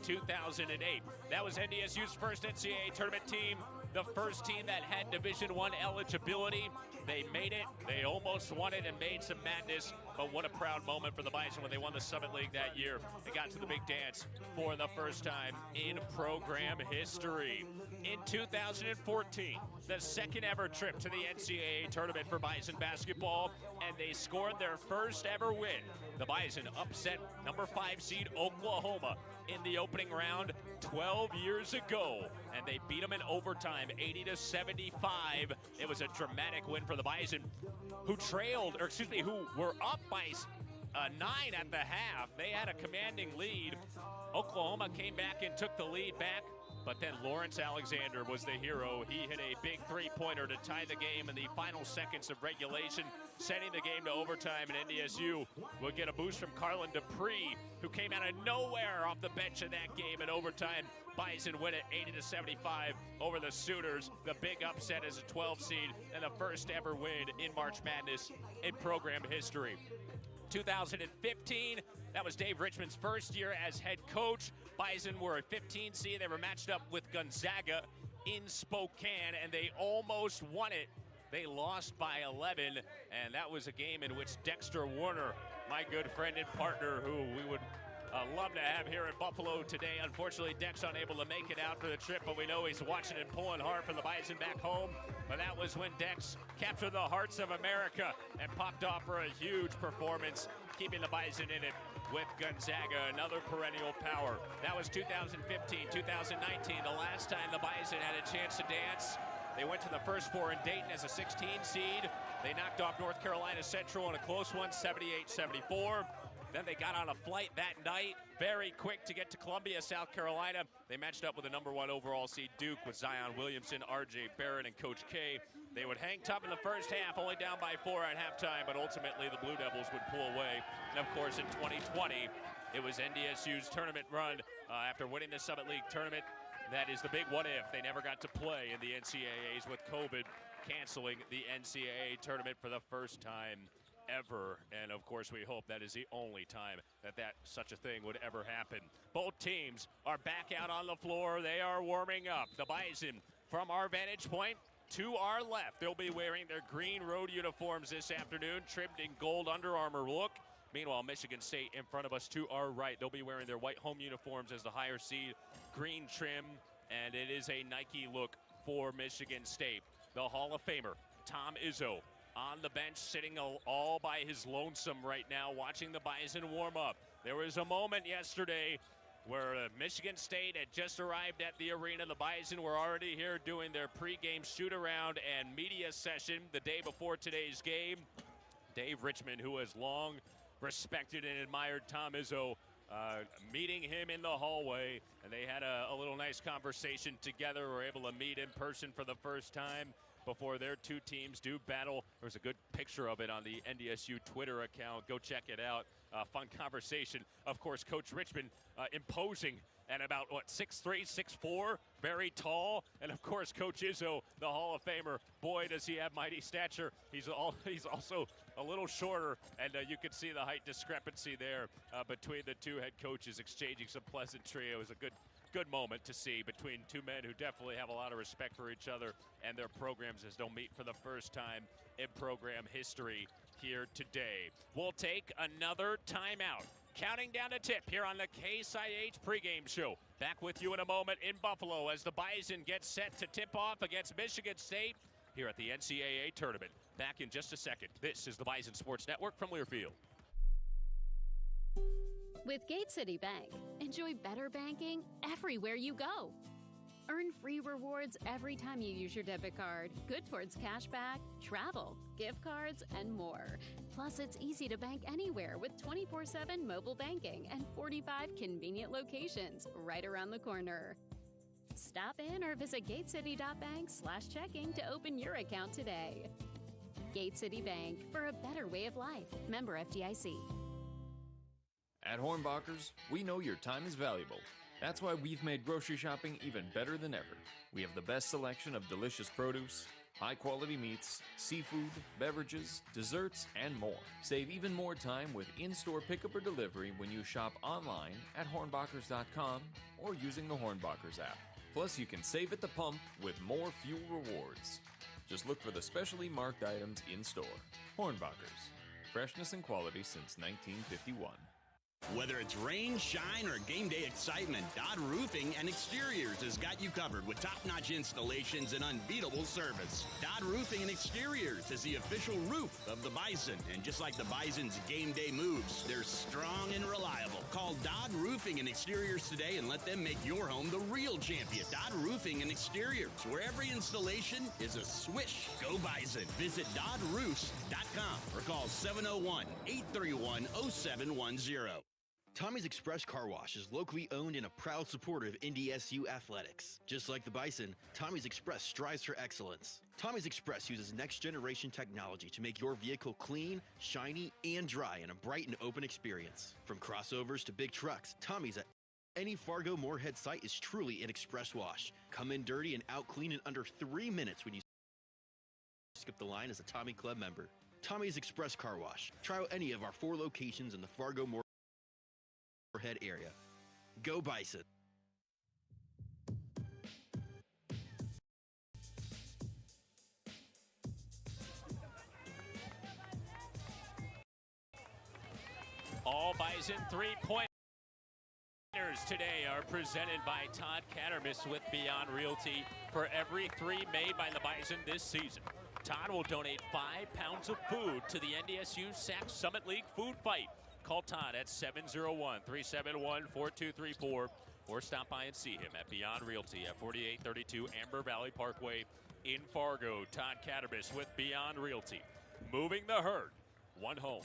2008. That was NDSU's first NCAA tournament team, the first team that had Division I eligibility. They made it, they almost won it and made some madness, but what a proud moment for the Bison when they won the Summit League that year. They got to the big dance for the first time in program history. In 2014, the second ever trip to the NCAA tournament for Bison basketball, and they scored their first ever win. The Bison upset number 5 seed Oklahoma in the opening round 12 years ago, and they beat them in overtime 80-75. It was a dramatic win for the Bison, who were up by 9 at the half. They had a commanding lead. Oklahoma came back and took the lead back, but then Lawrence Alexander was the hero. He hit a big three-pointer to tie the game in the final seconds of regulation, sending the game to overtime, and NDSU will get a boost from Carlin Dupree, who came out of nowhere off the bench in that game in overtime. Bison win it 80-75 over the Sooners. The big upset as a 12 seed and the first ever win in March Madness in program history. 2015, that was Dave Richmond's first year as head coach. Bison were a 15 seed. They were matched up with Gonzaga in Spokane, and they almost won it. They lost by 11, and that was a game in which Dexter Warner, my good friend and partner, who we would love to have here in Buffalo today. Unfortunately, Dex unable to make it out for the trip, but we know he's watching and pulling hard for the Bison back home. But that was when Dex captured the hearts of America and popped off for a huge performance, keeping the Bison in it with Gonzaga, another perennial power. That was 2015. 2019, the last time the Bison had a chance to dance. They went to the first four in Dayton as a 16 seed. They knocked off North Carolina Central in a close one, 78-74. Then they got on a flight that night, very quick to get to Columbia, South Carolina. They matched up with the number 1 overall seed Duke with Zion Williamson, RJ Barrett, and Coach K. They would hang tough in the first half, only down by 4 at halftime, but ultimately the Blue Devils would pull away. And of course in 2020, it was NDSU's tournament run after winning the Summit League tournament. That is the big what if. They never got to play in the NCAAs with COVID canceling the NCAA tournament for the first time ever, and of course we hope that is the only time that such a thing would ever happen. Both teams are back out on the floor. They are warming up. The Bison, from our vantage point to our left, they'll be wearing their green road uniforms this afternoon, trimmed in gold Under Armour look. Meanwhile, Michigan State in front of us to our right, they'll be wearing their white home uniforms as the higher seed, green trim, and it is a Nike look for Michigan State. The Hall of Famer, Tom Izzo, on the bench, sitting all by his lonesome right now, watching the Bison warm up. There was a moment yesterday where Michigan State had just arrived at the arena. The Bison were already here doing their pregame shoot-around and media session the day before today's game. Dave Richmond, who has long respected and admired Tom Izzo, meeting him in the hallway, and they had a little nice conversation together. Were able to meet in person for the first time before their two teams do battle. There's a good picture of it on the NDSU Twitter account. Go check it out. Fun conversation. Of course, Coach Richmond imposing at about, 6'3", 6'4", very tall. And of course, Coach Izzo, the Hall of Famer. Boy, does he have mighty stature. He's also a little shorter, and you can see the height discrepancy there between the two head coaches exchanging some pleasantry. It was a good moment to see between two men who definitely have a lot of respect for each other and their programs as they'll meet for the first time in program history here today. We'll take another timeout. Counting down to tip here on the Case IH pregame show. Back with you in a moment in Buffalo as the Bison get set to tip off against Michigan State here at the NCAA tournament. Back in just a second. This is the Bison Sports Network from Learfield. With Gate City Bank, enjoy better banking everywhere you go. Earn free rewards every time you use your debit card, good towards cash back, travel, gift cards, and more. Plus, it's easy to bank anywhere with 24/7 mobile banking and 45 convenient locations right around the corner. Stop in or visit gatecity.bank/checking to open your account today. Gate City Bank, for a better way of life. Member FDIC. At Hornbachers, we know your time is valuable. That's why we've made grocery shopping even better than ever. We have the best selection of delicious produce, High-quality meats, seafood, beverages, desserts, and more. Save even more time with in-store pickup or delivery when you shop online at hornbachers.com or using the Hornbachers app. Plus, you can save at the pump with more fuel rewards. Just look for the specially marked items in-store. Hornbachers. Freshness and quality since 1951. Whether it's rain, shine, or game day excitement, Dodd Roofing and Exteriors has got you covered with top-notch installations and unbeatable service. Dodd Roofing and Exteriors is the official roof of the Bison, and just like the Bison's game day moves, they're strong and reliable. Call Dodd Roofing and Exteriors today and let them make your home the real champion. Dodd Roofing and Exteriors, where every installation is a swish. Go Bison. Visit DoddRoofs.com or call 701-831-0710. Tommy's Express Car Wash is locally owned and a proud supporter of NDSU athletics. Just like the Bison, Tommy's Express strives for excellence. Tommy's Express uses next-generation technology to make your vehicle clean, shiny, and dry in a bright and open experience. From crossovers to big trucks, Tommy's at any Fargo Moorhead site is truly an express wash. Come in dirty and out clean in under 3 minutes when you skip the line as a Tommy Club member. Tommy's Express Car Wash. Try out any of our 4 locations in the Fargo Moorhead area. Go Bison. All Bison three-pointers today are presented by Todd Cattermas with Beyond Realty. For every 3 made by the Bison this season, Todd will donate 5 pounds of food to the NDSU Sac Summit League Food Fight. Call Todd at 701-371-4234 or stop by and see him at Beyond Realty at 4832 Amber Valley Parkway in Fargo. Todd Cattermas with Beyond Realty. Moving the herd, one home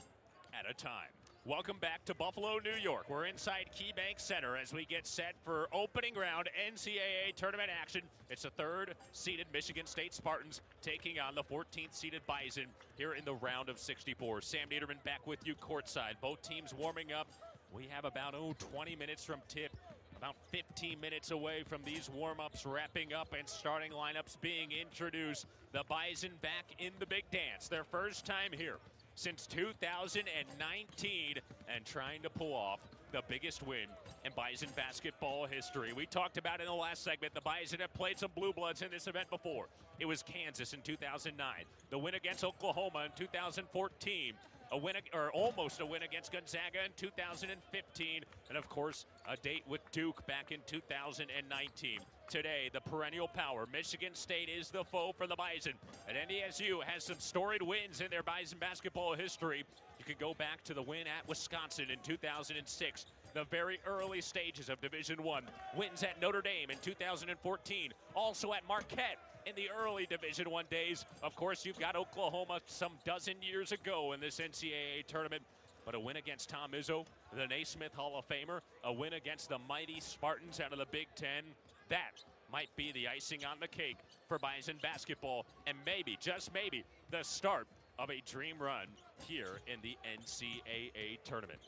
at a time. Welcome back to Buffalo, New York. We're inside KeyBank Center as we get set for opening round NCAA tournament action. It's the 3rd-seeded Michigan State Spartans taking on the 14th-seeded Bison here in the round of 64. Sam Niederman back with you courtside. Both teams warming up. We have about 20 minutes from tip. About 15 minutes away from these warm-ups wrapping up and starting lineups being introduced. The Bison back in the big dance. Their first time here since 2019 and trying to pull off the biggest win in Bison basketball history. We talked about in the last segment, the Bison have played some Blue Bloods in this event before. It was Kansas in 2009, the win against Oklahoma in 2014, a win, or almost a win against Gonzaga in 2015, and of course, a date with Duke back in 2019. Today, the perennial power, Michigan State, is the foe for the Bison. And NDSU has some storied wins in their Bison basketball history. You can go back to the win at Wisconsin in 2006, the very early stages of Division I. Wins at Notre Dame in 2014, also at Marquette in the early Division I days. Of course, you've got Oklahoma some dozen years ago in this NCAA tournament. But a win against Tom Izzo, the Naismith Hall of Famer, a win against the mighty Spartans out of the Big Ten. That might be the icing on the cake for Bison basketball, and maybe, just maybe, the start of a dream run here in the NCAA tournament.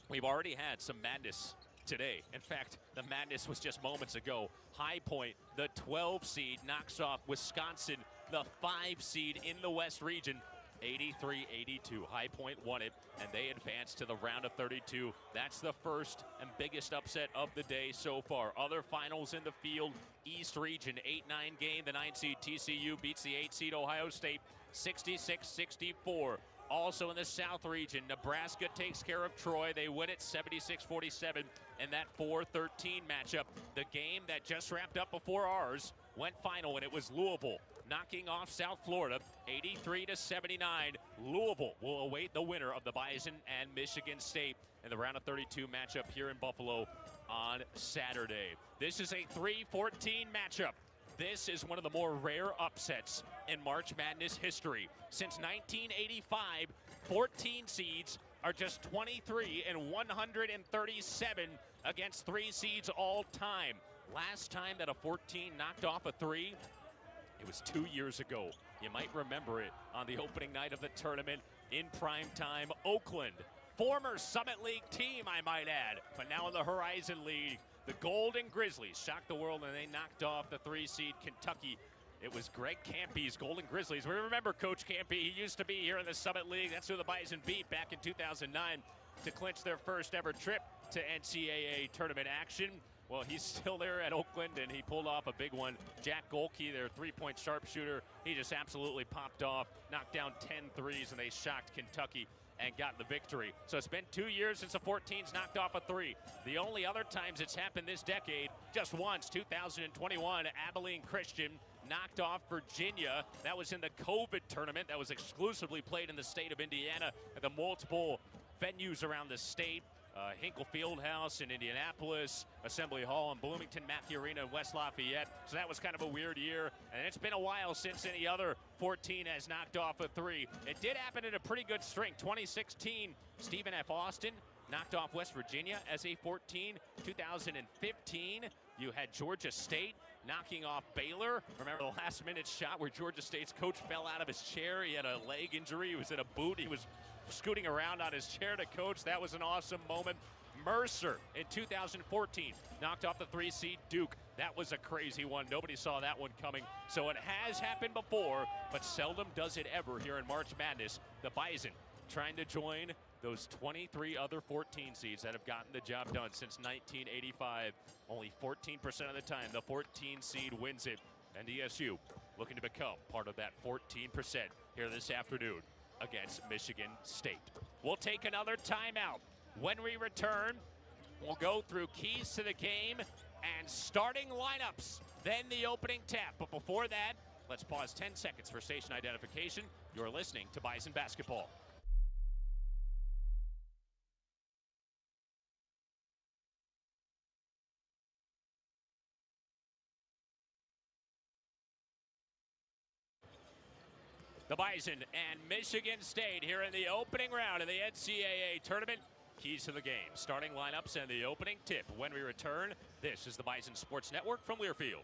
We've already had some madness today. In fact, the madness was just moments ago. High Point, the 12 seed, knocks off Wisconsin, the 5 seed in the West region, 83-82. High Point won it, and they advanced to the round of 32. That's the first and biggest upset of the day so far. Other finals in the field, East region, 8-9 game. The 9 seed TCU beats the 8 seed Ohio State, 66-64. Also in the South region, Nebraska takes care of Troy. They win it 76-47 in that 4-13 matchup. The game that just wrapped up before ours went final, and it was Louisville knocking off South Florida 83-79. Louisville will await the winner of the Bison and Michigan State in the round of 32 matchup here in Buffalo on Saturday. This is a 3-14 matchup. This is one of the more rare upsets in March Madness history. Since 1985, 14 seeds are just 23-137 against 3 seeds all time. Last time that a 14 knocked off a 3, it was 2 years ago. You might remember it on the opening night of the tournament in primetime Oakland. Former Summit League team, I might add, but now in the Horizon League. The Golden Grizzlies shocked the world, and they knocked off the 3 seed Kentucky It was Greg Campy's Golden Grizzlies. We remember Coach Campy. He used to be here in the Summit League. That's who the Bison beat back in 2009 to clinch their first ever trip to NCAA tournament action. Well, he's still there at Oakland, and he pulled off a big one. Jack Golke, their three-point sharpshooter, he just absolutely popped off, knocked down 10 threes, and they shocked Kentucky and got the victory. So it's been 2 years since the 14's knocked off a three. The only other times it's happened this decade, just once, 2021, Abilene Christian knocked off Virginia. That was in the COVID tournament that was exclusively played in the state of Indiana at the multiple venues around the state. Hinkle Fieldhouse in Indianapolis, Assembly Hall in Bloomington, Mackey Arena in West Lafayette. So that was kind of a weird year. And it's been a while since any other 14 has knocked off a three. It did happen in a pretty good string. 2016, Stephen F. Austin knocked off West Virginia as a 14. 2015, you had Georgia State knocking off Baylor. Remember the last-minute shot where Georgia State's coach fell out of his chair. He had a leg injury. He was in a boot. He was scooting around on his chair to coach. That was an awesome moment. Mercer in 2014 knocked off the 3 seed Duke. That was a crazy one. Nobody saw that one coming. So it has happened before, but seldom does it ever here in March Madness. The Bison trying to join those 23 other 14 seeds that have gotten the job done since 1985. Only 14% of the time the 14 seed wins it. And DSU looking to become part of that 14% here this afternoon against Michigan State. We'll take another timeout. When we return, we'll go through keys to the game and starting lineups, then the opening tap. But before that, let's pause 10 seconds for station identification. You're listening to Bison Basketball. The Bison and Michigan State here in the opening round of the NCAA tournament. Keys to the game, starting lineups, and the opening tip. When we return, this is the Bison Sports Network from Learfield.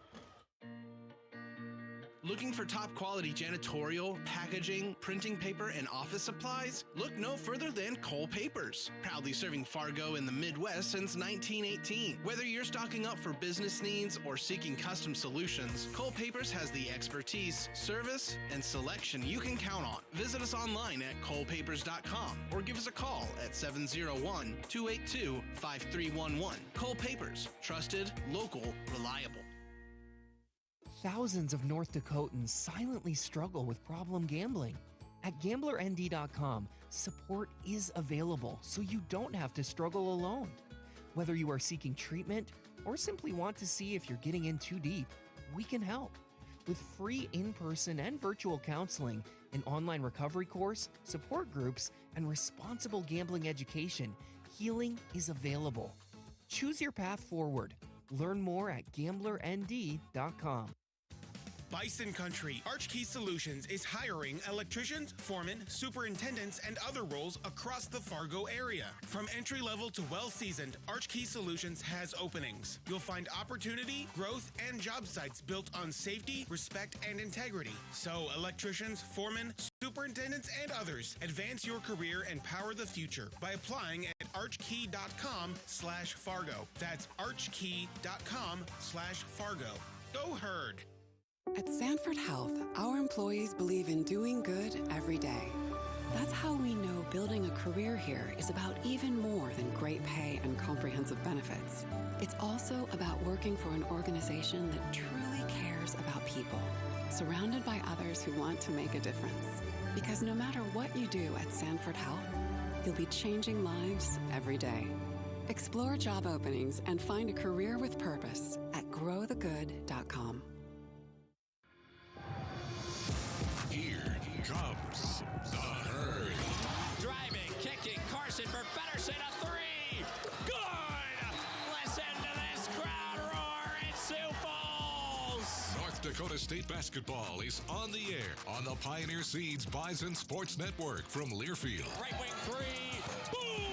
Looking for top quality janitorial, packaging, printing paper, and office supplies? Look no further than Cole Papers. Proudly serving Fargo in the Midwest since 1918. Whether you're stocking up for business needs or seeking custom solutions, Cole Papers has the expertise, service, and selection you can count on. Visit us online at colepapers.com or give us a call at 701-282-5311. Cole Papers. Trusted, local, reliable. Thousands of North Dakotans silently struggle with problem gambling. At GamblerND.com, support is available so you don't have to struggle alone. Whether you are seeking treatment or simply want to see if you're getting in too deep, we can help. With free in-person and virtual counseling, an online recovery course, support groups, and responsible gambling education, healing is available. Choose your path forward. Learn more at GamblerND.com. Bison Country Archkey Solutions is hiring electricians, foremen, superintendents, and other roles across the Fargo area. From entry-level to well-seasoned, Archkey Solutions has openings. You'll find opportunity, growth, and job sites built on safety, respect, and integrity. So electricians, foremen, superintendents, and others, advance your career and power the future by applying at archkey.com/Fargo. That's archkey.com/Fargo. Go Herd! At Sanford Health, our employees believe in doing good every day. That's how we know building a career here is about even more than great pay and comprehensive benefits. It's also about working for an organization that truly cares about people, surrounded by others who want to make a difference. Because no matter what you do at Sanford Health, you'll be changing lives every day. Explore job openings and find a career with purpose at growthegood.com. Here comes the Herd. Driving, kicking, Carson for Feddersen, a three. Good! Listen to this crowd roar in Sioux Falls. North Dakota State basketball is on the air on the Pioneer Seeds Bison Sports Network from Learfield. Right wing three. Boom!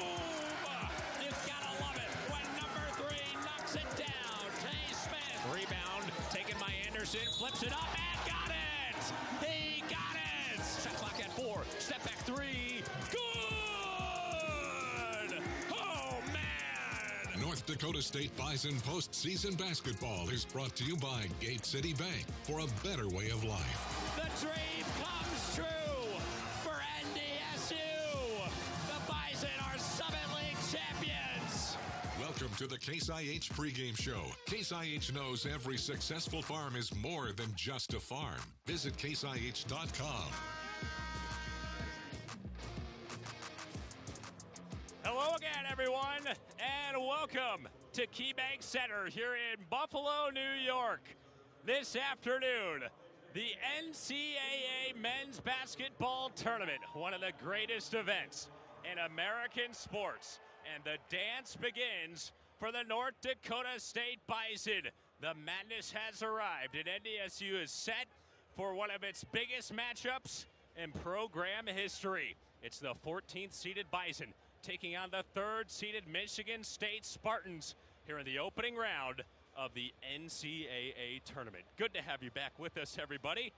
You gotta love it when number 3 knocks it down. Tay Smith. Rebound taken by Anderson. Flips it up and got it. He got it. Shot clock at 4. Step back 3. Good! Oh, man! North Dakota State Bison postseason basketball is brought to you by Gate City Bank for a better way of life. The dream comes true for NDSU. The Bison are Summit League champions. Welcome to the Case IH pregame show. Case IH knows every successful farm is more than just a farm. Visit caseih.com. Hello again, everyone, and welcome to KeyBank Center here in Buffalo, New York. This afternoon, the NCAA Men's Basketball Tournament, one of the greatest events in American sports. And the dance begins for the North Dakota State Bison. The madness has arrived, and NDSU is set for one of its biggest matchups in program history. It's the 14th seeded Bison taking on the 3rd seeded Michigan State Spartans here in the opening round of the NCAA tournament. Good to have you back with us, everybody,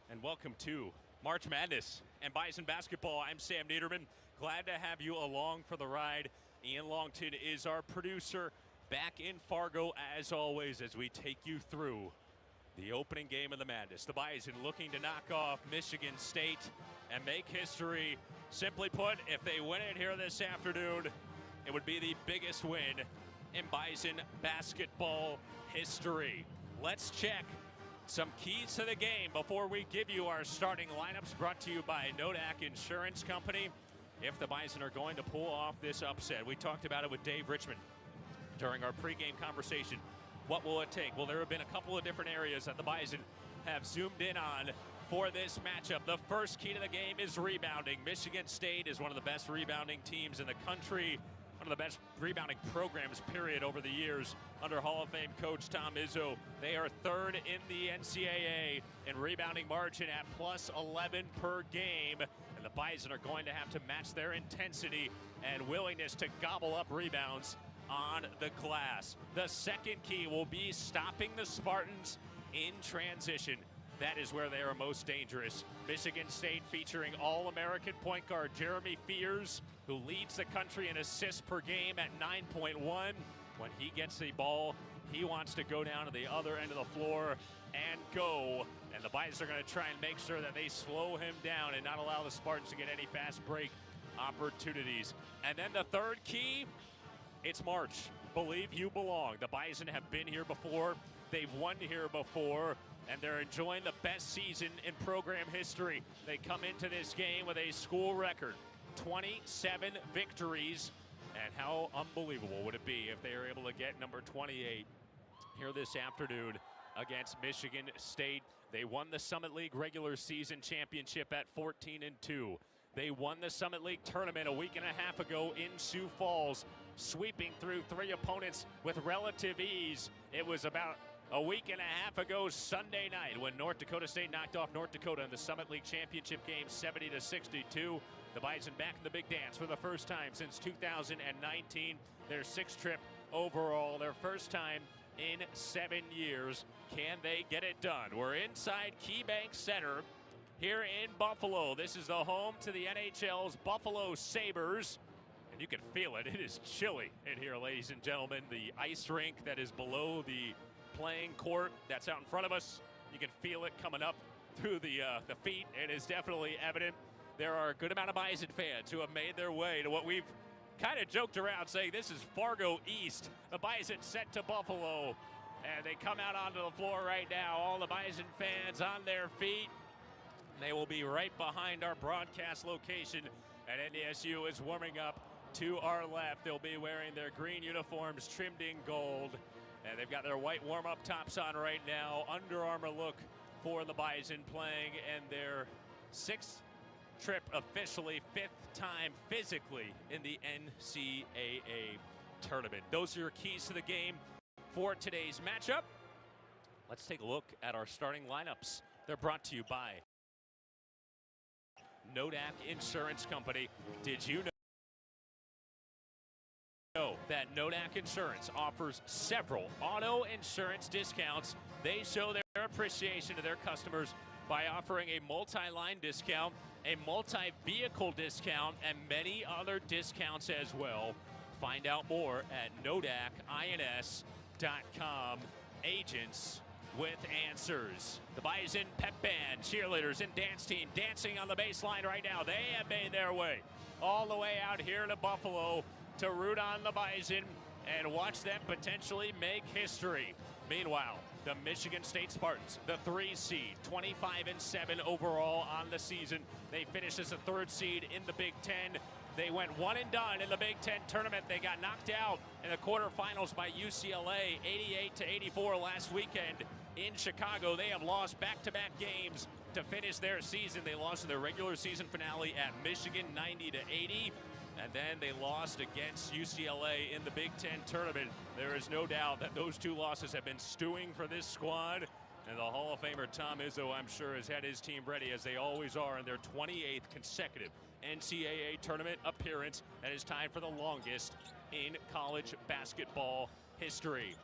and welcome to March Madness and Bison basketball. I'm Sam Niederman. Glad to have you along for the ride. Ian Longton is our producer, back in Fargo as always as we take you through the opening game of the Madness. The Bison looking to knock off Michigan State and make history. Simply put, if they win it here this afternoon, it would be the biggest win in Bison basketball history. Let's check some keys to the game before we give you our starting lineups, brought to you by Nodak Insurance Company. If the Bison are going to pull off this upset, we talked about it with Dave Richmond during our pregame conversation. What will it take? Well, there have been a couple of different areas that the Bison have zoomed in on for this matchup. The first key to the game is rebounding. Michigan State is one of the best rebounding teams in the country, one of the best rebounding programs, period, over the years under Hall of Fame coach Tom Izzo. They are 3rd in the NCAA in rebounding margin at plus 11 per game. And the Bison are going to have to match their intensity and willingness to gobble up rebounds on the glass. The second key will be stopping the Spartans in transition. That is where they are most dangerous. Michigan State featuring All-American point guard Jeremy Fears, who leads the country in assists per game at 9.1. When he gets the ball, he wants to go down to the other end of the floor and go. And the Bison are going to try and make sure that they slow him down and not allow the Spartans to get any fast break opportunities. And then the third key, it's March. Believe you belong. The Bison have been here before. They've won here before, and they're enjoying the best season in program history. They come into this game with a school record, 27 victories. And how unbelievable would it be if they are able to get number 28 here this afternoon against Michigan State. They won the Summit League regular season championship at 14-2. They won the Summit League tournament a week and a half ago in Sioux Falls, sweeping through 3 opponents with relative ease. It was about a week and a half ago Sunday night when North Dakota State knocked off North Dakota in the Summit League championship game 70-62. The Bison back in the big dance for the first time since 2019. Their 6th trip overall, their first time in 7 years. Can they get it done? We're inside KeyBank Center here in Buffalo. This is the home to the NHL's Buffalo Sabres. And you can feel it. It is chilly in here, ladies and gentlemen. The ice rink that is below the playing court that's out in front of us, you can feel it coming up through the feet. It is definitely evident. There are a good amount of Bison fans who have made their way to what we've kind of joked around saying this is Fargo East. The Bison sent to Buffalo, and they come out onto the floor right now. All the Bison fans on their feet. They will be right behind our broadcast location, and NDSU is warming up to our left. They'll be wearing their green uniforms trimmed in gold, and they've got their white warm-up tops on right now. Under Armour look for the Bison, playing in their 6th trip officially, 5th time physically in the NCAA tournament. Those are your keys to the game for today's matchup. Let's take a look at our starting lineups. They're brought to you by Nodak Insurance Company. Did you know that Nodak Insurance offers several auto insurance discounts? They show their appreciation to their customers by offering a multi-line discount, a multi-vehicle discount, and many other discounts as well. Find out more at NODACINS.com. Agents with answers. The Bison pep band, cheerleaders, and dance team dancing on the baseline right now. They have made their way all the way out here to Buffalo to root on the Bison and watch them potentially make history. Meanwhile, the Michigan State Spartans, the 3 seed, 25-7 overall on the season. They finished as a 3rd seed in the Big Ten. They went one and done in the Big Ten tournament. They got knocked out in the quarterfinals by UCLA, 88-84 last weekend in Chicago. They have lost back-to-back games to finish their season. They lost in their regular season finale at Michigan, 90-80. And then they lost against UCLA in the Big Ten tournament. There is no doubt that those 2 losses have been stewing for this squad. And the Hall of Famer Tom Izzo, I'm sure, has had his team ready, as they always are, in their 28th consecutive NCAA tournament appearance. That is tied for the longest in college basketball history.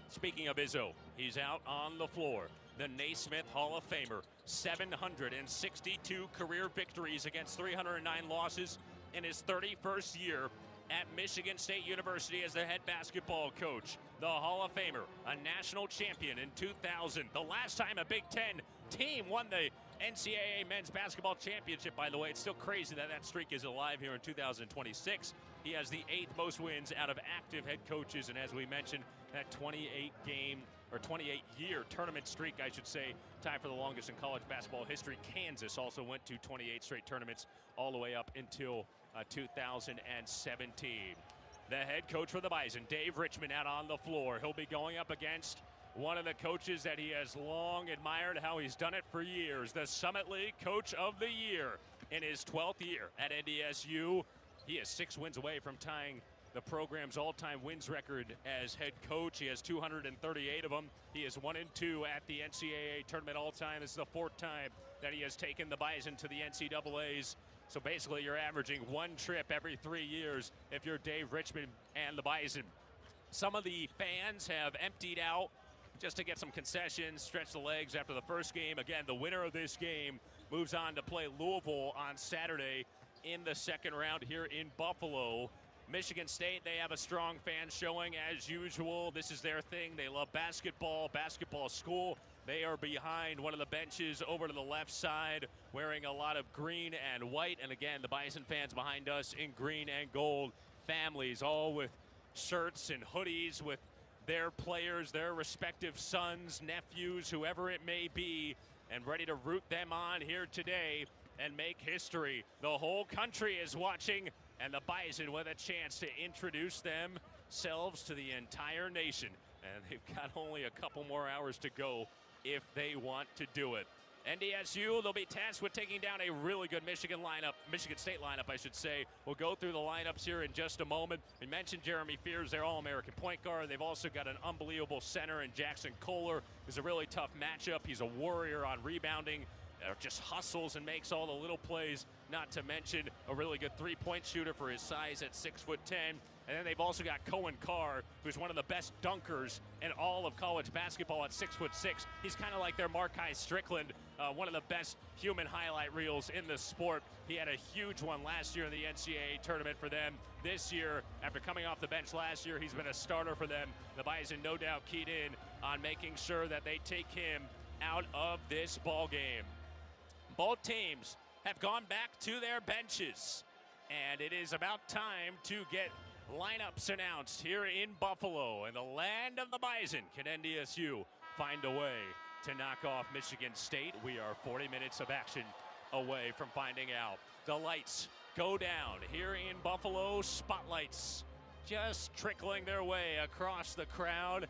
Speaking of Izzo, he's out on the floor. The Naismith Hall of Famer, 762 career victories against 309 losses in his 31st year at Michigan State University as the head basketball coach. The Hall of Famer, a national champion in 2000. The last time a Big Ten team won the NCAA men's basketball championship, by the way. It's still crazy that that streak is alive here in 2026. He has the 8th most wins out of active head coaches, and as we mentioned, that 28-year tournament streak, I should say, tied for the longest in college basketball history. Kansas also went to 28 straight tournaments all the way up until 2017. The head coach for the Bison, Dave Richmond, out on the floor. He'll be going up against one of the coaches that he has long admired, how he's done it for years, the Summit League Coach of the Year in his 12th year at NDSU. He is 6 wins away from tying the program's all-time wins record as head coach. He has 238 of them. He is 1-2 at the NCAA tournament all-time. This is the 4th time that he has taken the Bison to the NCAAs. So basically, you're averaging 1 trip every 3 years if you're Dave Richmond and the Bison. Some of the fans have emptied out just to get some concessions, stretch the legs after the first game. Again, the winner of this game moves on to play Louisville on Saturday in the 2nd round here in Buffalo. Michigan State, they have a strong fan showing as usual. This is their thing. They love basketball school. They are behind one of the benches over to the left side, wearing a lot of green and white. And again, the Bison fans behind us in green and gold. Families all with shirts and hoodies with their players, their respective sons, nephews, whoever it may be, and ready to root them on here today and make history. The whole country is watching, and the Bison with a chance to introduce themselves to the entire nation. And they've got only a couple more hours to go if they want to do it. NDSU, they'll be tasked with taking down a really good Michigan State lineup, I should say. We'll go through the lineups here in just a moment. We mentioned Jeremy Fears, their All-American point guard. They've also got an unbelievable center in Jackson Kohler. It's a really tough matchup. He's a warrior on rebounding. Just hustles and makes all the little plays, not to mention a really good three-point shooter for his size at 6'10". And then they've also got Cohen Carr, who's one of the best dunkers in all of college basketball at 6'6". He's kind of like their Markai Strickland, one of the best human highlight reels in the sport. He had a huge one last year in the NCAA tournament for them. This year, after coming off the bench last year, he's been a starter for them. The Bison no doubt keyed in on making sure that they take him out of this ball game. Both teams have gone back to their benches, and it is about time to get lineups announced here in Buffalo. In the land of the Bison, can NDSU find a way to knock off Michigan State? We are 40 minutes of action away from finding out. The lights go down here in Buffalo. Spotlights just trickling their way across the crowd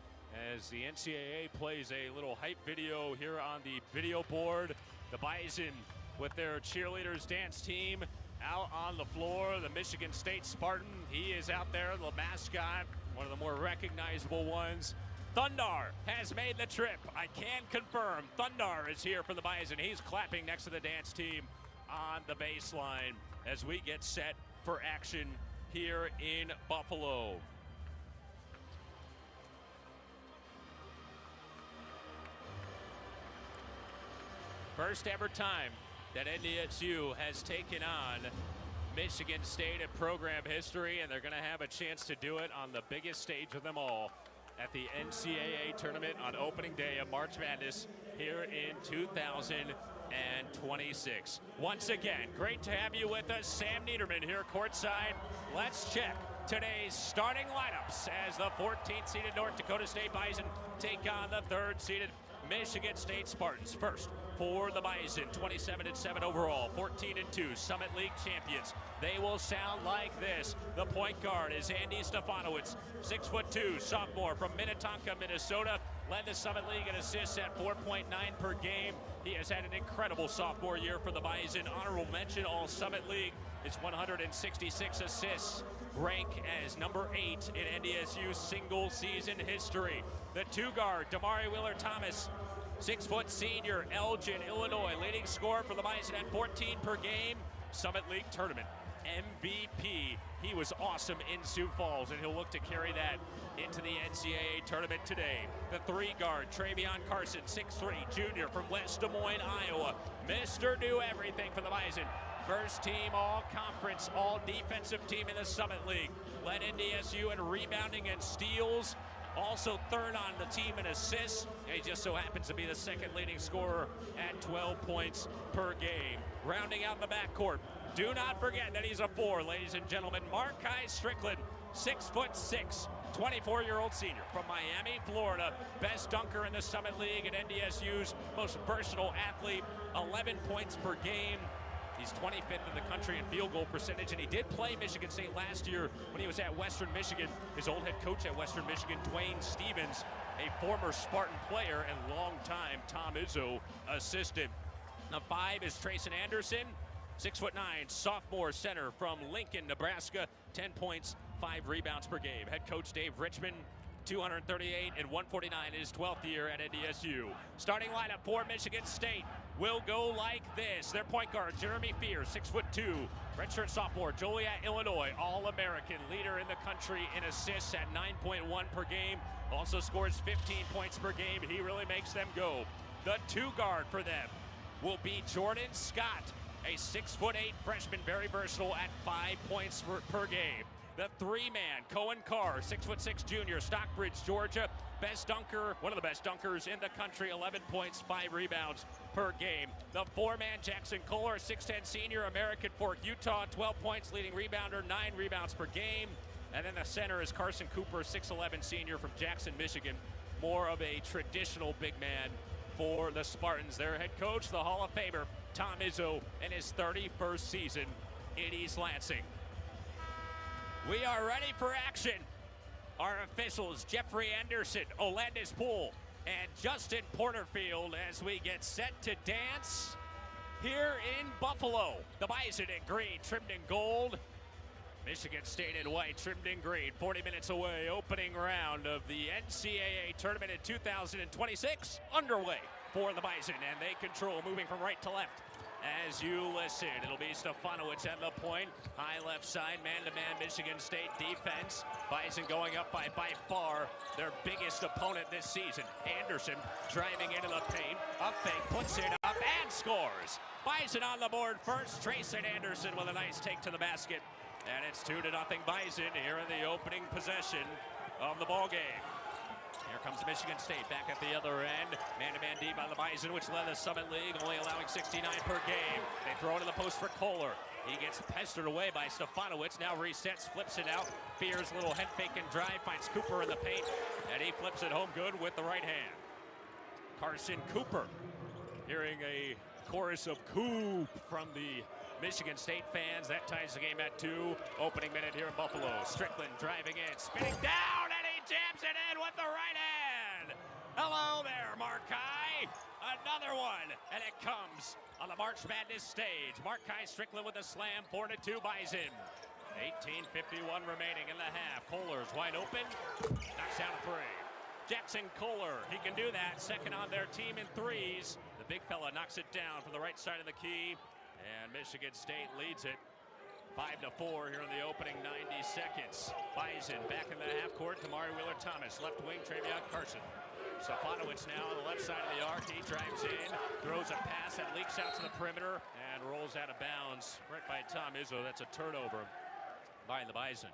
as the NCAA plays a little hype video here on the video board. The Bison with their cheerleaders dance team out on the floor. The Michigan State Spartan, he is out there, the mascot, one of the more recognizable ones. Thundar has made the trip. I can confirm Thundar is here for the Bison. He's clapping next to the dance team on the baseline as we get set for action here in Buffalo. First ever time that NDSU has taken on Michigan State in program history, and they're going to have a chance to do it on the biggest stage of them all at the NCAA tournament on opening day of March Madness here in 2026. Once again, great to have you with us. Sam Niederman here courtside. Let's check today's starting lineups as the 14th seeded North Dakota State Bison take on the 3rd seeded Michigan State Spartans. First, for the Bison, 27-7 overall, 14-2 Summit League champions. They will sound like this. The point guard is Andy Stefanowicz, 6'2", sophomore from Minnetonka, Minnesota. Led the Summit League in assists at 4.9 per game. He has had an incredible sophomore year for the Bison. Honorable mention, All Summit League. His 166 assists rank as number 8 in NDSU's single season history. The 2 guard, Damari Wheeler-Thomas, 6-foot senior, Elgin, Illinois, leading scorer for the Bison at 14 per game. Summit League tournament MVP. He was awesome in Sioux Falls, and he'll look to carry that into the NCAA tournament today. The 3 guard, Travion Carson, 6'3", junior from West Des Moines, Iowa. Mr. Do Everything for the Bison. First team all-conference, all-defensive team in the Summit League. Led NDSU in rebounding and steals. Also 3rd on the team in assists. And he just so happens to be the 2nd leading scorer at 12 points per game. Rounding out the backcourt, do not forget that he's a 4, ladies and gentlemen. Markai Strickland, 6'6", 24-year-old senior from Miami, Florida. Best dunker in the Summit League and NDSU's most versatile athlete, 11 points per game. He's 25th in the country in field goal percentage, and he did play Michigan State last year when he was at Western Michigan. His old head coach at Western Michigan, Dwayne Stevens, a former Spartan player and longtime Tom Izzo assistant. Now 5 is Trayson Anderson, 6'9", sophomore center from Lincoln, Nebraska, 10 points, 5 rebounds per game. Head coach Dave Richmond, 238 and 149 in his 12th year at NDSU. Starting lineup for Michigan State will go like this. Their point guard, Jeremy Fear, 6'2", redshirt sophomore, Joliet, Illinois, All-American, leader in the country in assists at 9.1 per game. Also scores 15 points per game. He really makes them go. The 2 guard for them will be Jordan Scott, a 6'8" freshman, very versatile at 5 points per game. The 3-man, Cohen Carr, 6'6" junior, Stockbridge, Georgia. Best dunker, one of the best dunkers in the country, 11 points, 5 rebounds per game. The 4-man, Jackson Kohler, 6'10" senior, American Fork, Utah, 12 points, leading rebounder, 9 rebounds per game. And then the center is Carson Cooper, 6'11" senior from Jackson, Michigan. More of a traditional big man for the Spartans. Their head coach, the Hall of Famer, Tom Izzo, in his 31st season in East Lansing. We are ready for action. Our officials, Jeffrey Anderson, Olandis Poole, and Justin Porterfield as we get set to dance here in Buffalo. The Bison in green, trimmed in gold. Michigan State in white, trimmed in green. 40 minutes away, opening round of the NCAA tournament in 2026 underway for the Bison, and they control, moving from right to left. As you listen, it'll be Stefanowicz at the point. High left side, man-to-man Michigan State defense. Bison going up by far their biggest opponent this season. Anderson driving into the paint. A fake, puts it up, and scores. Bison on the board first. Trayson Anderson with a nice take to the basket. And it's 2-0 Bison here in the opening possession of the ball game. Here comes Michigan State back at the other end. Man-to-man D by the Bison, which led the Summit League, only allowing 69 per game. They throw it in the post for Kohler. He gets pestered away by Stefanowicz. Now resets, flips it out. Fears little head fake and drive, finds Cooper in the paint, and he flips it home good with the right hand. Carson Cooper, hearing a chorus of Coop from the Michigan State fans. That ties the game at 2. Opening minute here in Buffalo. Strickland driving in, spinning down, and he jams it in with the right hand. Hello there, Markai. Another one, and it comes on the March Madness stage. Markai Strickland with a slam, 4-2 Bison. 18:51 remaining in the half. Kohler's wide open, knocks down a 3. Jackson Kohler, he can do that. Second on their team in threes. The big fella knocks it down from the right side of the key. And Michigan State leads it 5-4 here in the opening 90 seconds. Bison back in the half court. Damari Wheeler-Thomas, left wing, Travion Carson. Stefanowicz now on the left side of the arc. He drives in, throws a pass that leaks out to the perimeter and rolls out of bounds right by Tom Izzo. That's a turnover by the Bison.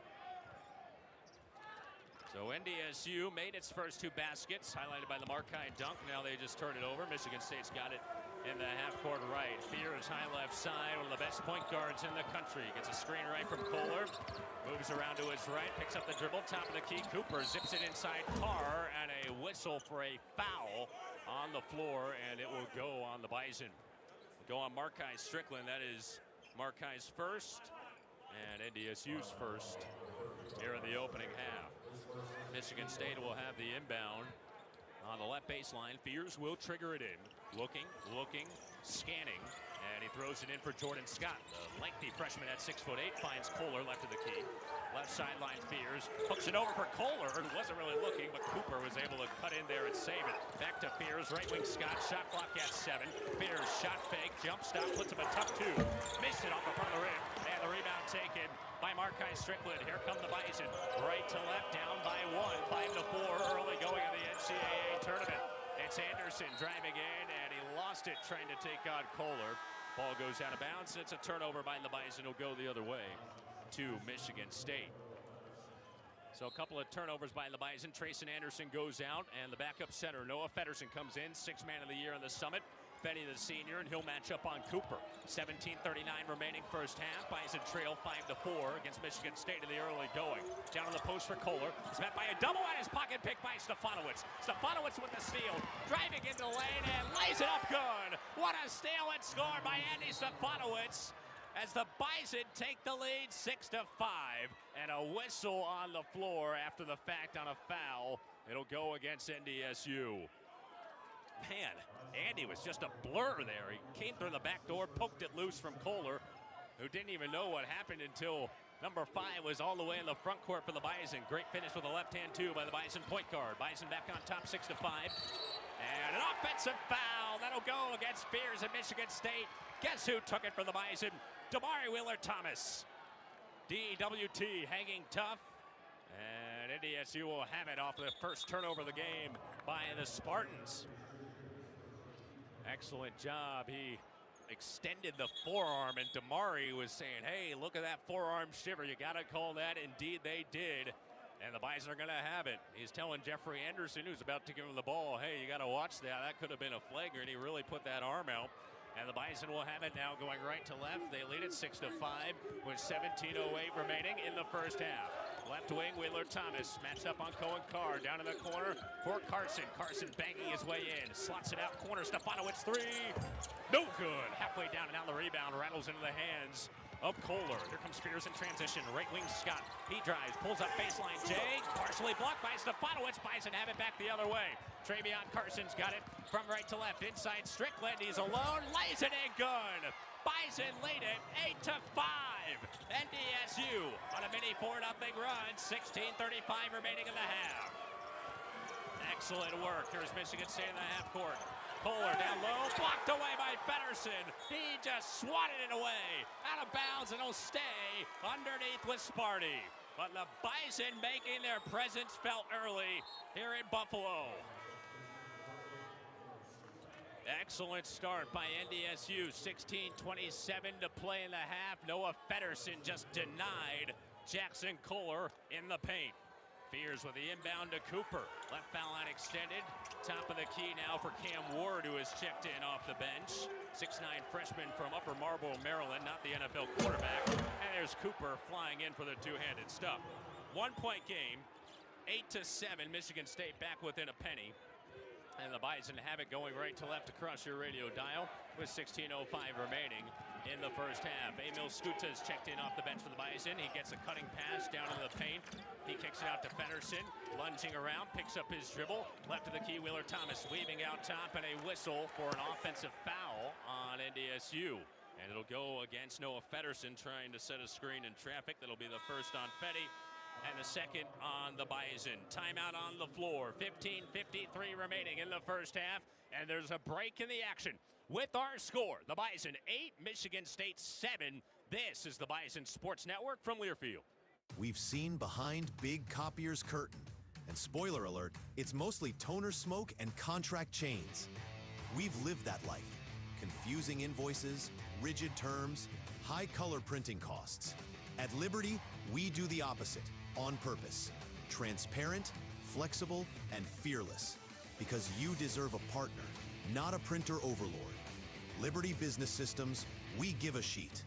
So NDSU made its first 2 baskets, highlighted by the Markai dunk. Now they just turn it over. Michigan State's got it in the half-court right. Fears high left side, one of the best point guards in the country. Gets a screen right from Kohler. Moves around to his right, picks up the dribble, top of the key. Cooper zips it inside Carr, and a whistle for a foul on the floor, and it will go on the Bison. Go on Markai Strickland. That is Markai's first, and NDSU's first here in the opening half. Michigan State will have the inbound on the left baseline. Fears will trigger it in. Looking, scanning, and he throws it in for Jordan Scott. The lengthy freshman at 6'8" finds Kohler left of the key. Left sideline Fears hooks it over for Kohler, who wasn't really looking, but Cooper was able to cut in there and save it. Back to Fears, right wing Scott, shot clock at 7. Fears shot fake, jump stop, puts him a tough 2. Missed it off the front of the rim, and the rebound taken by Markai Strickland. Here come the Bison, right to left, down by 1, 5-4, early going in the NCAA tournament. It's Anderson driving in, and he lost it trying to take on Kohler. Ball goes out of bounds. It's a turnover by the Bison. Will go the other way to Michigan State. So a couple of turnovers by the Bison. Trayson Anderson goes out, and the backup center, Noah Feddersen, comes in, 6th man of the year on the Summit. Fetty, the senior, and he'll match up on Cooper. 17:39 remaining first half. Bison trail 5-4 against Michigan State in the early going. Down on the post for Kohler. It's met by a double at his pocket pick by Stefanowicz. Stefanowicz with the steal. Driving into the lane and lays it up good. What a steal and score by Andy Stefanowicz as the Bison take the lead 6-5. And a whistle on the floor after the fact on a foul. It'll go against NDSU. Man, Andy was just a blur there. He came through the back door, poked it loose from Kohler, who didn't even know what happened until number 5 was all the way in the front court for the Bison. Great finish with a left hand, too, by the Bison point guard. Bison back on top 6-5. And an offensive foul. That'll go against Fears at Michigan State. Guess who took it for the Bison? Damari Wheeler-Thomas. DWT hanging tough. And NDSU will have it off the first turnover of the game by the Spartans. Excellent job. He extended the forearm, and Damari was saying, hey, look at that forearm shiver. You got to call that. Indeed, they did. And the Bison are going to have it. He's telling Jeffrey Anderson, who's about to give him the ball, hey, you got to watch that. That could have been a flagger, and he really put that arm out. And the Bison will have it now going right to left. They lead it 6-5 with 17:08 remaining in the first half. Left wing, Wheeler-Thomas matched up on Cohen Carr. Down in the corner for Carson. Carson banging his way in. Slots it out corner. Stefanowicz 3. No good. Halfway down and now the rebound rattles into the hands of Kohler. Here comes Fears in transition. Right wing Scott. He drives. Pulls up baseline. Jay. Partially blocked by Stefanowicz. Bison have it back the other way. Travion Carson's got it from right to left. Inside Strickland. He's alone. Lays it in good. Bison lead it 8-5. NDSU on a mini 4-0 run. 16:35 remaining in the half. Excellent work. Here's Michigan State in the half court. Kohler down low, blocked away by Feddersen. He just swatted it away. Out of bounds, and it'll stay underneath with Sparty. But the Bison making their presence felt early here in Buffalo. Excellent start by NDSU. 16:27 to play in the half. Noah Feddersen just denied Jackson Kohler in the paint. Fears with the inbound to Cooper. Left foul line extended. Top of the key now for Cam Ward, who has checked in off the bench. 6'9" freshman from Upper Marlboro, Maryland, not the NFL quarterback. And there's Cooper flying in for the two-handed stuff. 1-point game, 8-7. Michigan State back within a penny. And the Bison have it going right to left across your radio dial with 16:05 remaining in the first half. Emil Skuta's checked in off the bench for the Bison. He gets a cutting pass down into the paint. He kicks it out to Feddersen, lunging around, picks up his dribble. Left of the key, Wheeler-Thomas weaving out top, and a whistle for an offensive foul on NDSU. And it'll go against Noah Feddersen trying to set a screen in traffic. That'll be the first on Fetty. And the second on the Bison. Timeout on the floor. 15:53 remaining in the first half. And there's a break in the action. With our score, the Bison 8, Michigan State 7. This is the Bison Sports Network from Learfield. We've seen behind Big Copier's curtain. And spoiler alert, it's mostly toner smoke and contract chains. We've lived that life. Confusing invoices, rigid terms, high color printing costs. At Liberty, we do the opposite, on purpose. Transparent, flexible, and fearless. Because you deserve a partner, not a printer overlord. Liberty Business Systems, we give a sheet.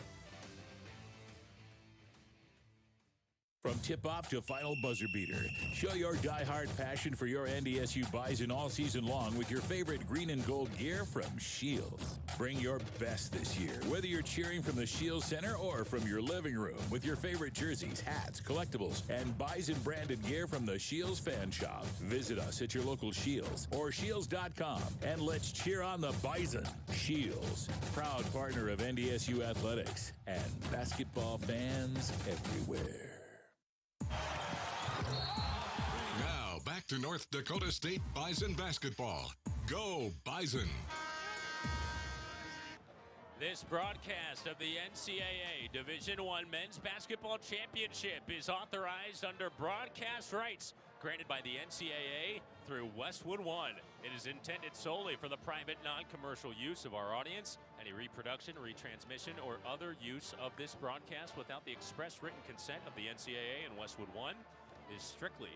From tip-off to final buzzer beater, show your die-hard passion for your NDSU Bison all season long with your favorite green and gold gear from Shields. Bring your best this year, whether you're cheering from the Shields Center or from your living room with your favorite jerseys, hats, collectibles, and Bison-branded gear from the Shields Fan Shop. Visit us at your local Shields or Shields.com, and let's cheer on the Bison. Shields, proud partner of NDSU Athletics and basketball fans everywhere. Now, back to North Dakota State Bison basketball. Go, Bison! This broadcast of the NCAA Division I Men's Basketball Championship is authorized under broadcast rights granted by the NCAA through Westwood One. It is intended solely for the private, non-commercial use of our audience. Any reproduction, retransmission, or other use of this broadcast without the express written consent of the NCAA and Westwood One is strictly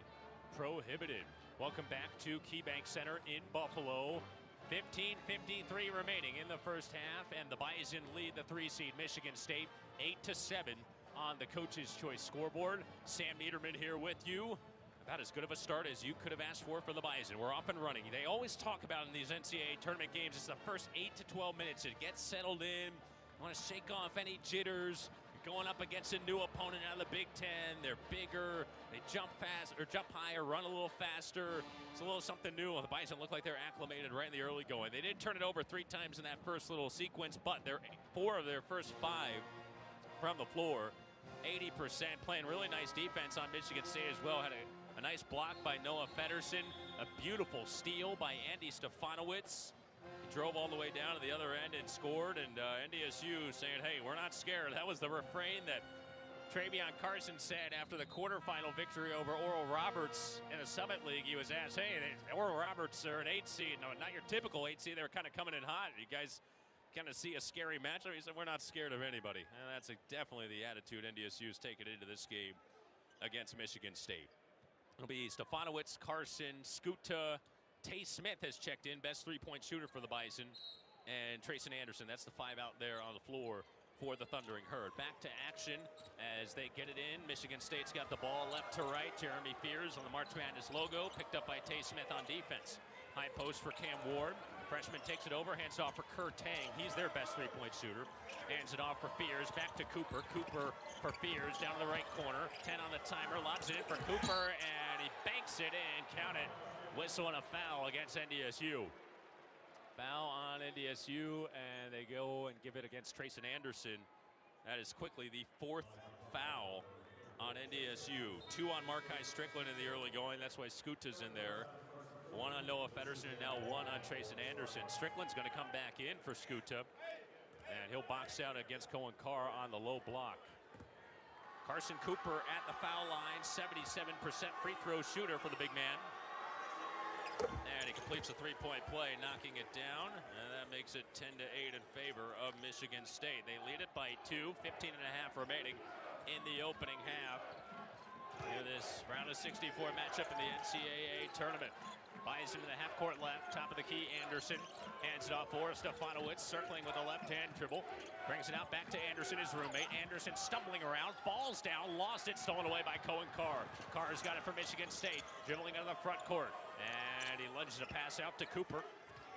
prohibited. Welcome back to KeyBank Center in Buffalo. 15:53 remaining in the first half, and the Bison lead the 3-seed Michigan State 8-7 on the Coach's Choice scoreboard. Sam Niederman here with you. About as good of a start as you could have asked for the Bison. We're off and running. They always talk about in these NCAA tournament games, it's the first 8 to 12 minutes. It gets settled in. You want to shake off any jitters. You're going up against a new opponent out of the Big Ten. They're bigger. They jump fast or jump higher, run a little faster. It's a little something new. The Bison look like they're acclimated right in the early going. They did turn it over 3 times in that first little sequence, but they're 4 of their first 5 from the floor. 80% playing really nice defense on Michigan State as well. Had a nice block by Noah Federson. A beautiful steal by Andy Stefanowicz. He drove all the way down to the other end and scored. And NDSU saying, hey, we're not scared. That was the refrain that Travion Carson said after the quarterfinal victory over Oral Roberts in the Summit League. He was asked, hey, Oral Roberts are an 8 seed. No, not your typical 8 seed. They were kind of coming in hot. You guys kind of see a scary matchup. He said, we're not scared of anybody. And that's definitely the attitude NDSU's taken into this game against Michigan State. It'll be Stefanowicz, Carson, Skuta. Tay Smith has checked in, best 3-point shooter for the Bison. And Trayson Anderson, that's the 5 out there on the floor for the Thundering Herd. Back to action as they get it in. Michigan State's got the ball left to right. Jeremy Fears on the March Madness logo, picked up by Tay Smith on defense. High post for Cam Ward. Freshman takes it over, hands off for Kerr Tang. He's their best 3-point shooter. Hands it off for Fears, back to Cooper. Cooper for Fears, down to the right corner. 10 on the timer, lobs it in for Cooper, and he banks it in. Count it. Whistle and a foul against NDSU. Foul on NDSU, and they go and give it against Trayson Anderson. That is quickly the 4th foul on NDSU. 2 on Markai Strickland in the early going. That's why Scuta's in there. 1 on Noah Federson, and now 1 on Trayson Anderson. Strickland's going to come back in for Skuta, and he'll box out against Cohen Carr on the low block. Carson Cooper at the foul line, 77% free throw shooter for the big man. And he completes a 3-point play, knocking it down, and that makes it 10-8 in favor of Michigan State. They lead it by 2, 15 and a half remaining in the opening half. Here this round of 64 matchup in the NCAA tournament. Bison in the half-court left, top of the key, Anderson. Hands it off for Stefanowicz, circling with a left-hand dribble. Brings it out back to Anderson, his roommate. Anderson stumbling around, falls down, lost it, stolen away by Cohen Carr. Carr's got it for Michigan State, dribbling out of the front court. And he lunges a pass out to Cooper.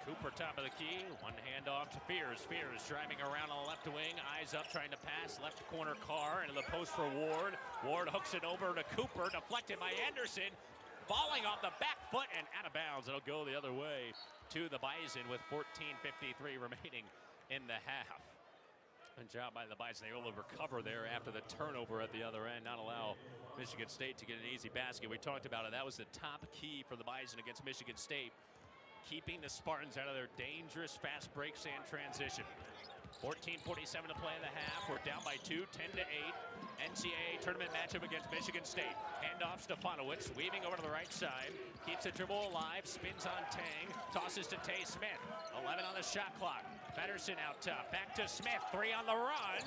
Cooper top of the key, 1 handoff to Fears. Fears driving around on the left wing, eyes up, trying to pass. Left corner Carr into the post for Ward. Ward hooks it over to Cooper, deflected by Anderson. Falling off the back foot and out of bounds. It'll go the other way to the Bison with 14:53 remaining in the half. Good job by the Bison. They will recover there after the turnover at the other end, not allow Michigan State to get an easy basket. We talked about it. That was the top key for the Bison against Michigan State, keeping the Spartans out of their dangerous fast breaks and transition. 14:47 to play in the half. We're down by 2, 10-8. NCAA tournament matchup against Michigan State. Handoff Stefanowicz, weaving over to the right side. Keeps the dribble alive, spins on Tang, tosses to Tay Smith. 11 on the shot clock. Feddersen out top, back to Smith, 3 on the run.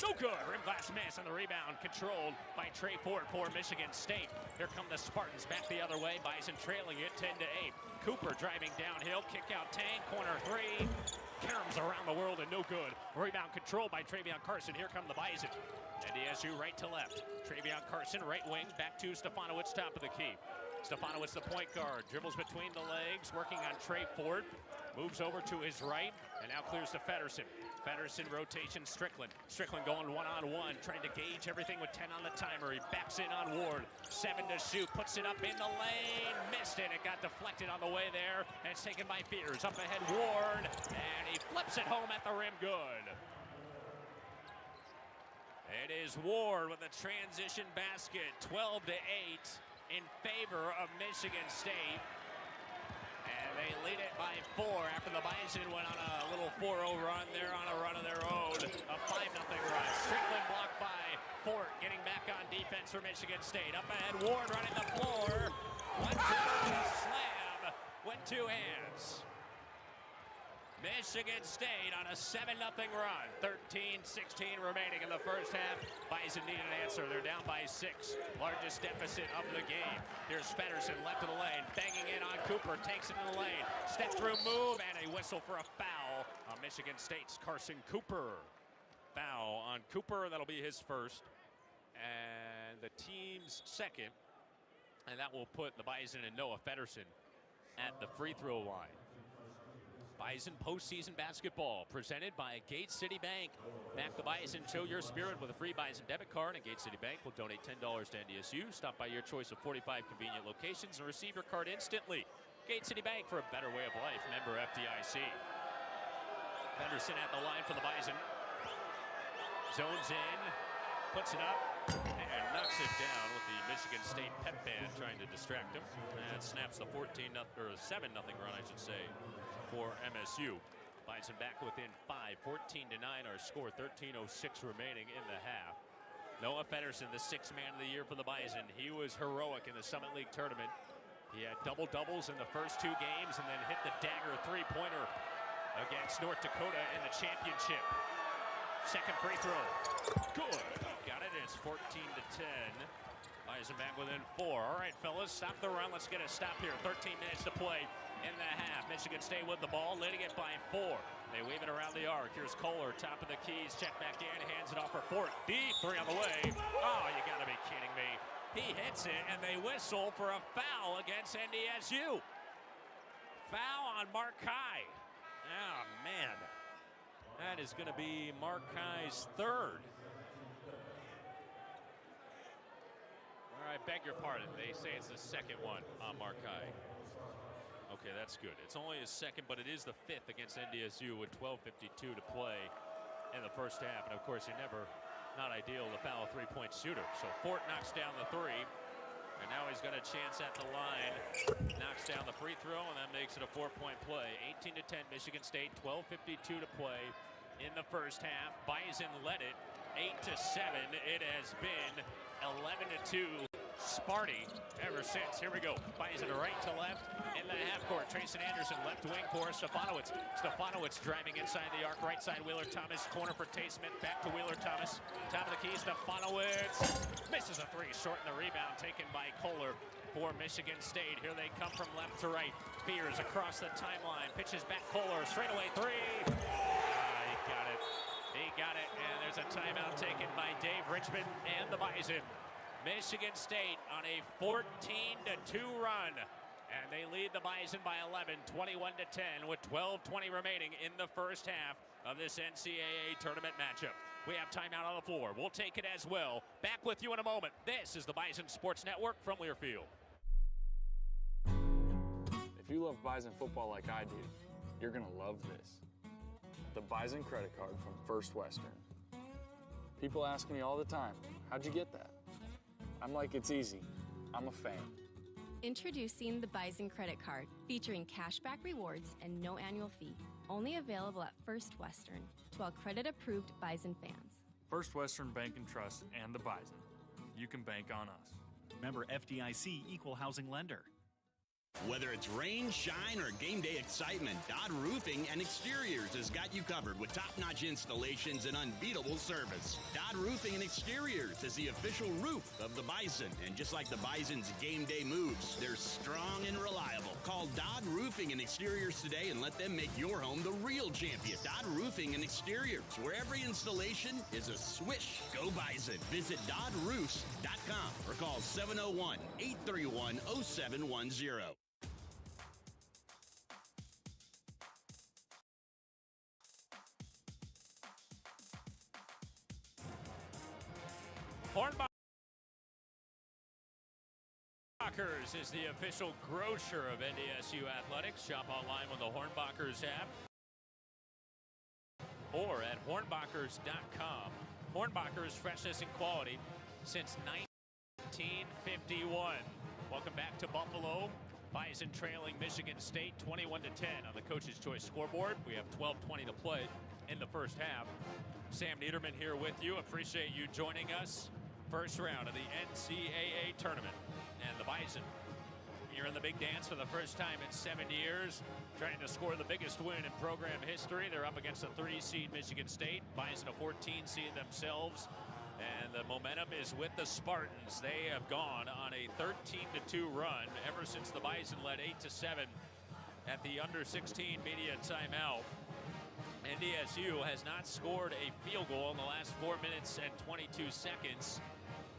No good, rim glass miss on the rebound, controlled by Trey Ford for Michigan State. Here come the Spartans back the other way, Bison trailing it 10-8. Cooper driving downhill, kick out Tang, corner 3. Caroms around the world and no good. Rebound controlled by Travion Carson. Here come the Bison. NDSU right to left. Travion Carson, right wing, back to Stefanowicz, top of the key. Stefanowicz, the point guard, dribbles between the legs, working on Trey Ford. Moves over to his right, and now clears to Feddersen. Feddersen rotation, Strickland. Strickland going one-on-one, trying to gauge everything with 10 on the timer. He backs in on Ward. 7 to shoot, puts it up in the lane. Missed it, it got deflected on the way there, and it's taken by Fears. Up ahead, Ward, and he flips it home at the rim, good. It is Ward with a transition basket, 12-8 in favor of Michigan State. And they lead it by 4 after the Bison went on a little 4-0 run. They're on a run of their own, a 5-0 run. Strickland blocked by Fort, getting back on defense for Michigan State. Up ahead, Ward running the floor. 1-2 slam, went 2 hands. Michigan State on a 7-0 run. 13-16 remaining in the first half. Bison need an answer. They're down by 6. Largest deficit of the game. Here's Feddersen left of the lane. Banging in on Cooper. Takes it in the lane. Step through move and a whistle for a foul on Michigan State's Carson Cooper. Foul on Cooper. That'll be his first. And the team's second. And that will put the Bison and Noah Feddersen at the free throw line. Bison postseason basketball presented by Gate City Bank. Back the Bison, show your spirit with a free Bison debit card, and Gate City Bank will donate $10 to NDSU. Stop by your choice of 45 convenient locations and receive your card instantly. Gate City Bank for a better way of life. Member FDIC. Feddersen at the line for the Bison. Zones in, puts it up, and knocks it down with the Michigan State pep band trying to distract him. And snaps the 7-0 run, I should say, for MSU. Bison back within 5, 14-9 our score, 13:06 remaining in the half. Noah Feddersen, the 6th man of the year for the Bison. He was heroic in the Summit League tournament. He had double-doubles in the first 2 games and then hit the dagger 3-pointer against North Dakota in the championship. Second free throw, good. Got it, it's 14-10. Bison back within 4. All right, fellas, stop the run. Let's get a stop here. 13 minutes to play in the half. Michigan State with the ball, leading it by 4. They weave it around the arc. Here's Kohler, top of the keys, check back in, hands it off for Fort. Deep 3 on the way. Oh, you gotta be kidding me. He hits it, and they whistle for a foul against NDSU. Foul on Markai. Oh, man. That is gonna be Markai's 3rd. I beg your pardon. They say it's the 2nd one on Markai. Okay, that's good. It's only his 2nd, but it is the 5th against NDSU with 12:52 to play in the first half. And of course, not ideal to foul a 3-point shooter. So Fort knocks down the 3, and now he's got a chance at the line. Knocks down the free throw, and that makes it a 4-point play. 18-10 Michigan State, 12:52 to play in the first half. Bison led it 8-7. It has been 11-2. Sparty ever since. Here we go. Bison right to left in the half court. Trayson Anderson left wing for Stefanowicz. Stefanowicz driving inside the arc. Right side Wheeler Thomas. Corner for Tay Smith. Back to Wheeler Thomas. Top of the key. Stefanowicz misses a 3. Short in the rebound taken by Kohler for Michigan State. Here they come from left to right. Fears across the timeline. Pitches back Kohler. Straightaway 3. He got it. He got it. And there's a timeout taken by Dave Richmond and the Bison. Michigan State on a 14-2 run, and they lead the Bison by 11, 21-10, with 12:20 remaining in the first half of this NCAA tournament matchup. We have timeout on the floor. We'll take it as well. Back with you in a moment. This is the Bison Sports Network from Learfield. If you love Bison football like I do, you're gonna love this. The Bison credit card from First Western. People ask me all the time, how'd you get that? I'm like, it's easy. I'm a fan. Introducing the Bison credit card, featuring cashback rewards and no annual fee. Only available at First Western to all credit-approved Bison fans. First Western Bank and Trust and the Bison. You can bank on us. Member FDIC, Equal Housing Lender. Whether it's rain, shine, or game day excitement, Dodd Roofing and Exteriors has got you covered with top-notch installations and unbeatable service. Dodd Roofing and Exteriors is the official roof of the Bison. And just like the Bison's game day moves, they're strong and reliable. Call Dodd Roofing and Exteriors today and let them make your home the real champion. Dodd Roofing and Exteriors, where every installation is a swish. Go Bison. Visit DoddRoofs.com or call 701-831-0710. Hornbachers is the official grocer of NDSU Athletics. Shop online with the Hornbachers app or at hornbachers.com. Hornbachers, freshness and quality since 1951. Welcome back to Buffalo. Bison trailing Michigan State 21-10 on the Coach's Choice scoreboard. We have 12:20 to play in the first half. Sam Niederman here with you. Appreciate you joining us. First round of the NCAA tournament. And the Bison here in the big dance for the first time in 7 years, trying to score the biggest win in program history. They're up against a 3-seed Michigan State. Bison a 14-seed themselves. And the momentum is with the Spartans. They have gone on a 13-2 run ever since the Bison led 8-7 at the under-16 media timeout. NDSU has not scored a field goal in the last 4 minutes and 22 seconds.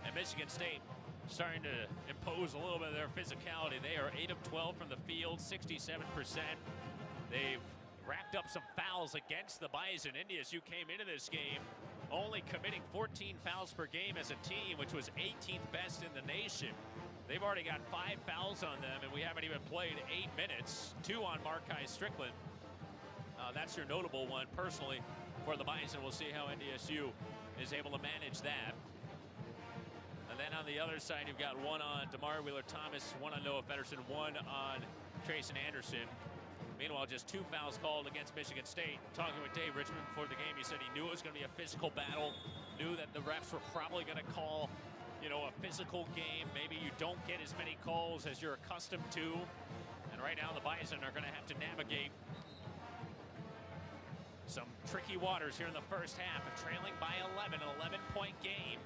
And Michigan State starting to impose a little bit of their physicality. They are 8 of 12 from the field, 67%. They've racked up some fouls against the Bison. NDSU came into this game only committing 14 fouls per game as a team, which was 18th best in the nation. They've already got 5 fouls on them, and we haven't even played 8 minutes. 2 on Markai Strickland. That's your notable one personally for the Bison. We'll see how NDSU is able to manage that. And then on the other side, you've got 1 on DeMar Wheeler-Thomas, 1 on Noah Federson, 1 on Trayson Anderson. Meanwhile, just 2 fouls called against Michigan State. Talking with Dave Richmond before the game, he said he knew it was going to be a physical battle, knew that the refs were probably going to call, a physical game. Maybe you don't get as many calls as you're accustomed to. And right now, the Bison are going to have to navigate some tricky waters here in the first half, and trailing by 11, an 11-point game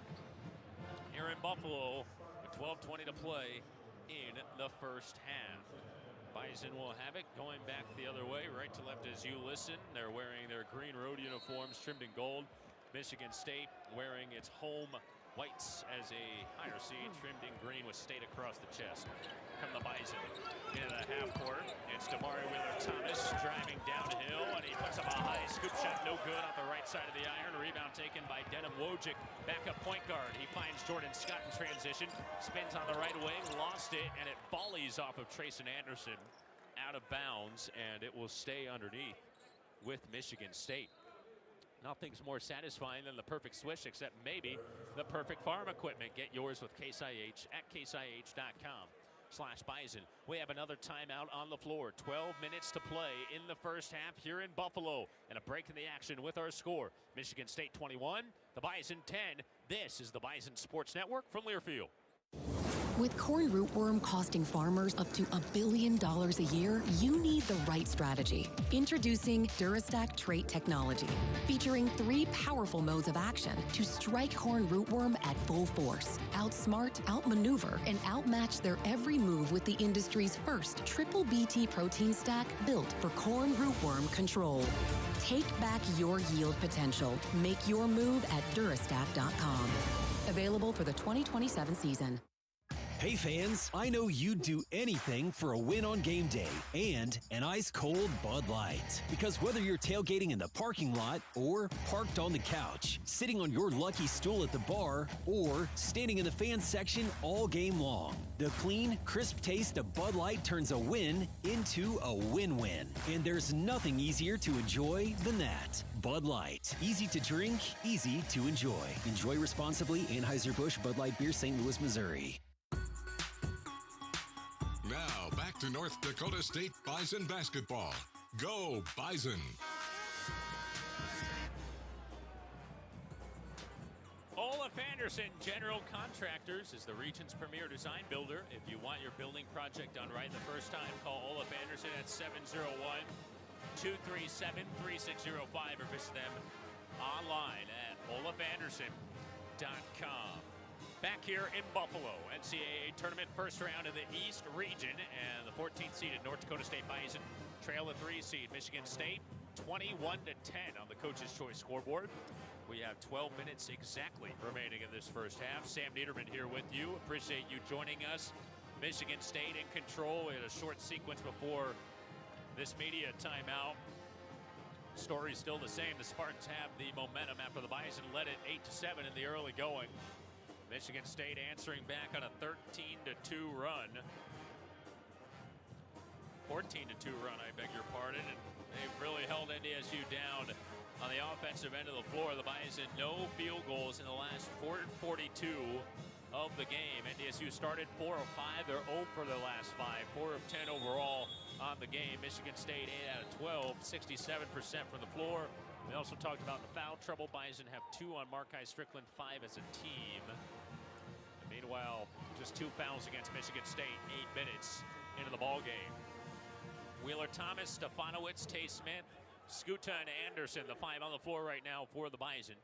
here in Buffalo with 12:20 to play in the first half. Bison will have it going back the other way, right to left as you listen. They're wearing their green road uniforms trimmed in gold. Michigan State wearing its home whites as a higher seed, trimmed in green with state across the chest. Come the Bison into the half court. It's DeMar Wheeler-Thomas driving downhill, and he puts up a high scoop shot, no good, off the right side of the iron. Rebound taken by Denham Wojcik, backup point guard. He finds Jordan Scott in transition, spins on the right wing, lost it, and it volleys off of Trayson Anderson out of bounds, and it will stay underneath with Michigan State. Nothing's more satisfying than the perfect swish, except maybe the perfect farm equipment. Get yours with Case IH at caseih.com/Bison. We have another timeout on the floor. 12 minutes to play in the first half here in Buffalo. And a break in the action with our score. Michigan State 21, the Bison 10. This is the Bison Sports Network from Learfield. With corn rootworm costing farmers up to $1 billion a year, you need the right strategy. Introducing Durastack trait technology, featuring 3 powerful modes of action to strike corn rootworm at full force. Outsmart, outmaneuver, and outmatch their every move with the industry's first triple BT protein stack built for corn rootworm control. Take back your yield potential. Make your move at Durastack.com. Available for the 2027 season. Hey fans, I know you'd do anything for a win on game day and an ice-cold Bud Light. Because whether you're tailgating in the parking lot or parked on the couch, sitting on your lucky stool at the bar, or standing in the fan section all game long, the clean, crisp taste of Bud Light turns a win into a win-win. And there's nothing easier to enjoy than that. Bud Light. Easy to drink, easy to enjoy. Enjoy responsibly. Anheuser-Busch Bud Light Beer, St. Louis, Missouri. to North Dakota State Bison basketball. Go Bison! Olaf Anderson General Contractors is the region's premier design builder. If you want your building project done right the first time, call Olaf Anderson at 701-237-3605 or visit them online at olafanderson.com. Back here in Buffalo, NCAA tournament first round of the East region, and the 14th seeded North Dakota State Bison trail the 3 seed Michigan State 21-10 on the Coach's Choice scoreboard. We have 12 minutes exactly remaining in this first half. Sam Niederman here with you. Appreciate you joining us. Michigan State in control. We had a short sequence before this media timeout. Story's still the same. The Spartans have the momentum after the Bison led it 8-7 in the early going. Michigan State answering back on a 13-2 run. 14-2 run, I beg your pardon. And they've really held NDSU down on the offensive end of the floor. The Bison, no field goals in the last 4:42 of the game. NDSU started 4 of 5. They're 0 for their last 5. 4 of 10 overall on the game. Michigan State 8 out of 12, 67% from the floor. We also talked about the foul trouble. Bison have 2 on Markai Strickland, 5 as a team. And meanwhile, just 2 fouls against Michigan State, 8 minutes into the ball game. Wheeler Thomas, Stefanowicz, Tay Smith, Skuta and Anderson, the 5 on the floor right now for the Bison.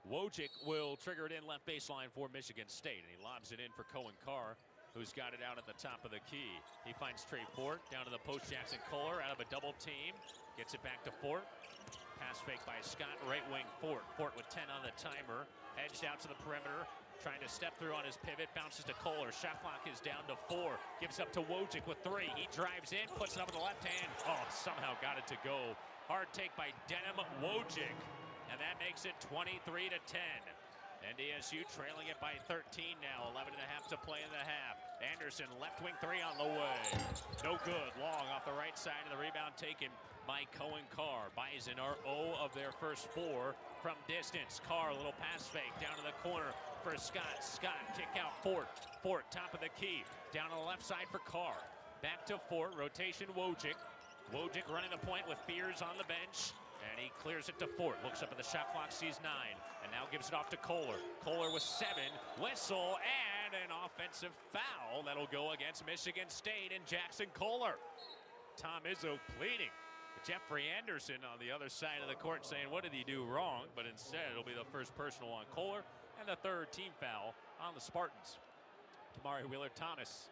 Wojcik will trigger it in left baseline for Michigan State, and he lobs it in for Cohen Carr, who's got it out at the top of the key. He finds Trey Fort down to the post. Jackson Kohler out of a double team, gets it back to Fort. Pass fake by Scott, right wing Fort. Fort with 10 on the timer, edged out to the perimeter, trying to step through on his pivot, bounces to Kohler. Shot clock is down to 4. Gives up to Wojcik with 3. He drives in, puts it up with the left hand. Oh, somehow got it to go. Hard take by Denim Wojcik, and that makes it 23-10. NDSU trailing it by 13 now. 11.5 to play in the half. Anderson, left wing 3 on the way. No good. Long off the right side of the rebound taken by Cohen Carr. Bison are 0 of their first 4 from distance. Carr, a little pass fake down to the corner for Scott. Scott, kick out Fort. Fort, top of the key. Down on the left side for Carr. Back to Fort. Rotation Wojcik. Wojcik running the point with Fears on the bench. And he clears it to Fort. Looks up at the shot clock, sees 9. And now gives it off to Kohler. Kohler with 7. Whistle and an offensive foul. That'll go against Michigan State and Jackson Kohler. Tom Izzo pleading. Jeffrey Anderson on the other side of the court saying, what did he do wrong? But instead, it'll be the first personal on Kohler and the 3rd team foul on the Spartans. Damari Wheeler-Thomas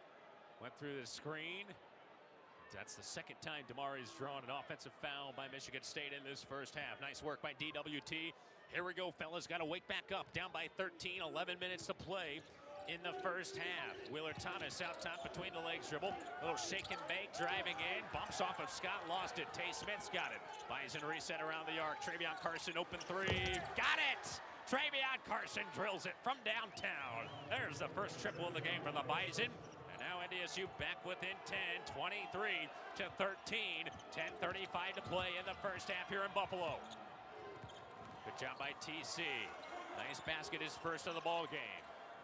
went through the screen. That's the 2nd time Damari's drawn an offensive foul by Michigan State in this first half. Nice work by DWT. Here we go, fellas. Got to wake back up. Down by 13, 11 minutes to play in the first half. Wheeler-Thomas out top between the legs dribble. A little shake and bake, driving in. Bumps off of Scott, lost it. Tay Smith's got it. Bison reset around the arc. Travion Carson, open 3. Got it! Travion Carson drills it from downtown. There's the first triple of the game for the Bison. And now NDSU back within 10, 23-13. 10:35 to play in the first half here in Buffalo. Good job by TC. Nice basket, his first of the ball game.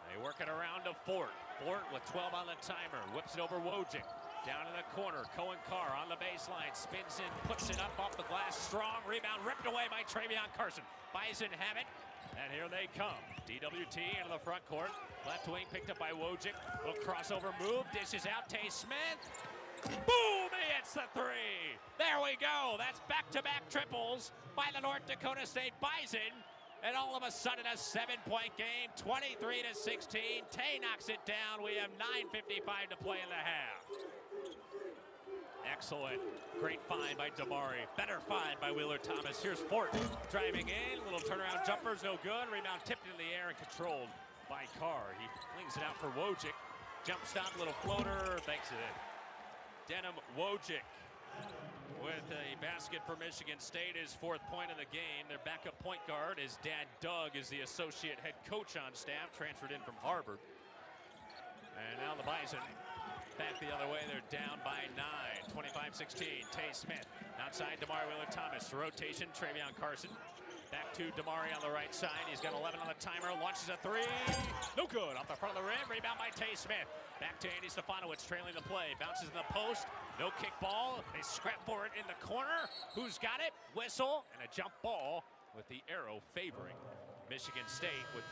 They work it around to Fort. Fort with 12 on the timer. Whips it over Wojcik. Down in the corner. Cohen Carr on the baseline. Spins in, puts it up off the glass. Strong rebound ripped away by Travion Carson. Bison have it. And here they come. DWT into the front court. Left wing picked up by Wojcik. Little crossover move. Dishes out. Tay Smith. Boom! He hits the 3. There we go. That's back-to-back triples by the North Dakota State Bison. And all of a sudden, a 7-point game, 23-16. Tay knocks it down. We have 9:55 to play in the half. Excellent. Great find by Damari. Better find by Wheeler-Thomas. Here's Fort driving in. Little turnaround jumper's no good. Rebound tipped into the air and controlled by Carr. He flings it out for Wojcik. Jump stop, little floater. Thanks it in. Denim Wojcik with a basket for Michigan State, his 4th point of the game. Their backup point guard, his dad Doug, is the associate head coach on staff, transferred in from Harvard. And now the Bison back the other way. They're down by 9, 25-16. Tay Smith outside Damari Wheeler-Thomas. Rotation, Travion Carson. Back to Damari on the right side. He's got 11 on the timer. Launches a three. No good. Off the front of the rim. Rebound by Tay Smith. Back to Andy Stefanowicz trailing the play. Bounces in the post. No kick ball. They scrap for it in the corner. Who's got it? Whistle and a jump ball with the arrow favoring Michigan State with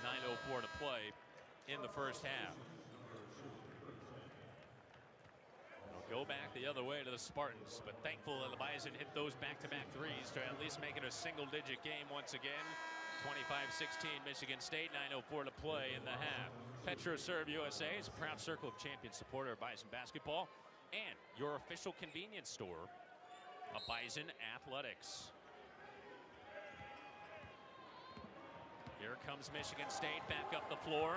9:04 to play in the first half. Go back the other way to the Spartans, but thankful that the Bison hit those back-to-back threes to at least make it a single-digit game once again. 25-16 Michigan State, 9:04 to play in the half. PetroServe USA is a proud Circle of Champions supporter of Bison basketball and your official convenience store of Bison Athletics. Here comes Michigan State back up the floor.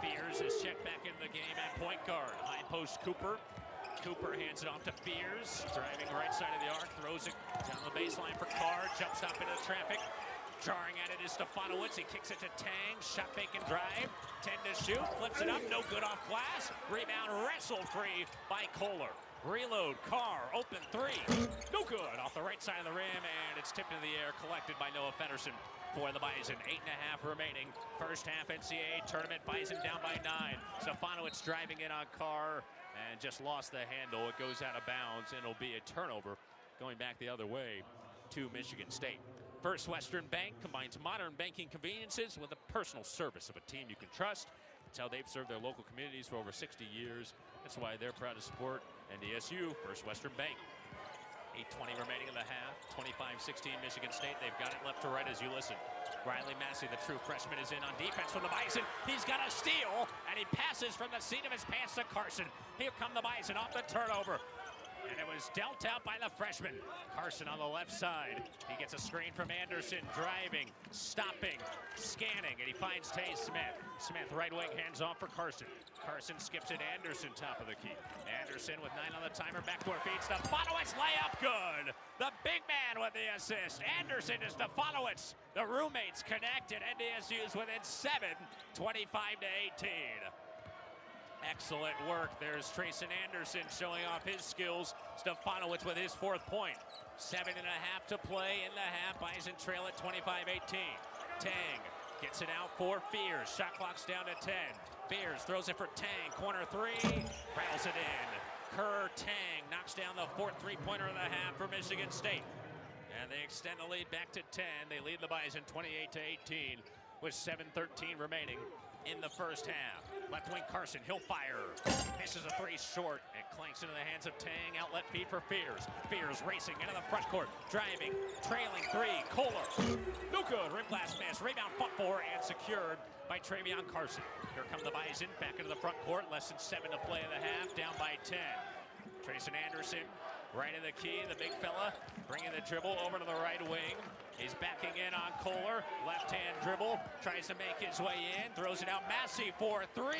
Fears is checked back into the game at point guard. High post Cooper. Cooper hands it off to Fears, driving right side of the arc, throws it down the baseline for Carr, jumps up into the traffic. Jarring at it is Stefanowicz, he kicks it to Tang, shot fake and drive, 10 to shoot, flips it up, no good off glass. Rebound wrestled free by Kohler. Reload, Carr, open three, no good, off the right side of the rim, and it's tipped into the air, collected by Noah Federson for the Bison. 8.5 remaining. First half NCAA tournament, Bison down by 9. Stefanowicz driving in on Carr and just lost the handle. It goes out of bounds, and it'll be a turnover going back the other way to Michigan State. First Western Bank combines modern banking conveniences with the personal service of a team you can trust. It's how they've served their local communities for over 60 years. That's why they're proud to support NDSU, First Western Bank. 8:20 remaining in the half. 25-16 Michigan State. They've got it left to right as you listen. Riley Massey, the true freshman, is in on defense from the Bison. He's got a steal, and he passes from the seat of his pants to Carson. Here come the Bison off the turnover. And it was dealt out by the freshman. Carson on the left side. He gets a screen from Anderson, driving, stopping, scanning, and he finds Tay Smith. Smith right wing, hands off for Carson. Carson skips it, Anderson top of the key. Anderson with 9 on the timer, backdoor feed. Stefanowicz layup good. The big man with the assist. Anderson to Stefanowicz. The roommates connect, and NDSU's within 7, 25-18. Excellent work. There's Trayson Anderson showing off his skills. Stefanowicz with his 4th point. 7.5 to play in the half. Bison trail at 25-18. Tang gets it out for Fears. Shot clock's down to 10. Fears throws it for Tang. Corner 3. Rails it in. Kerr Tang knocks down the 4th three-pointer of the half for Michigan State. And they extend the lead back to 10. They lead the Bison 28-18 with 7:13 remaining in the first half. Left wing Carson, he'll fire. Misses a 3 short and clanks into the hands of Tang. Outlet feed for Fears. Fears racing into the front court, driving, trailing 3. Kohler, no good. Rim blast miss. Rebound fought for and secured by Travion Carson. Here come the Bison back into the front court. Less than 7 to play in the half. Down by 10. Trayson Anderson right in the key. The big fella bringing the dribble over to the right wing. He's backing in on Kohler. Left-hand dribble. Tries to make his way in. Throws it out. Massey for 3.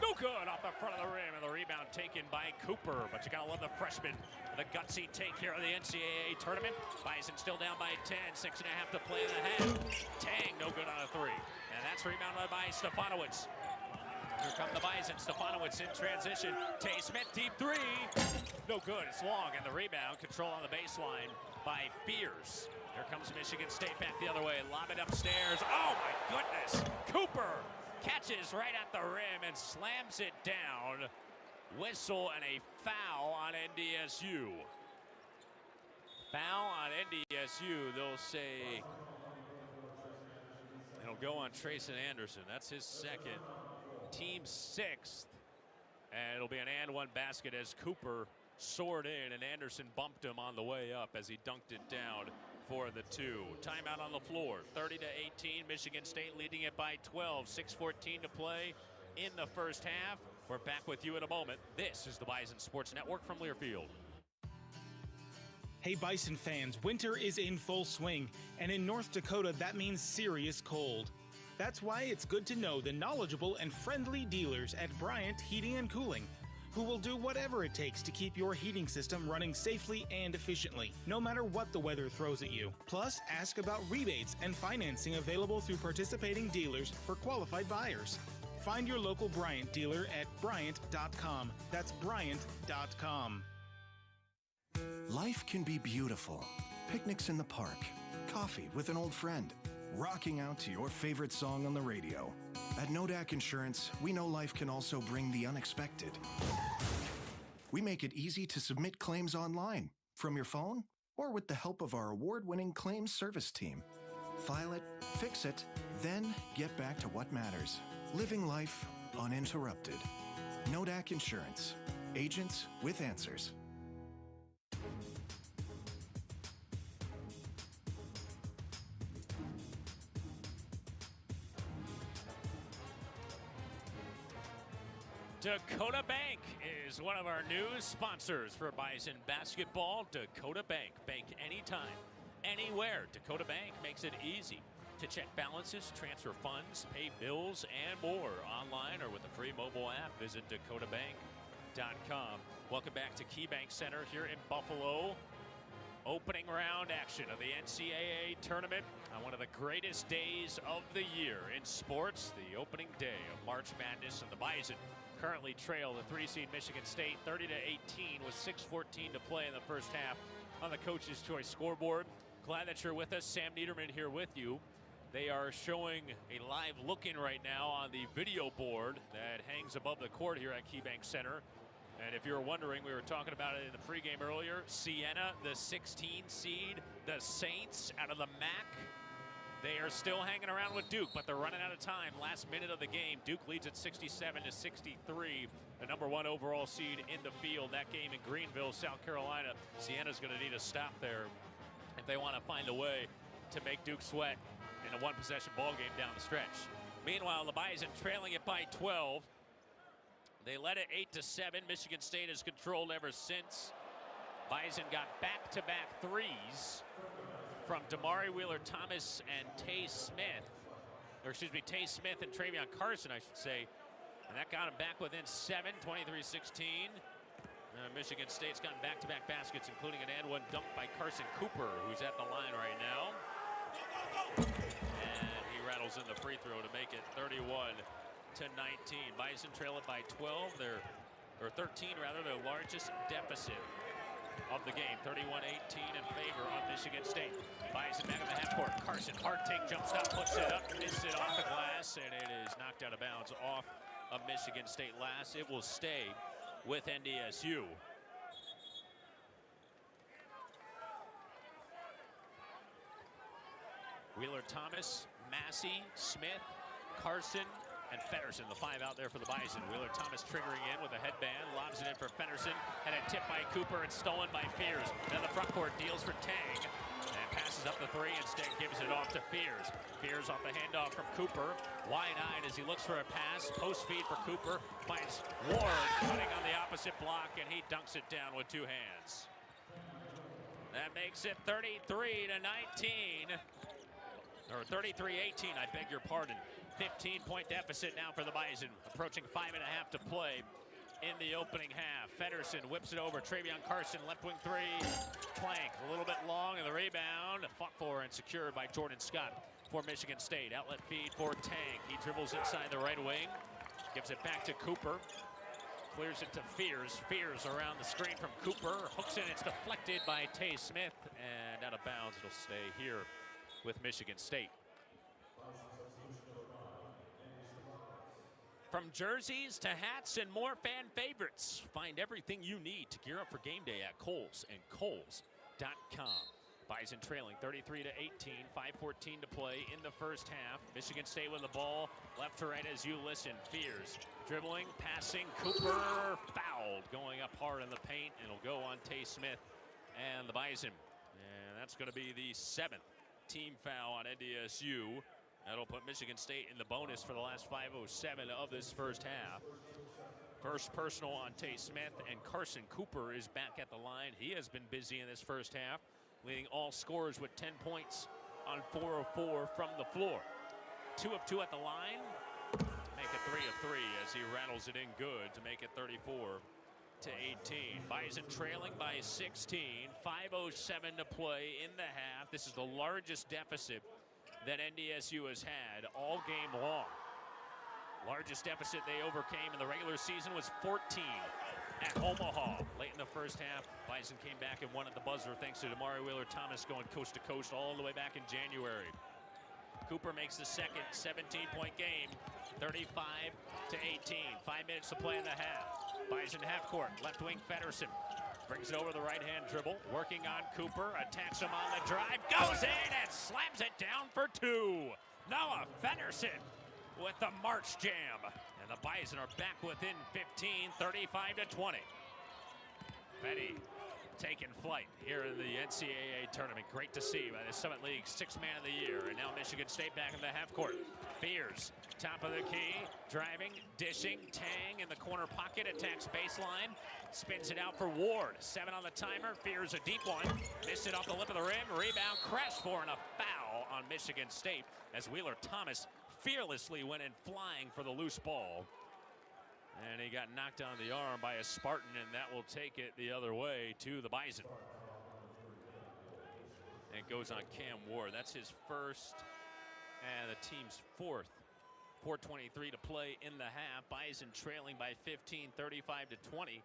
No good off the front of the rim. And the rebound taken by Cooper. But you got to love the freshman. The gutsy take here of the NCAA tournament. Bison still down by 10. 6.5 to play in the half. Tang, no good on a 3. And that's rebounded by Stefanowicz. Here come the Bison. Stefanowicz in transition. Tay Smith, deep 3. No good. It's long. And the rebound, control on the baseline by Fears. Here comes Michigan State back the other way. Lob it upstairs. Oh, my goodness. Cooper catches right at the rim and slams it down. Whistle and a foul on NDSU. Foul on NDSU. They'll say it'll go on Trayson Anderson. That's his 2nd. Team 6th. And it'll be an and 1 basket as Cooper soared in and Anderson bumped him on the way up as he dunked it down for the 2. Timeout on the floor. 30-18. Michigan State leading it by 12. 6:14 to play in the first half. We're back with you in a moment. This is the Bison Sports Network from Learfield. Hey Bison fans, winter is in full swing, and in North Dakota that means serious cold. That's why it's good to know the knowledgeable and friendly dealers at Bryant Heating and Cooling, who will do whatever it takes to keep your heating system running safely and efficiently, no matter what the weather throws at you. Plus, ask about rebates and financing available through participating dealers for qualified buyers. Find your local Bryant dealer at Bryant.com. That's Bryant.com. Life can be beautiful, picnics in the park, coffee with an old friend, rocking out to your favorite song on the radio. At NODAC Insurance, we know life can also bring the unexpected. We make it easy to submit claims online, from your phone, or with the help of our award-winning claims service team. File it, fix it, then get back to what matters. Living life uninterrupted. NODAC Insurance. Agents with answers. Dakota Bank is one of our new sponsors for Bison Basketball. Dakota Bank. Bank anytime, anywhere. Dakota Bank makes it easy to check balances, transfer funds, pay bills, and more online or with a free mobile app. Visit dakotabank.com. Welcome back to KeyBank Center here in Buffalo. Opening round action of the NCAA tournament on one of the greatest days of the year in sports, the opening day of March Madness, and the Bison currently trail the 3-seed Michigan State 30-18 with 6:14 to play in the first half on the Coach's Choice scoreboard. Glad that you're with us. Sam Niederman here with you. They are showing a live look-in right now on the video board that hangs above the court here at KeyBank Center. And if you're wondering, we were talking about it in the pregame earlier. Siena, the 16 seed, the Saints out of the MAC. They are still hanging around with Duke, but they're running out of time. Last minute of the game, Duke leads at 67-63. The number 1 overall seed in the field. That game in Greenville, South Carolina. Siena's going to need a stop there if they want to find a way to make Duke sweat in a one-possession ball game down the stretch. Meanwhile, the Bison trailing it by 12. They led it 8-7. Michigan State has controlled ever since. Bison got back-to-back threes from Damari Wheeler-Thomas and Tay Smith. Or excuse me, Tay Smith and Travion Carson, I should say. And that got him back within 7, 23-16. Michigan State's gotten back-to-back baskets, including an and one dunk by Carson Cooper, who's at the line right now. And he rattles in the free throw to make it 31-19. Bison trail it by 12. Or 13 rather, their largest deficit of the game. 31-18 in favor of Michigan State. Bison back in the half court. Carson, hard take, jump stop, puts it up, misses it off the glass, and it is knocked out of bounds off of Michigan State glass. It will stay with NDSU. Wheeler-Thomas, Massey, Smith, Carson, and Feddersen, the 5 out there for the Bison. Wheeler-Thomas triggering in with a headband, lobs it in for Feddersen, and a tip by Cooper and stolen by Fears. Then the front court deals for Tang, and passes up the 3, instead gives it off to Fears. Fears off the handoff from Cooper, wide-eyed as he looks for a pass. Post feed for Cooper, finds Ward cutting on the opposite block, and he dunks it down with 2 hands. That makes it 33-19, or 33-18, I beg your pardon. 15-point deficit now for the Bison, approaching 5.5 to play in the opening half. Feddersen whips it over. Travion Carson, left wing 3. Plank, a little bit long, and the rebound fought for and secured by Jordan Scott for Michigan State. Outlet feed for Tang. He dribbles inside the right wing, gives it back to Cooper. Clears it to Fears. Fears around the screen from Cooper. Hooks it, it's deflected by Tay Smith, and out of bounds. It'll stay here with Michigan State. From jerseys to hats and more fan favorites, find everything you need to gear up for game day at Kohl's and Kohl's.com. Bison trailing 33-18, 5:14 to play in the first half. Michigan State with the ball, left to right as you listen. Fears dribbling, passing, Cooper fouled, going up hard in the paint, and it'll go on Tay Smith and the Bison. And that's going to be the 7th team foul on NDSU. That'll put Michigan State in the bonus for the last 5:07 of this first half. First personal on Tay Smith, and Carson Cooper is back at the line. He has been busy in this first half, leading all scorers with 10 points on 4 of 4 from the floor. 2 of 2 at the line. Make it 3 of 3 as he rattles it in good to make it 34-18. Bison trailing by 16. 5:07 to play in the half. This is the largest deficit that NDSU has had all game long. Largest deficit they overcame in the regular season was 14 at Omaha. Late in the first half, Bison came back and won at the buzzer thanks to Damari Wheeler-Thomas going coast to coast all the way back in January. Cooper makes the second 17-point game, 35-18. 5 minutes to play in the half. Bison half court, left wing Feddersen. Brings it over the right-hand dribble, working on Cooper, attacks him on the drive, goes in and slams it down for two. Noah Feddersen with the March jam. And the Bison are back within 15, 35-20. Fetty taking flight here in the NCAA tournament. Great to see by the Summit League Sixth Man of the Year. And now Michigan State back in the half court. Fears, top of the key, driving, dishing, Tang in the corner pocket, attacks baseline, spins it out for Ward. 7 on the timer, Fears a deep one, missed it off the lip of the rim, rebound, crash for, and a foul on Michigan State as Wheeler-Thomas fearlessly went in flying for the loose ball. And he got knocked on the arm by a Spartan, and that will take it the other way to the Bison. And it goes on Cam Ward. That's his first and the team's fourth. 4:23 to play in the half. Bison trailing by 15, 35-20.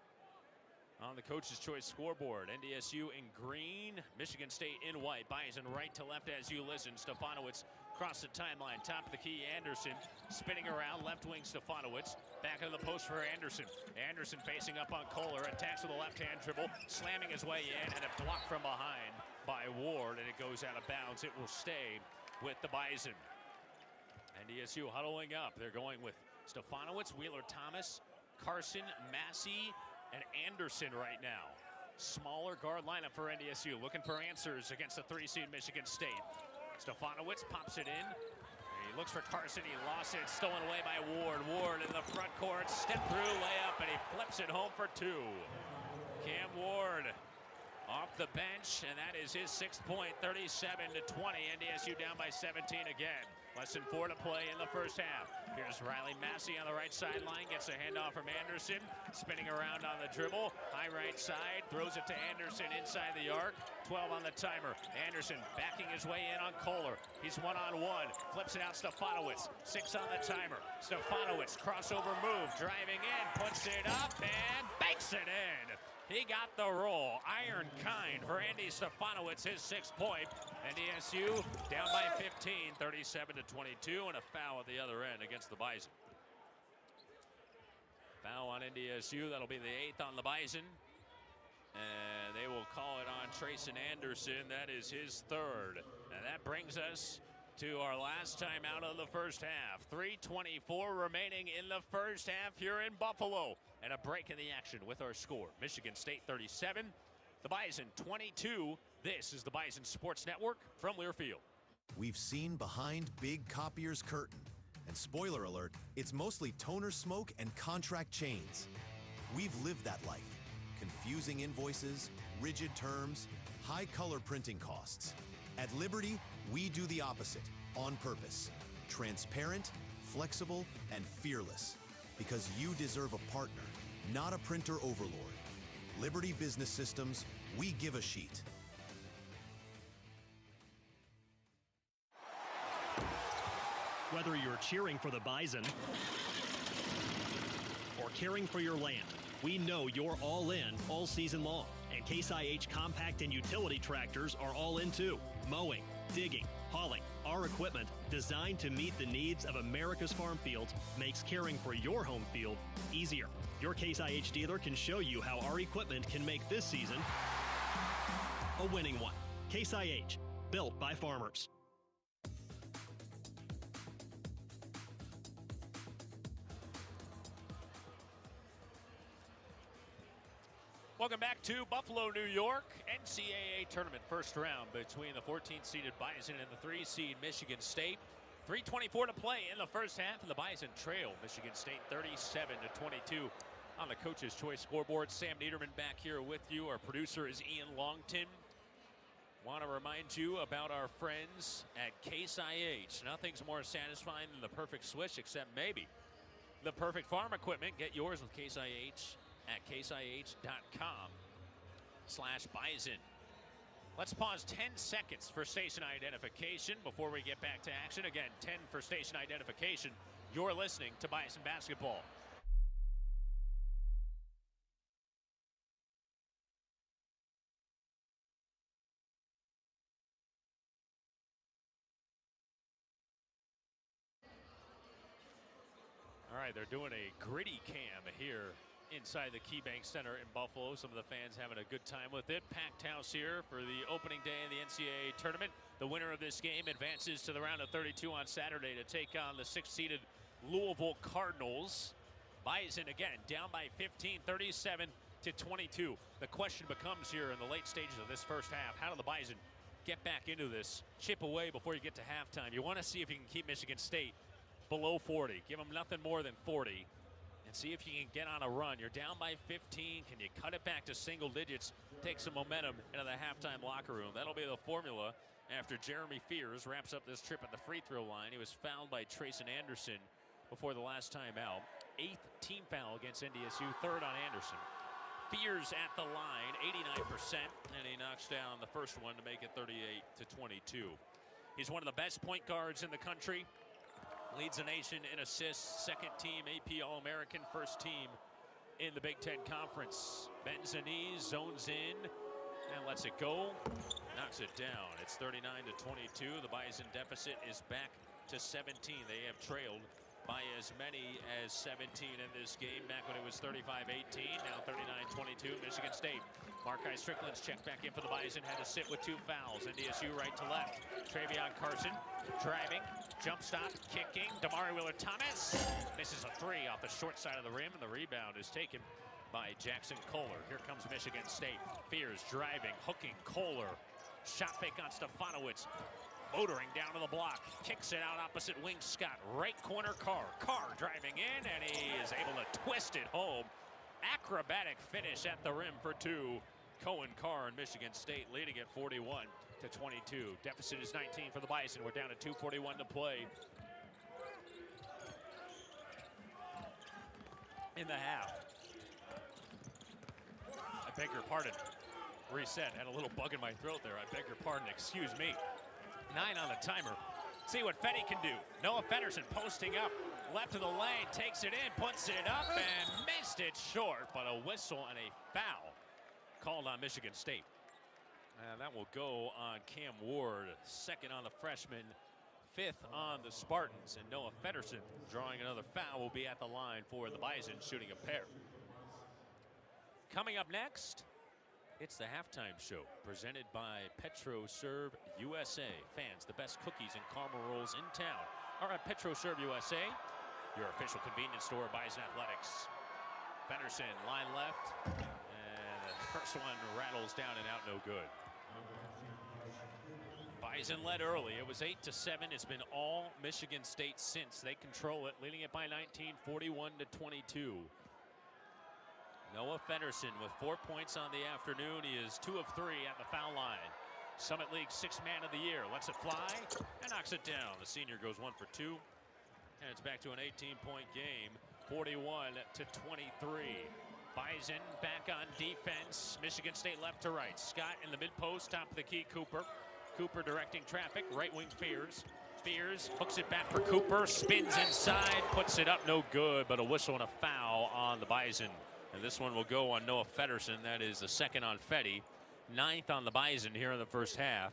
On the coach's choice scoreboard, NDSU in green, Michigan State in white. Bison right to left as you listen. Stefanowicz across the timeline, top of the key, Anderson spinning around, left wing Stefanowicz, back into the post for Anderson. Anderson facing up on Kohler, attacks with a left-hand dribble, slamming his way in, and a block from behind by Ward, and it goes out of bounds. It will stay with the Bison. NDSU huddling up. They're going with Stefanowicz, Wheeler-Thomas, Carson, Massey, and Anderson right now. Smaller guard lineup for NDSU, looking for answers against the 3-seed Michigan State. Stefanowicz pops it in. He looks for Carson. He lost it. Stolen away by Ward. Ward in the front court. Step through layup, and he flips it home for two. Cam Ward off the bench, and that is his 6th point, 37-20. NDSU down by 17 again. Less than 4 to play in the first half. Here's Riley Massey on the right sideline. Gets a handoff from Anderson. Spinning around on the dribble. High right side. Throws it to Anderson inside the arc. 12 on the timer. Anderson backing his way in on Kohler. He's one-on-one. Flips it out Stefanowicz. 6 on the timer. Stefanowicz crossover move. Driving in. Puts it up and banks it in. He got the roll. Iron kind for Andy Stefanowicz, his 6th point. NDSU down by 15, 37-22, and a foul at the other end against the Bison. Foul on NDSU. That'll be the 8th on the Bison. And they will call it on Trayson Anderson. That is his 3rd. And that brings us to our last time out of the first half. 3:24 remaining in the first half here in Buffalo. And a break in the action with our score. Michigan State 37, the Bison 22. This is the Bison Sports Network from Learfield. We've seen behind big copiers' curtain. And spoiler alert, it's mostly toner smoke and contract chains. We've lived that life. Confusing invoices, rigid terms, high color printing costs. At Liberty, we do the opposite on purpose. Transparent, flexible, and fearless. Because you deserve a partner, not a printer overlord. Liberty Business Systems, we give a sheet. Whether you're cheering for the Bison or caring for your land, we know you're all in all season long. And Case IH compact and utility tractors are all in too. Mowing, digging, hauling. Our equipment, designed to meet the needs of America's farm fields, makes caring for your home field easier. Your Case IH dealer can show you how our equipment can make this season a winning one. Case IH, built by farmers. Welcome back to Buffalo, New York. NCAA tournament first round between the 14th-seeded Bison and the 3-seed Michigan State. 3:24 to play in the first half, and the Bison trail Michigan State 37-22 on the Coach's Choice scoreboard. Sam Niederman back here with you. Our producer is Ian Longton. Want to remind you about our friends at Case IH. Nothing's more satisfying than the perfect switch, except maybe the perfect farm equipment. Get yours with Case IH at caseih.com/Bison. Let's pause 10 seconds for station identification before we get back to action. Again, 10 for station identification. You're listening to Bison Basketball. right, they're doing a gritty cam here inside the KeyBank Center in Buffalo. Some of the fans having a good time with it. Packed house here for the opening day of the NCAA tournament. The winner of this game advances to the round of 32 on Saturday to take on the 6th-seeded Louisville Cardinals. Bison again down by 15, 37-22. The question becomes here in the late stages of this first half, how do the Bison get back into this, chip away before you get to halftime? You want to see if you can keep Michigan State below 40. Give them nothing more than 40 and see if you can get on a run. You're down by 15. Can you cut it back to single digits, take some momentum into the halftime locker room? That'll be the formula after Jeremy Fears wraps up this trip at the free throw line. He was fouled by Trayson Anderson before the last time out. 8th team foul against NDSU, 3rd on Anderson. Fears at the line, 89%, and he knocks down the first one to make it 38-22. He's one of the best point guards in the country. Leads the nation in assists, 2nd team AP All-American, 1st team in the Big Ten Conference. Bends the knees, zones in, and lets it go. Knocks it down. It's 39-22. The Bison deficit is back to 17. They have trailed by as many as 17 in this game. Back when it was 35-18, now 39-22. Michigan State. Markai Strickland's checked back in for the Bison. Had to sit with 2 fouls. NDSU right to left. Travion Carson driving, jump stop, kicking. Damari Wheeler-Thomas misses a 3 off the short side of the rim, and the rebound is taken by Jackson Kohler. Here comes Michigan State. Fears driving, hooking. Kohler. Shot fake on Stefanowicz. Motoring down to the block, kicks it out opposite wing Scott. Right corner Carr. Carr driving in, and he is able to twist it home. Acrobatic finish at the rim for 2. Cohen Carr and Michigan State leading at 41-22. Deficit is 19 for the Bison. We're down to 2:41 to play in the half. I beg your pardon. Reset. Had a little bug in my throat there. I beg your pardon. Excuse me. 9 on the timer. See what Fetty can do. Noah Feddersen posting up. Left of the lane. Takes it in. Puts it up and missed it short. But a whistle and a foul called on Michigan State. And that will go on Cam Ward. 2nd on the freshman. 5th on the Spartans. And Noah Feddersen drawing another foul will be at the line for the Bison, shooting a pair. Coming up next, it's the halftime show presented by PetroServe USA. Fans, the best cookies and caramel rolls in town are at PetroServe USA, your official convenience store of Bison Athletics. Feddersen, line left, and the first one rattles down and out, no good. Bison led early. It was 8-7. It's been all Michigan State since. They control it, leading it by 19, 41-22. Noah Feddersen with 4 points on the afternoon. He is 2 of 3 at the foul line. Summit League 6th man of the year. Lets it fly and knocks it down. The senior goes 1 for 2. And it's back to an 18-point game, 41-23. Bison back on defense. Michigan State left to right. Scott in the mid-post, top of the key, Cooper. Cooper directing traffic, right wing Fears. Fears hooks it back for Cooper, spins inside, puts it up, no good, but a whistle and a foul on the Bison. And this one will go on Noah Feddersen. That is the 2nd on Fetty. 9th on the Bison here in the first half.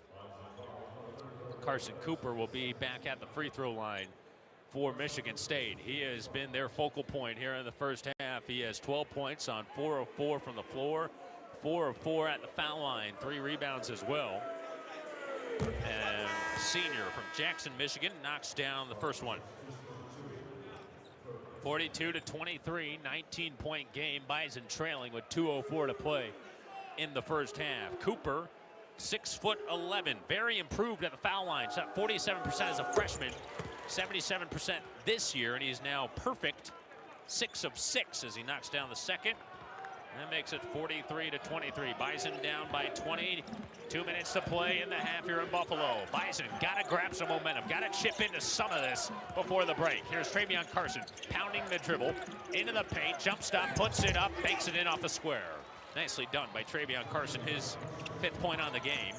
Carson Cooper will be back at the free throw line for Michigan State. He has been their focal point here in the first half. He has 12 points on 4 of 4 from the floor, 4 of 4 at the foul line, 3 rebounds as well. And senior from Jackson, Michigan, knocks down the first one. 42-23, 19-point game. Bison trailing with 2:04 to play in the first half. Cooper, 6'11", very improved at the foul line. Shot 47% as a freshman, 77% this year, and he's now perfect 6 of 6 as he knocks down the second. That makes it 43-23. Bison down by 20. 2 minutes to play in the half here in Buffalo. Bison got to grab some momentum, got to chip into some of this before the break. Here's Travion Carson pounding the dribble into the paint, jump stop, puts it up, fakes it in off the square. Nicely done by Travion Carson, his 5th point on the game.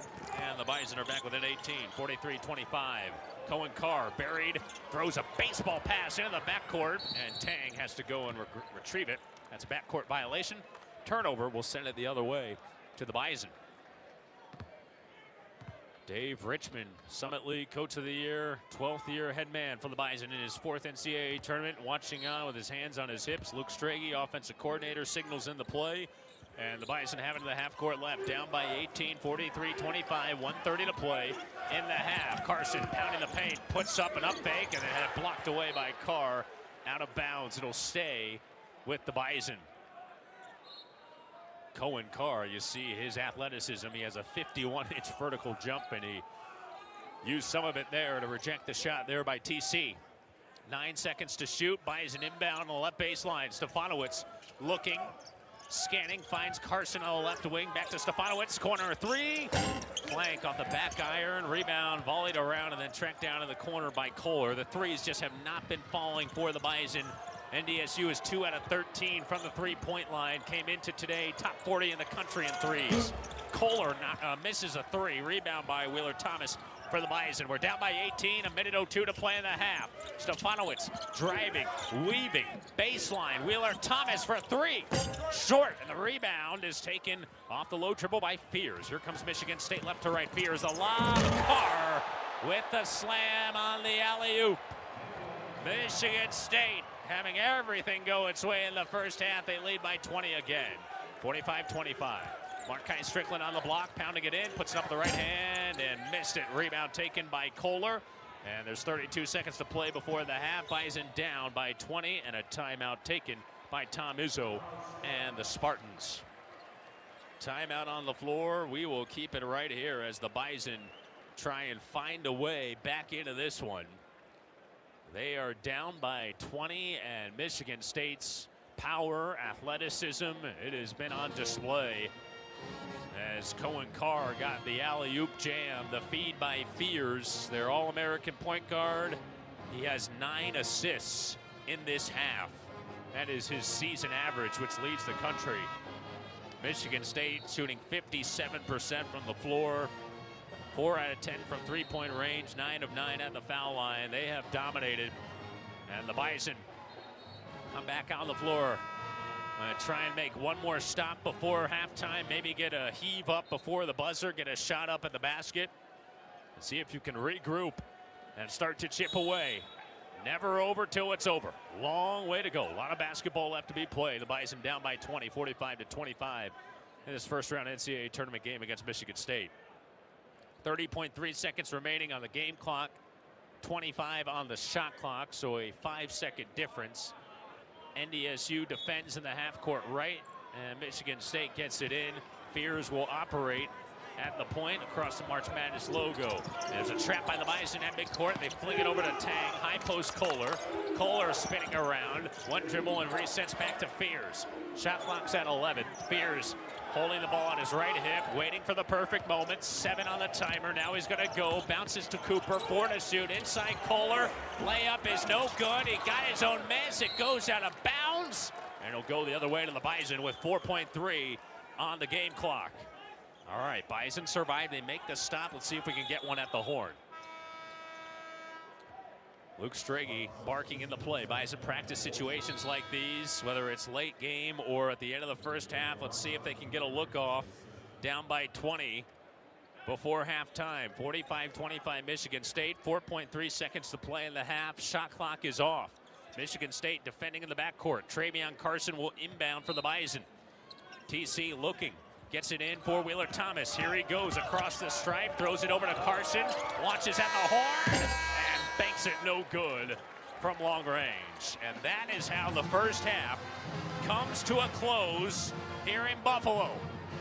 And the Bison are back within 18, 43-25. Cohen Carr buried, throws a baseball pass into the backcourt, and Tang has to go and retrieve it. That's a backcourt violation. Turnover will send it the other way to the Bison. Dave Richmond, Summit League Coach of the Year, 12th year head man for the Bison in his 4th NCAA tournament, watching on with his hands on his hips. Luke Strage, offensive coordinator, signals in the play. And the Bison have it in the half court left, down by 18, 43-25, 1:30 to play in the half. Carson pounding the paint, puts up an up fake, and it had blocked away by Carr, out of bounds. It'll stay with the Bison. Cohen Carr, you see his athleticism. He has a 51-inch vertical jump, and he used some of it there to reject the shot there by TC. 9 seconds to shoot. Bison inbound on the left baseline. Stefanowicz looking, scanning, finds Carson on the left wing. Back to Stefanowicz, corner 3. Flank off the back iron, rebound, volleyed around, and then tracked down in the corner by Kohler. The threes just have not been falling for the Bison. NDSU is 2 out of 13 from the three-point line. Came into today top 40 in the country in threes. Kohler misses a 3. Rebound by Wheeler Thomas for the Bison. We're down by 18, a minute 02 to play in the half. Stefanowicz driving, weaving, baseline. Wheeler Thomas for a 3. Short, and the rebound is taken off the low dribble by Fears. Here comes Michigan State left to right. Fears, a lob. Carr with the slam on the alley-oop. Michigan State having everything go its way in the first half. They lead by 20 again, 45-25. Markai Strickland on the block, pounding it in, puts it up with the right hand and missed it. Rebound taken by Kohler. And there's 32 seconds to play before the half. Bison down by 20, and a timeout taken by Tom Izzo and the Spartans. Timeout on the floor. We will keep it right here as the Bison try and find a way back into this one. They are down by 20, and Michigan State's power, athleticism, it has been on display as Cohen Carr got the alley-oop jam, the feed by Fears, their All-American point guard. He has 9 assists in this half. That is his season average, which leads the country. Michigan State shooting 57% from the floor. 4 out of 10 from three-point range, 9 of 9 at the foul line. They have dominated, and the Bison come back on the floor. Try and make one more stop before halftime, maybe get a heave up before the buzzer, get a shot up at the basket, and see if you can regroup and start to chip away. Never over till it's over. Long way to go. A lot of basketball left to be played. The Bison down by 20, 45-25 in this first round NCAA tournament game against Michigan State. 30.3 seconds remaining on the game clock, 25 on the shot clock, so a 5-second difference. NDSU defends in the half court right, and Michigan State gets it in. Fears will operate at the point across the March Madness logo. There's a trap by the Bison at midcourt. They fling it over to Tang. High post Kohler. Kohler spinning around. One dribble and resets back to Fears. Shot clock's at 11. Fears holding the ball on his right hip, waiting for the perfect moment. 7 on the timer. Now he's going to go. Bounces to Cooper. 4 to shoot. Inside Kohler. Layup is no good. He got his own miss. It goes out of bounds. And it'll go the other way to the Bison with 4.3 on the game clock. All right, Bison survive. They make the stop. Let's see if we can get one at the horn. Luke Strage barking in the play. Bison practice situations like these, whether it's late game or at the end of the first half. Let's see if they can get a look off. Down by 20 before halftime. 45-25 Michigan State. 4.3 seconds to play in the half. Shot clock is off. Michigan State defending in the backcourt. Travion Carson will inbound for the Bison. TC looking. Gets it in for Wheeler Thomas. Here he goes across the stripe. Throws it over to Carson. Launches at the horn. And banks it no good from long range. And that is how the first half comes to a close here in Buffalo.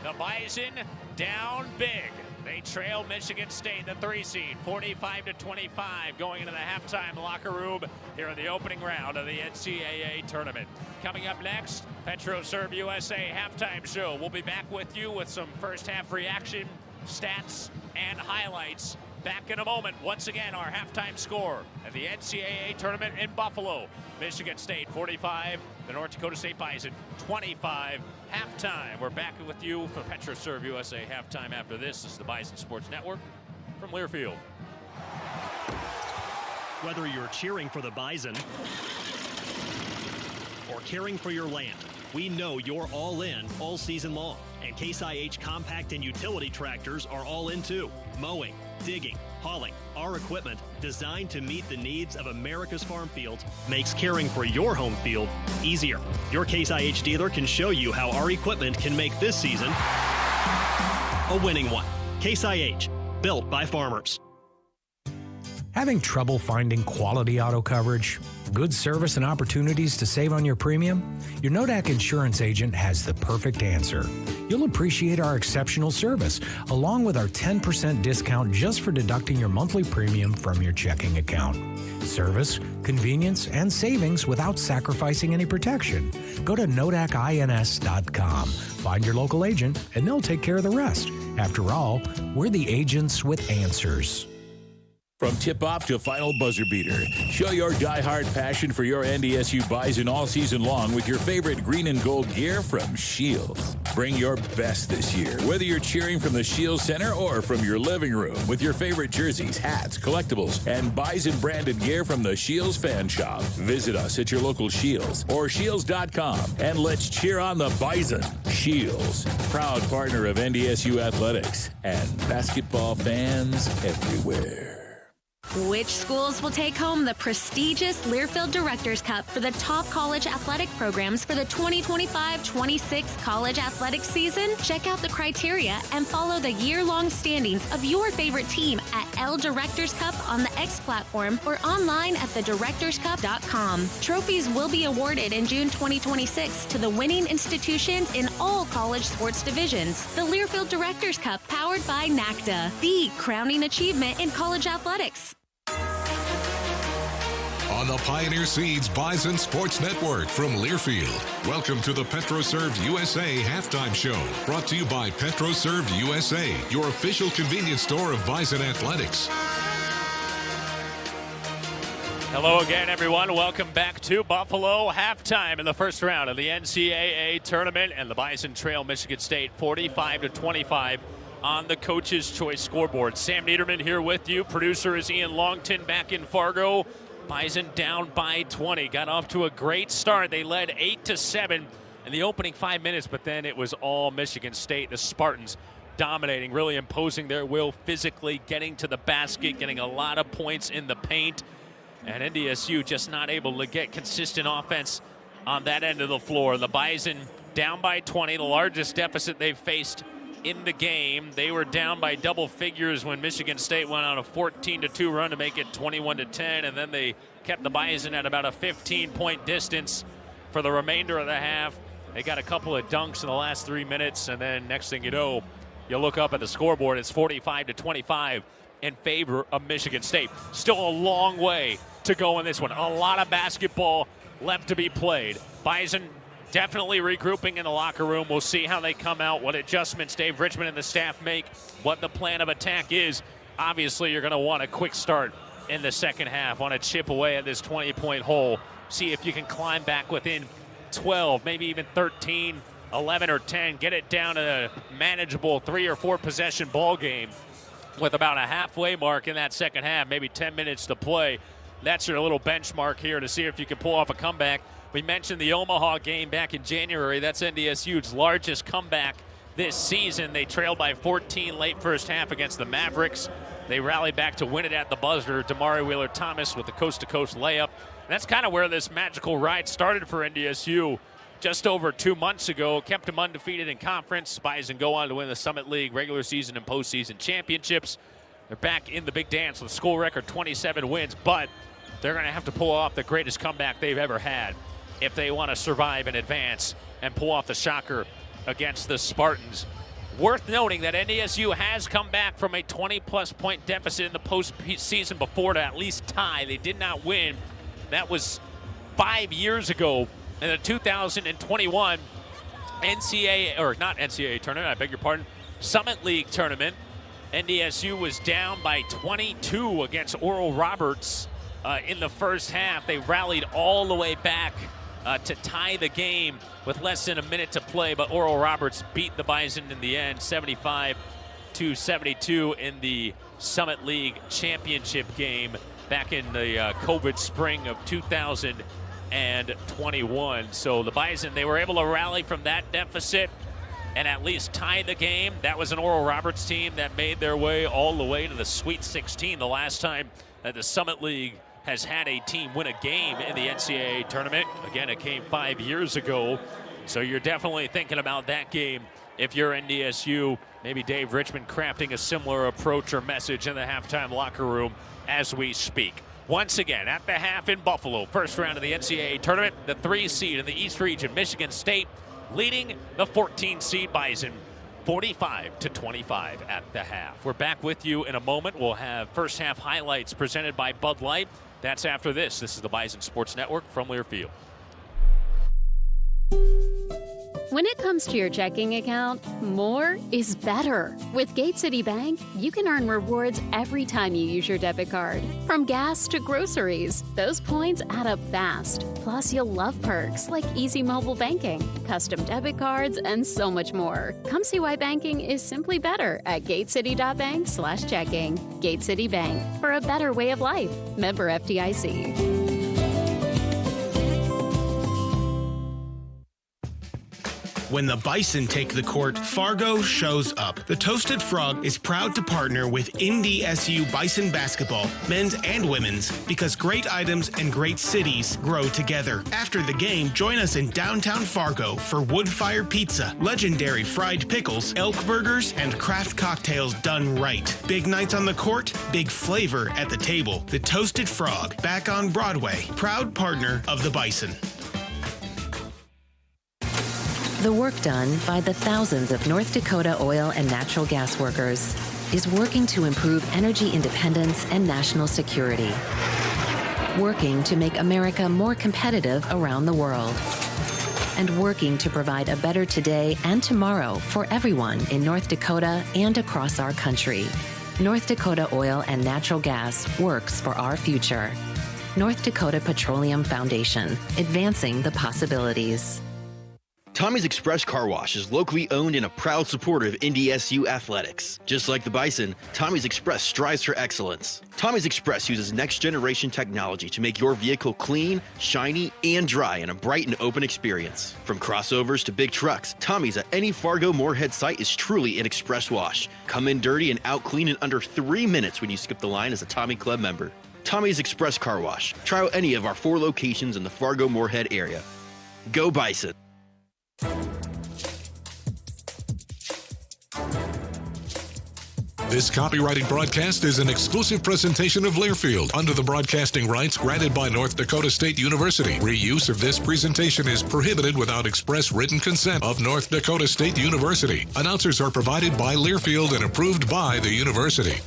The Bison down big. They trail Michigan State, the 3 seed, 45-25, going into the halftime locker room here in the opening round of the NCAA tournament. Coming up next, PetroServe USA halftime show. We'll be back with you with some first half reaction, stats, and highlights. Back in a moment. Once again, our halftime score at the NCAA tournament in Buffalo. Michigan State 45, the North Dakota State Bison 25. Halftime. We're back with you for PetroServe USA halftime after this. This is the Bison Sports Network from Learfield. Whether you're cheering for the Bison or caring for your land, we know you're all in all season long. And Case IH compact and utility tractors are all in too. Mowing, digging, hauling, our equipment designed to meet the needs of America's farm fields makes caring for your home field easier. Your Case IH dealer can show you how our equipment can make this season a winning one. Case IH, built by farmers. Having trouble finding quality auto coverage, good service, and opportunities to save on your premium? Your NODAC insurance agent has the perfect answer. You'll appreciate our exceptional service, along with our 10% discount just for deducting your monthly premium from your checking account. Service, convenience, and savings without sacrificing any protection. Go to NODACINS.com. Find your local agent, and they'll take care of the rest. After all, we're the agents with answers. From tip-off to final buzzer beater, show your die-hard passion for your NDSU Bison all season long with your favorite green and gold gear from Shields. Bring your best this year, whether you're cheering from the Shields Center or from your living room with your favorite jerseys, hats, collectibles, and Bison-branded gear from the Shields Fan Shop. Visit us at your local Shields or Shields.com, and let's cheer on the Bison. Shields, proud partner of NDSU Athletics and basketball fans everywhere. Which schools will take home the prestigious Learfield Directors Cup for the top college athletic programs for the 2025-26 college athletics season? Check out the criteria and follow the year-long standings of your favorite team at L Directors Cup on the X platform or online at thedirectorscup.com. Trophies will be awarded in June 2026 to the winning institutions in all college sports divisions. The Learfield Directors Cup, powered by NACDA, the crowning achievement in college athletics. On the Pioneer Seeds Bison Sports Network from Learfield, welcome to the PetroServe USA Halftime Show, brought to you by PetroServe USA, your official convenience store of Bison Athletics. Hello again, everyone. Welcome back to Buffalo. Halftime in the first round of the NCAA tournament, and the Bison trail Michigan State 45-25 on the Coach's Choice scoreboard. Sam Niederman here with you. Producer is Ian Longton back in Fargo. Bison down by 20. Got off to a great start. They led 8-7 in the opening 5 minutes, but then it was all Michigan State. The Spartans dominating, really imposing their will physically, getting to the basket, getting a lot of points in the paint. And NDSU just not able to get consistent offense on that end of the floor. The Bison down by 20, the largest deficit they've faced in the game. They were down by double figures when Michigan State went on a 14-2 run to make it 21-10, and then they kept the Bison at about a 15-point distance for the remainder of the half. They got a couple of dunks in the last 3 minutes, and then next thing you know, you look up at the scoreboard, it's 45-25 in favor of Michigan State. Still a long way to go in this one. A lot of basketball left to be played. Bison definitely regrouping in the locker room. We'll see how they come out, what adjustments Dave Richmond and the staff make, what the plan of attack is. Obviously, you're going to want a quick start in the second half. Want to chip away at this 20-point hole. See if you can climb back within 12, maybe even 13, 11, or 10. Get it down to a manageable 3 or 4 possession ball game with about a halfway mark in that second half, maybe 10 minutes to play. That's your little benchmark here to see if you can pull off a comeback. We mentioned the Omaha game back in January. That's NDSU's largest comeback this season. They trailed by 14 late first half against the Mavericks. They rallied back to win it at the buzzer. Damari Wheeler-Thomas with the coast-to-coast layup. And that's kind of where this magical ride started for NDSU just over 2 months ago. Kept them undefeated in conference. Bison go on to win the Summit League regular season and postseason championships. They're back in the big dance with a school record 27 wins, but they're going to have to pull off the greatest comeback they've ever had if they want to survive and advance and pull off the shocker against the Spartans. Worth noting that NDSU has come back from a 20-plus point deficit in the postseason before to at least tie. They did not win. That was 5 years ago in the 2021 NCAA tournament, I beg your pardon, Summit League tournament. NDSU was down by 22 against Oral Roberts in the first half. They rallied all the way back to tie the game with less than a minute to play, but Oral Roberts beat the Bison in the end, 75-72 in the Summit League championship game back in the COVID spring of 2021. So the Bison, they were able to rally from that deficit. and at least tie the game. That was an Oral Roberts team that made their way all the way to the Sweet 16 the last time that the Summit League has had a team win a game in the NCAA tournament. Again, it came 5 years ago, so you're definitely thinking about that game if you're NDSU. Maybe Dave Richmond crafting a similar approach or message in the halftime locker room as we speak. Once again, at the half in Buffalo, first round of the NCAA tournament, the 3 seed in the East Region, Michigan State, leading the 14 seed Bison 45-25 at the half. We're back with you in a moment. We'll have first half highlights presented by Bud Light. That's after this. This is the Bison Sports Network from Learfield. When it comes to your checking account, more is better. With Gate City Bank, you can earn rewards every time you use your debit card. From gas to groceries, those points add up fast. Plus, you'll love perks like easy mobile banking, custom debit cards, and so much more. Come see why banking is simply better at gatecity.bank/checking. Gate City Bank, for a better way of life. Member FDIC. When the Bison take the court, Fargo shows up. The Toasted Frog is proud to partner with NDSU Bison Basketball, men's and women's, because great items and great cities grow together. After the game, join us in downtown Fargo for wood-fire pizza, legendary fried pickles, elk burgers, and craft cocktails done right. Big nights on the court, big flavor at the table. The Toasted Frog, back on Broadway, proud partner of the Bison. The work done by the thousands of North Dakota oil and natural gas workers is working to improve energy independence and national security. Working to make America more competitive around the world. And working to provide a better today and tomorrow for everyone in North Dakota and across our country. North Dakota Oil and Natural Gas works for our future. North Dakota Petroleum Foundation, advancing the possibilities. Tommy's Express Car Wash is locally owned and a proud supporter of NDSU athletics. Just like the Bison, Tommy's Express strives for excellence. Tommy's Express uses next-generation technology to make your vehicle clean, shiny, and dry in a bright and open experience. From crossovers to big trucks, Tommy's at any Fargo Moorhead site is truly an express wash. Come in dirty and out clean in under 3 minutes when you skip the line as a Tommy Club member. Tommy's Express Car Wash. Try out any of our 4 locations in the Fargo Moorhead area. Go Bison! This copyrighted broadcast is an exclusive presentation of Learfield under the broadcasting rights granted by North Dakota State University. Reuse of this presentation is prohibited without express written consent of North Dakota State University. Announcers are provided by Learfield and approved by the university.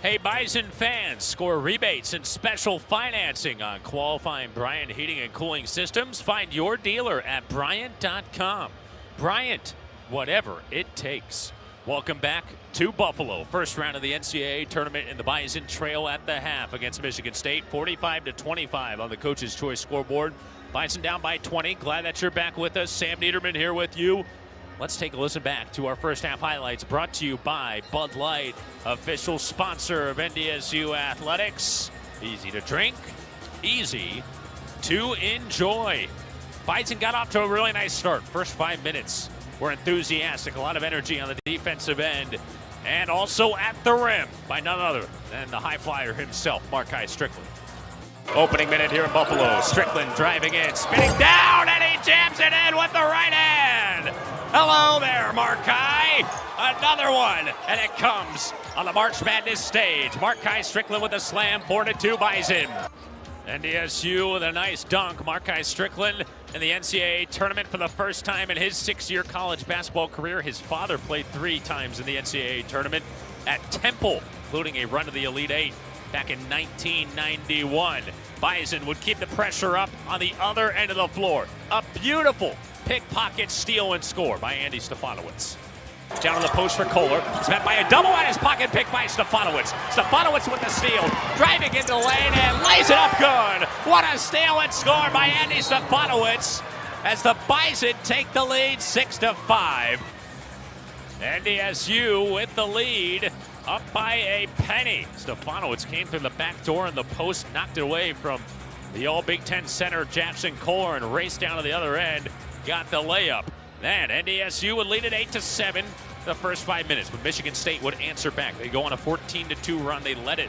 Hey, Bison fans, score rebates and special financing on qualifying Bryant Heating and Cooling Systems. Find your dealer at Bryant.com. Bryant, whatever it takes. Welcome back to Buffalo. First round of the NCAA tournament, in the Bison trail at the half against Michigan State, 45-25 on the Coach's Choice scoreboard. Bison down by 20. Glad that you're back with us. Sam Niederman here with you. Let's take a listen back to our first half highlights, brought to you by Bud Light, official sponsor of NDSU athletics. Easy to drink, easy to enjoy. Bison got off to a really nice start. First 5 minutes were enthusiastic, a lot of energy on the defensive end, and also at the rim by none other than the high flyer himself, Markai Strickland. Opening minute here in Buffalo. Strickland driving in, spinning down, and he jams it in with the right hand. Hello there, Markai. Another one, and it comes on the March Madness stage. Markai Strickland with a slam, 4-2 Bison. NDSU with a nice dunk. Markai Strickland in the NCAA tournament for the first time in his 6-year college basketball career. His father played 3 times in the NCAA tournament at Temple, including a run to the Elite Eight back in 1991. Bison would keep the pressure up on the other end of the floor. A beautiful pickpocket steal and score by Andy Stefanowicz. Down on the post for Kohler. It's met by a double at his pocket pick by Stefanowicz. Stefanowicz with the steal, driving into the lane and lays it up good. What a steal and score by Andy Stefanowicz as the Bison take the lead 6-5. NDSU with the lead, up by a penny. Stefanowicz came through the back door in the post, knocked it away from The all Big Ten center, Jackson Corn, raced down to the other end, got the layup. Then NDSU would lead it 8-7 the first 5 minutes, but Michigan State would answer back. They go on a 14-2 run. They led it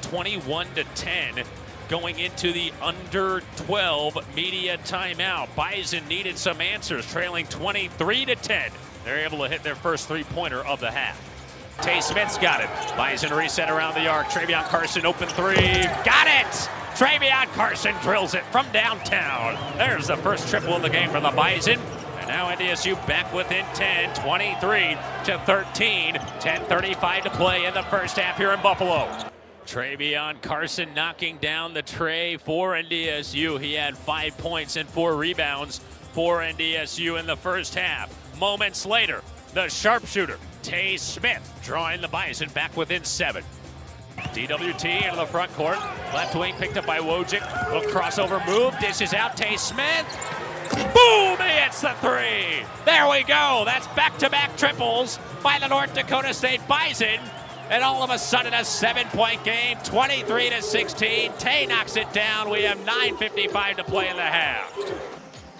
21-10 going into the under 12 media timeout. Bison needed some answers, trailing 23-10. They're able to hit their first three-pointer of the half. Tay Smith's got it. Bison reset around the arc. Travion Carson, open three. Got it! Travion Carson drills it from downtown. There's the first triple of the game for the Bison. And now NDSU back within 10, 23-13. 10:35 to play in the first half here in Buffalo. Travion Carson knocking down the tray for NDSU. He had 5 points and 4 rebounds for NDSU in the first half. Moments later, the sharpshooter, Tay Smith, drawing the Bison back within 7. DWT into the front court. Left wing picked up by Wojcik. Little crossover move. Dishes out. Tay Smith. Boom! He hits the three. There we go. That's back-to-back triples by the North Dakota State Bison. And all of a sudden, a 7-point game, 23-16. Tay knocks it down. We have 9:55 to play in the half.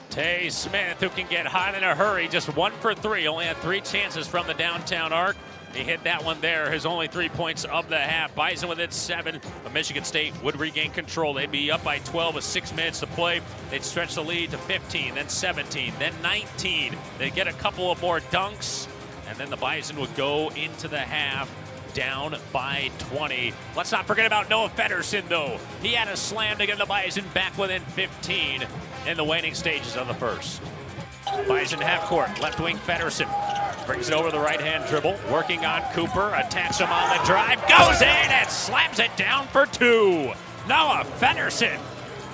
Tay Smith, who can get hot in a hurry, just 1 for 3. Only had 3 chances from the downtown arc. He hit that one there, his only 3 points of the half. Bison within 7, but Michigan State would regain control. They'd be up by 12 with 6 minutes to play. They'd stretch the lead to 15, then 17, then 19. They'd get a couple of more dunks, and then the Bison would go into the half down by 20. Let's not forget about Noah Feddersen, though. He had a slam to get the Bison back within 15 in the waning stages of the first. Bison half court, left wing Feddersen. Brings it over the right-hand dribble, working on Cooper, attacks him on the drive, goes in and slams it down for 2. Noah Feddersen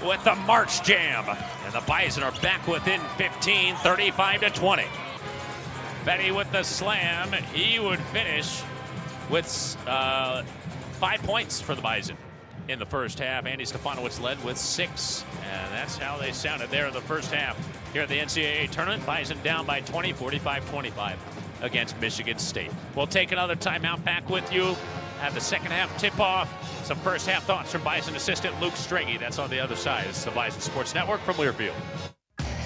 with the March jam. And the Bison are back within 15, 35-20. Fetty with the slam. He would finish with 5 points for the Bison in the first half. Andy Stefanowicz led with 6, and that's how they sounded there in the first half. Here at the NCAA tournament, Bison down by 20, 45-25 against Michigan State. We'll take another timeout, back with you at the second half tip-off. Some first half thoughts from Bison assistant Luke Strege. That's on the other side. It's the Bison Sports Network from Learfield.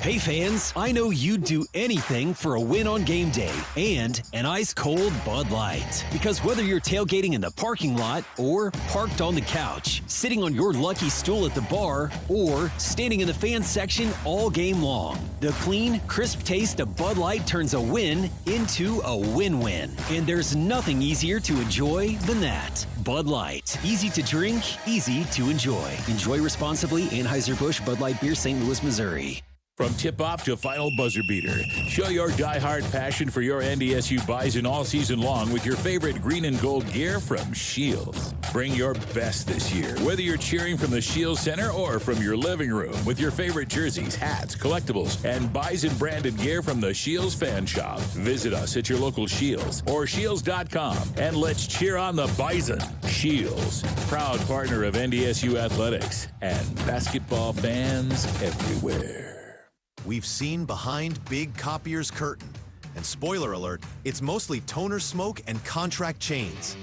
Hey fans, I know you'd do anything for a win on game day and an ice-cold Bud Light. Because whether you're tailgating in the parking lot or parked on the couch, sitting on your lucky stool at the bar, or standing in the fans section all game long, the clean, crisp taste of Bud Light turns a win into a win-win. And there's nothing easier to enjoy than that. Bud Light. Easy to drink, easy to enjoy. Enjoy responsibly. Anheuser-Busch Bud Light Beer, St. Louis, Missouri. From tip-off to final buzzer beater, show your die-hard passion for your NDSU Bison all season long with your favorite green and gold gear from Shields. Bring your best this year, whether you're cheering from the Shields Center or from your living room, with your favorite jerseys, hats, collectibles, and Bison-branded gear from the Shields Fan Shop. Visit us at your local Shields or Shields.com, and let's cheer on the Bison. Shields, proud partner of NDSU Athletics and basketball fans everywhere. We've seen behind big copiers' curtain. And spoiler alert, it's mostly toner smoke and contract chains.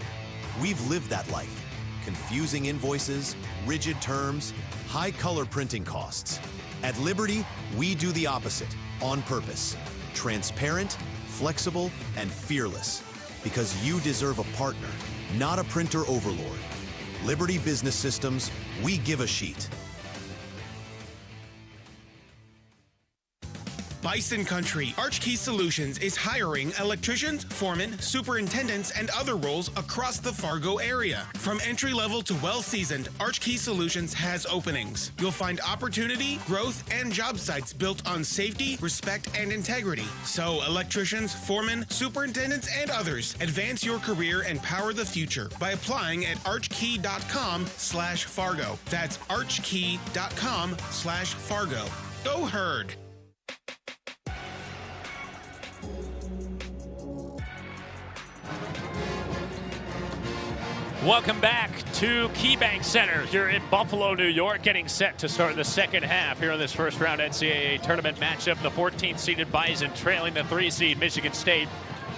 We've lived that life. Confusing invoices, rigid terms, high color printing costs. At Liberty, we do the opposite, on purpose. Transparent, flexible, and fearless. Because you deserve a partner, not a printer overlord. Liberty Business Systems, we give a sheet. Bison Country. Archkey Solutions is hiring electricians, foremen, superintendents, and other roles across the Fargo area. From entry-level to well-seasoned, Archkey Solutions has openings. You'll find opportunity, growth, and job sites built on safety, respect, and integrity. So electricians, foremen, superintendents, and others, advance your career and power the future by applying at archkey.com/Fargo. That's archkey.com/Fargo. Go Herd! Welcome back to KeyBank Center here in Buffalo, New York, getting set to start the second half here in this first round NCAA tournament matchup. The 14th seeded Bison trailing the 3 seed Michigan State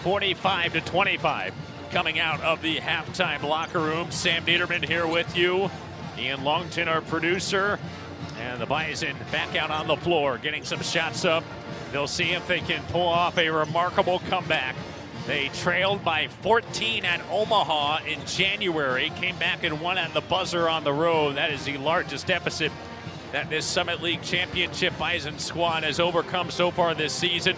45-25. Coming out of the halftime locker room, Sam Niederman here with you. Ian Longton, our producer. And the Bison back out on the floor, getting some shots up. They'll see if they can pull off a remarkable comeback. They trailed by 14 at Omaha in January, came back and won at the buzzer on the road. That is the largest deficit that this Summit League Championship Bison squad has overcome so far this season.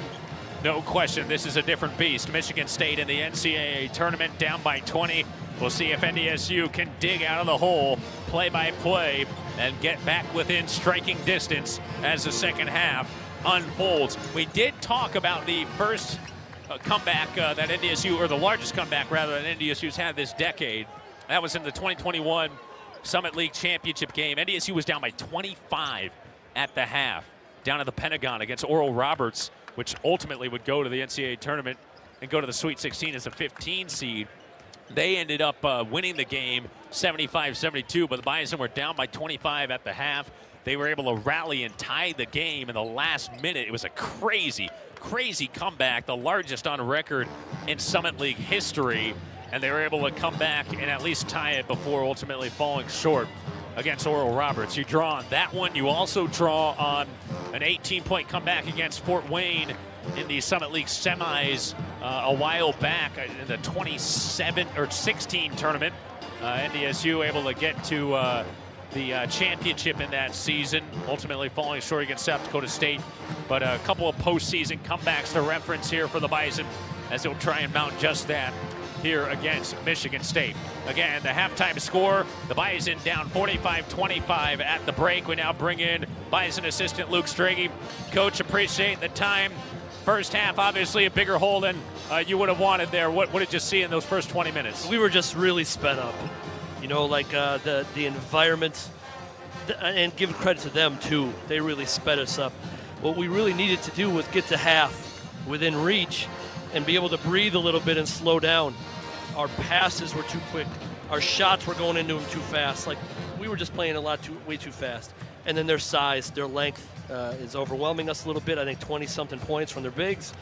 No question, this is a different beast. Michigan State in the NCAA tournament down by 20. We'll see if NDSU can dig out of the hole play by play and get back within striking distance as the second half unfolds. We did talk about the first comeback that NDSU, or the largest comeback rather, that NDSU's had this decade. That was in the 2021 Summit League Championship game. NDSU was down by 25 at the half, down at the Pentagon against Oral Roberts, which ultimately would go to the NCAA tournament and go to the Sweet 16 as a 15 seed. They ended up winning the game 75-72, but the Bison were down by 25 at the half. They were able to rally and tie the game in the last minute. It was a crazy comeback, the largest on record in Summit League history, and they were able to come back and at least tie it before ultimately falling short against Oral Roberts. You draw on that one. You also draw on an 18-point comeback against Fort Wayne in the Summit League semis a while back in the 16 tournament. NDSU able to get to the championship in that season, ultimately falling short against South Dakota State. But a couple of postseason comebacks to reference here for the Bison as they'll try and mount just that here against Michigan State. Again, the halftime score, the Bison down 45-25 at the break. We now bring in Bison assistant Luke Strege. Coach, appreciate the time. First half, obviously a bigger hole than you would have wanted there. What did you see in those first 20 minutes? We were just really sped up. You know, like the environment, and give credit to them too. They really sped us up. What we really needed to do was get to half within reach and be able to breathe a little bit and slow down. Our passes were too quick. Our shots were going into them too fast. Like, we were just playing way too fast. And then their size, their length is overwhelming us a little bit. I think 20-something points from their bigs.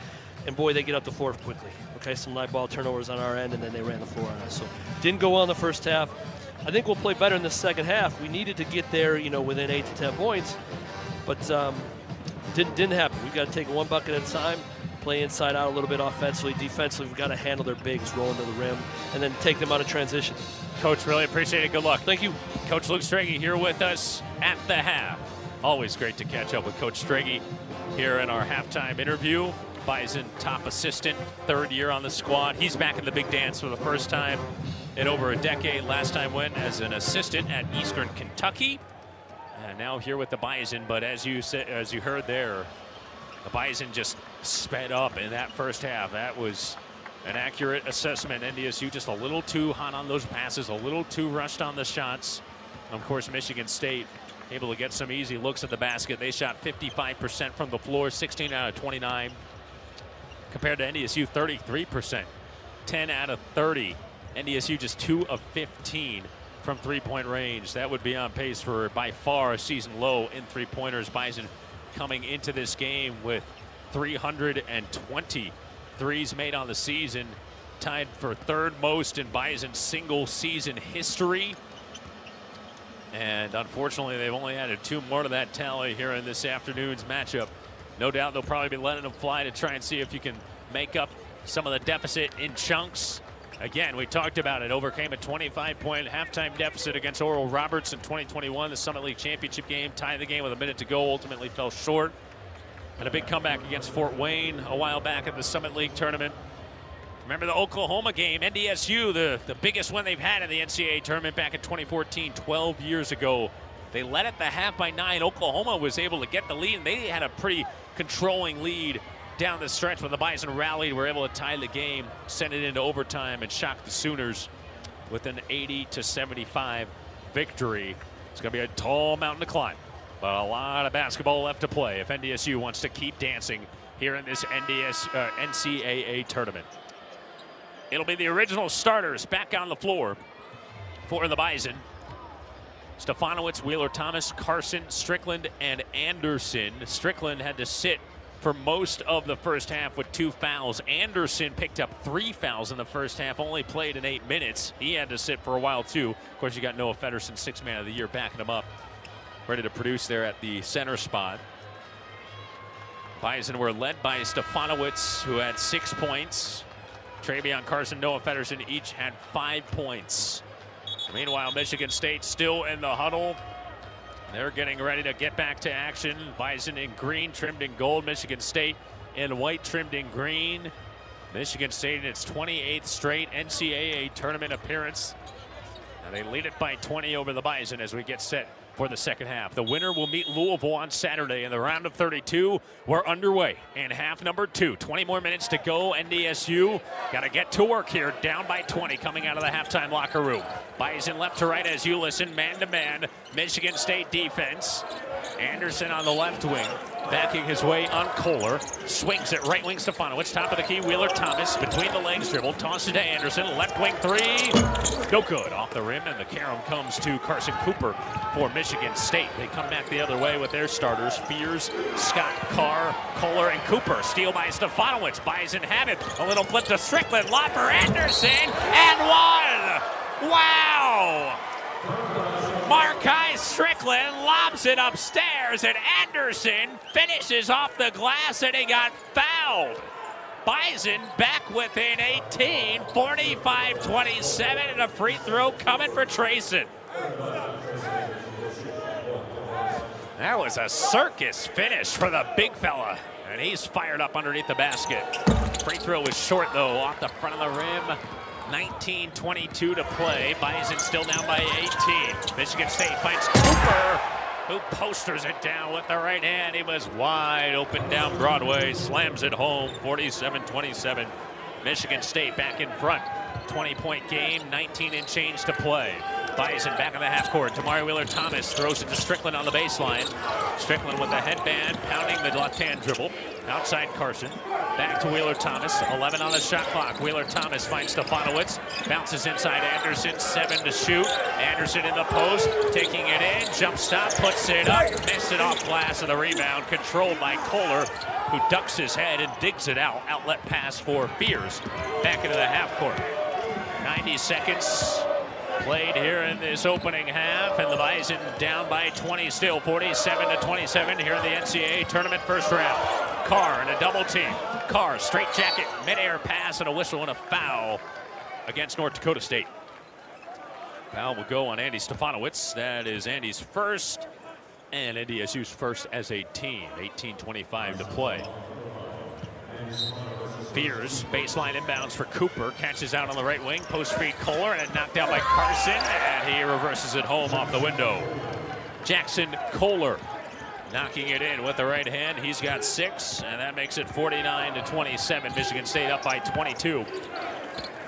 And boy, they get up the floor quickly. Okay, some live ball turnovers on our end, and then they ran the floor on us. So didn't go well in the first half. I think we'll play better in the second half. We needed to get there, you know, within 8 to 10 points, but didn't happen. We've got to take one bucket at a time, play inside out a little bit offensively. Defensively, we've got to handle their bigs, rolling to the rim, and then take them out of transition. Coach, really appreciate it. Good luck. Thank you. Coach Luke Strege here with us at the half. Always great to catch up with Coach Strege here in our halftime interview. Bison top assistant, third year on the squad. He's back in the big dance for the first time in over a decade. Last time went as an assistant at Eastern Kentucky, and now here with the Bison. But as you heard there, the Bison just sped up in that first half. That was an accurate assessment. NDSU just a little too hot on those passes, a little too rushed on the shots. Of course, Michigan State able to get some easy looks at the basket. They shot 55% from the floor, 16 out of 29. Compared to NDSU, 33%, 10 out of 30. NDSU just 2 of 15 from three-point range. That would be on pace for, by far, a season low in three-pointers. Bison coming into this game with 320 threes made on the season, tied for third most in Bison single-season history. And unfortunately, they've only added 2 more to that tally here in this afternoon's matchup. No doubt they'll probably be letting them fly to try and see if you can make up some of the deficit in chunks. Again, we talked about it. Overcame a 25-point halftime deficit against Oral Roberts in 2021, the Summit League Championship game. Tied the game with a minute to go, ultimately fell short. And a big comeback against Fort Wayne a while back at the Summit League tournament. Remember the Oklahoma game, NDSU, the biggest one they've had in the NCAA tournament back in 2014, 12 years ago. They led at the half by 9. Oklahoma was able to get the lead, and they had a pretty controlling lead down the stretch. When the Bison rallied, were able to tie the game, send it into overtime, and shock the Sooners with an 80-75 victory. It's going to be a tall mountain to climb, but a lot of basketball left to play if NDSU wants to keep dancing here in this NCAA tournament. It'll be the original starters back on the floor for the Bison. Stefanowicz, Wheeler-Thomas, Carson, Strickland, and Anderson. Strickland had to sit for most of the first half with 2 fouls. Anderson picked up 3 fouls in the first half, only played in 8 minutes. He had to sit for a while, too. Of course, you got Noah Federson, 6th man of the year, backing him up. ready to produce there at the center spot. Bison were led by Stefanowicz, who had 6 points. Travion Carson, Noah Federson each had 5 points. Meanwhile, Michigan State still in the huddle. They're getting ready to get back to action. Bison in green, trimmed in gold. Michigan State in white, trimmed in green. Michigan State in its 28th straight NCAA tournament appearance. And they lead it by 20 over the Bison as we get set for the second half. The winner will meet Louisville on Saturday in the round of 32. We're underway in half number 2. 20 more minutes to go. NDSU got to get to work here. Down by 20 coming out of the halftime locker room. Bison left to right as you listen. Man to man. Michigan State defense. Anderson on the left wing, backing his way on Kohler. Swings it right wing Stefanowicz. Top of the key, Wheeler Thomas. Between the legs dribble. Tosses to Anderson. Left wing three. No good. Off the rim, and the carom comes to Carson Cooper for Michigan State. They come back the other way with their starters. Fears, Scott, Carr, Kohler, and Cooper. Steal by Stefanowicz. Bison have it. A little flip to Strickland. Lob for Anderson. And one. Wow. Markai Strickland lobs it upstairs, and Anderson finishes off the glass, and he got fouled. Bison back within 18, 45-27, and a free throw coming for Trayson. That was a circus finish for the big fella, and he's fired up underneath the basket. Free throw was short, though, off the front of the rim. 19:22 to play. Bison still down by 18. Michigan State finds Cooper, who posters it down with the right hand. He was wide open down Broadway, slams it home. 47-27. Michigan State back in front. 20-point game, 19 and change to play. Bison back in the half court. Damari Wheeler-Thomas throws it to Strickland on the baseline. Strickland with the headband, pounding the left-hand dribble. Outside Carson. Back to Wheeler-Thomas. 11 on the shot clock. Wheeler-Thomas finds Stefanowicz. Bounces inside Anderson. 7 to shoot. Anderson in the post. Taking it in. Jump stop. Puts it up. Missed it off glass, and the rebound controlled by Kohler, who ducks his head and digs it out. Outlet pass for Fears. Back into the half court. 90 seconds played here in this opening half, and the Bison down by 20 still. 47-27 here in the NCAA tournament first round. Carr in a double team. Carr, straight jacket, midair pass, and a whistle and a foul against North Dakota State. Foul will go on Andy Stefanowicz. That is Andy's first and NDSU's first as a team. 18:25 to play. Fears, baseline inbounds for Cooper, catches out on the right wing, post feed Kohler, and knocked out by Carson, and he reverses it home off the window. Jackson Kohler knocking it in with the right hand. He's got 6, and that makes it 49-27. Michigan State up by 22.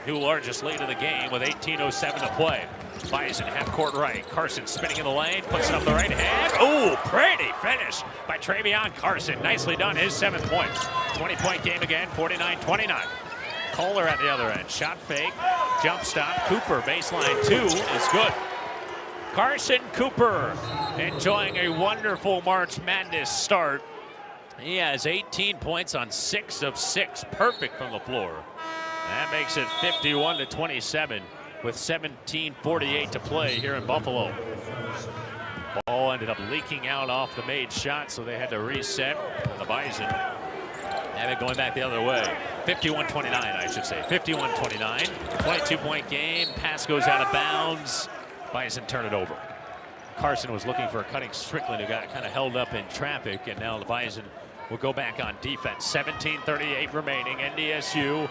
New largest lead of the game with 18:07 to play. Bison half court right. Carson spinning in the lane, puts it up the right hand. Oh, pretty finish by Travion Carson. Nicely done, his 7th point. 20-point game again, 49-29. Kohler at the other end. Shot fake, jump stop. Cooper, baseline 2 is good. Carson Cooper enjoying a wonderful March Madness start. He has 18 points on 6 of 6. Perfect from the floor. That makes it 51-27 with 17:48 to play here in Buffalo. Ball ended up leaking out off the made shot, so they had to reset. The Bison have it going back the other way. 51-29, I should say. 51-29. 22-point game. Pass goes out of bounds. Bison turn it over. Carson was looking for a cutting Strickland, who got kind of held up in traffic, and now the Bison will go back on defense. 17:38 remaining. NDSU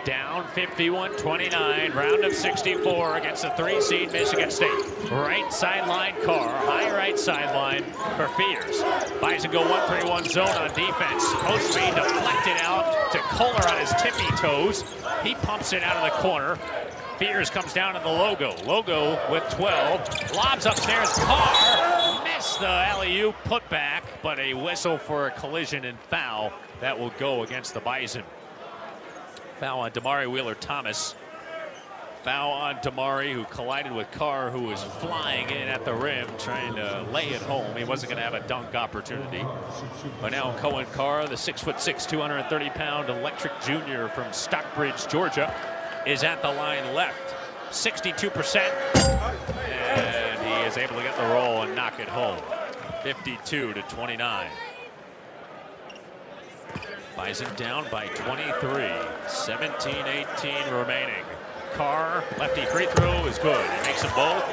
down 51-29, round of 64 against the 3-seed Michigan State. Right sideline Carr, high right sideline for Fears. Bison go 1-3-1 zone on defense. Post feed deflected out to Kohler on his tippy toes. He pumps it out of the corner. Fears comes down to the logo. Logo with 12. Lobs upstairs. Carr missed the alley-oop putback, but a whistle for a collision and foul that will go against the Bison. Foul on Damari Wheeler-Thomas. Foul on Damari, who collided with Carr, who was flying in at the rim, trying to lay it home. He wasn't going to have a dunk opportunity. But now Cohen Carr, the 6'6", 230-pound electric junior from Stockbridge, Georgia, is at the line left. 62%. And he is able to get the roll and knock it home. 52-29. Bison down by 23. 17-18 remaining. Carr, lefty free throw is good. He makes them both.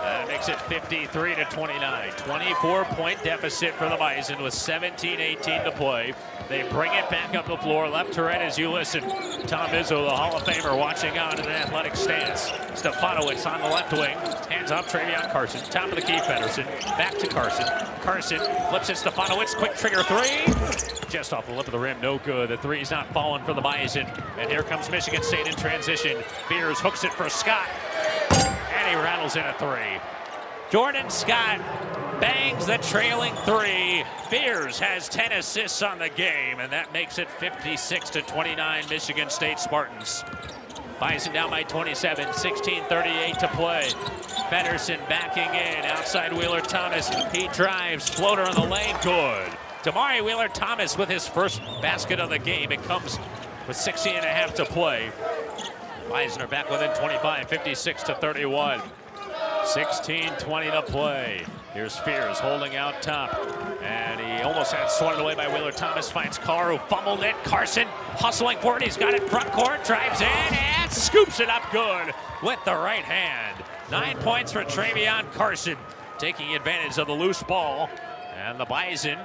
That makes it 53-29. 24-point deficit for the Bison with 17-18 to play. They bring it back up the floor, left to right as you listen. Tom Izzo, the Hall of Famer, watching on in an athletic stance. Stefanowicz on the left wing. Hands off Travion Carson. Top of the key, Feddersen. Back to Carson. Carson flips it, Stefanowicz. Quick trigger three. Just off the lip of the rim, no good. The three's not falling for the Bison. And here comes Michigan State in transition. Fears hooks it for Scott. And he rattles in a three. Jordan Scott bangs the trailing three. Fears has 10 assists on the game, and that makes it 56-29 Michigan State Spartans. Bison down by 27, 16:38 to play. Feddersen backing in, outside Wheeler-Thomas. He drives, floater on the lane, good. Damari Wheeler-Thomas with his first basket of the game. It comes with 16.5 to play. Bison are back within 25, 56-31. 16:20 to play. Here's Fears holding out top. And he almost had swatted away by Wheeler-Thomas. Finds Carr, who fumbled it. Carson hustling for it. He's got it front court. Drives in and scoops it up good with the right hand. 9 points for Travion Carson, taking advantage of the loose ball. And the Bison,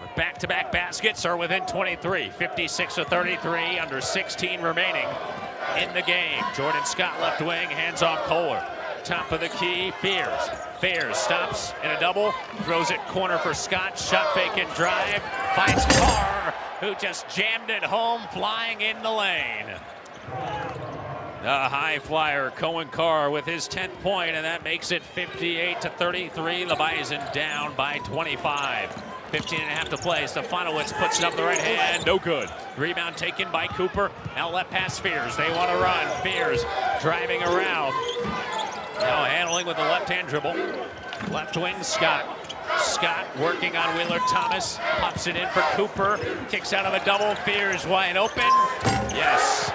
with back-to-back baskets, are within 23. 56-33, under 16 remaining in the game. Jordan Scott left wing, hands off Kohler. Top of the key, Fears. Fears stops in a double, throws it corner for Scott. Shot fake and drive, finds Carr, who just jammed it home, flying in the lane. The high flyer, Cohen Carr, with his 10th point, and that makes it 58-33. The Bison down by 25. 15.5 to play. Stefanowicz puts it up the right hand. No good. Rebound taken by Cooper. Outlet pass Fears. They want to run. Fears driving around. Now handling with the left-hand dribble. Left wing, Scott. Scott working on Wheeler-Thomas. Pops it in for Cooper. Kicks out of a double. Fears wide open. Yes.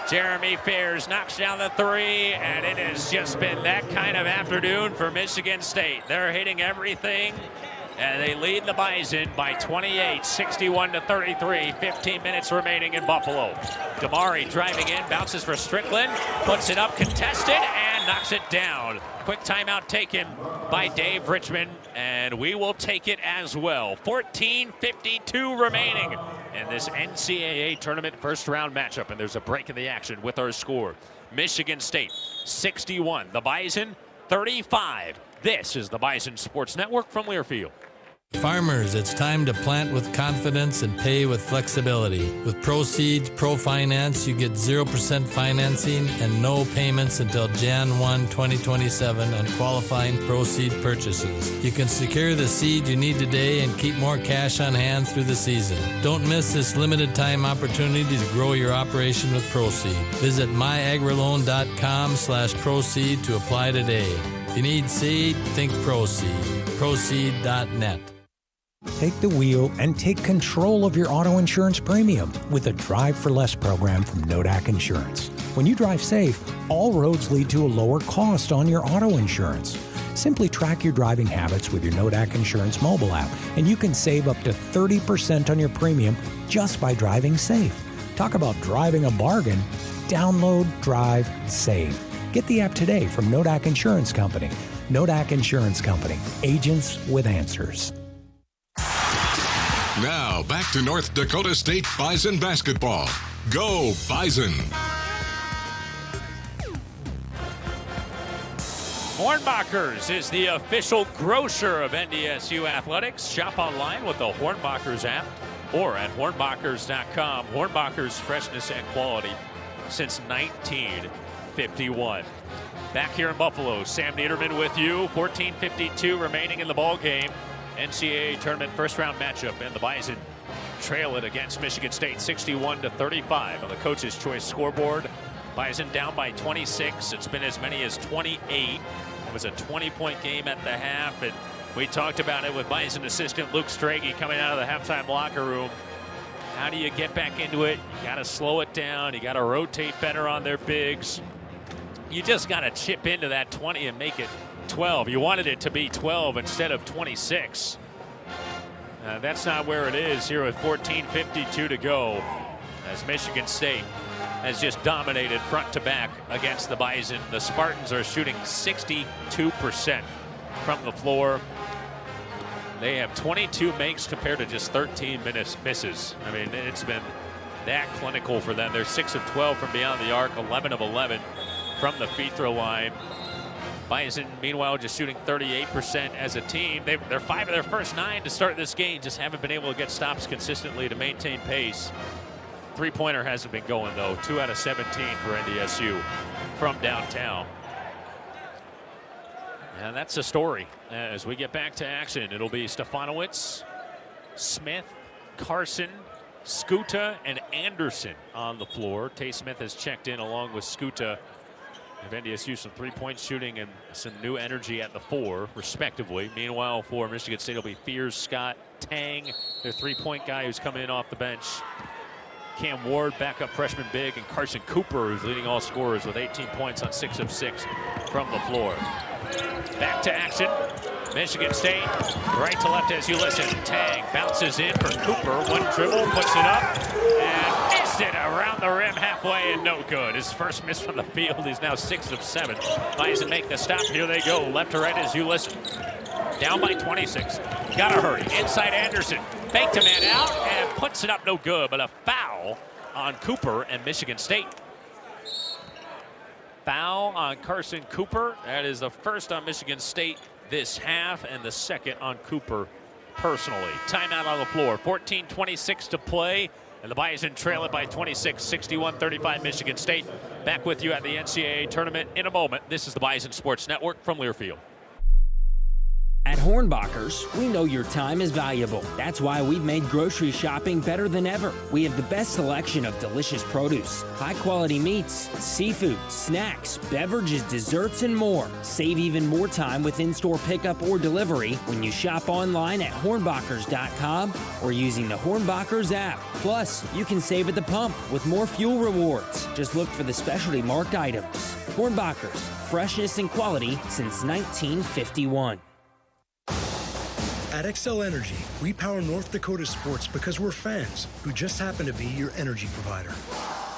Jeremy Fears knocks down the three, and it has just been that kind of afternoon for Michigan State. They're hitting everything, and they lead the Bison by 28, 61-33. 15 minutes remaining in Buffalo. Damari driving in, bounces for Strickland, puts it up, contested, and knocks it down. Quick timeout taken by Dave Richmond, and we will take it as well. 14:52 remaining in this NCAA tournament first round matchup, and there's a break in the action with our score. Michigan State 61, the Bison 35. This is the Bison Sports Network from Learfield. Farmers, it's time to plant with confidence and pay with flexibility. With Proceeds Pro Finance, you get 0% financing and no payments until Jan 1, 2027 on qualifying Proceed purchases. You can secure the seed you need today and keep more cash on hand through the season. Don't miss this limited time opportunity to grow your operation with Proceed. Visit myagraloan.com/proceed to apply today. If you need seed, think Proceed. Proceed.net. Take the wheel and take control of your auto insurance premium with a Drive for Less program from Nodak Insurance. When you drive safe, all roads lead to a lower cost on your auto insurance. Simply track your driving habits with your Nodak Insurance mobile app, and you can save up to 30% on your premium just by driving safe. Talk about driving a bargain. Download, drive, save. Get the app today from Nodak Insurance Company. Nodak Insurance Company. Agents with answers. Now, back to North Dakota State Bison basketball. Go, Bison! Hornbachers is the official grocer of NDSU Athletics. Shop online with the Hornbachers app or at hornbachers.com. Hornbachers, freshness and quality since 1951. Back here in Buffalo, Sam Niederman with you. 14:52 remaining in the ball game. NCAA tournament first round matchup, and the Bison trail it against Michigan State 61-35 on the Coach's Choice scoreboard. Bison down by 26. It's been as many as 28. It was a 20-point game at the half, and we talked about it with Bison assistant Luke Strage coming out of the halftime locker room. How do you get back into it? You got to slow it down. You got to rotate better on their bigs. You just got to chip into that 20 and make it 12. You wanted it to be 12 instead of 26. That's not where it is here with 14:52 to go, as Michigan State has just dominated front to back against the Bison. The Spartans are shooting 62% from the floor. They have 22 makes compared to just 13 misses. I mean, it's been that clinical for them. They're 6 of 12 from beyond the arc, 11 of 11 from the free throw line. Bison, meanwhile, just shooting 38% as a team. They're 5 of their first 9 to start this game, just haven't been able to get stops consistently to maintain pace. Three-pointer hasn't been going, though. 2 out of 17 for NDSU from downtown. And that's the story. As we get back to action, it'll be Stefanowicz, Smith, Carson, Skuta, and Anderson on the floor. Tay Smith has checked in along with Skuta. Of NDSU some three-point shooting and some new energy at the 4, respectively. Meanwhile, for Michigan State, it'll be Fears, Scott, Tang, their three-point guy who's coming in off the bench. Cam Ward, backup freshman big, and Carson Cooper, who's leading all scorers with 18 points on 6 of 6 from the floor. Back to action. Michigan State, right to left as you listen. Tang bounces in for Cooper. One dribble, puts it up, and missed it around the rim halfway, and no good. His first miss from the field. He's now 6 of 7. Bison make the stop. Here they go, left to right as you listen. Down by 26. Gotta hurry. Inside Anderson. Faked a man out and puts it up, no good, but a foul on Cooper and Michigan State. Foul on Carson Cooper. That is the first on Michigan State this half and the second on Cooper personally. Timeout on the floor. 14:26 to play, and the Bison trail it by 26, 61-35 Michigan State. Back with you at the NCAA tournament in a moment. This is the Bison Sports Network from Learfield. At Hornbachers, we know your time is valuable. That's why we've made grocery shopping better than ever. We have the best selection of delicious produce, high-quality meats, seafood, snacks, beverages, desserts, and more. Save even more time with in-store pickup or delivery when you shop online at hornbachers.com or using the Hornbachers app. Plus, you can save at the pump with more fuel rewards. Just look for the specialty marked items. Hornbachers, freshness and quality since 1951. At Xcel Energy, we power North Dakota sports because we're fans who just happen to be your energy provider.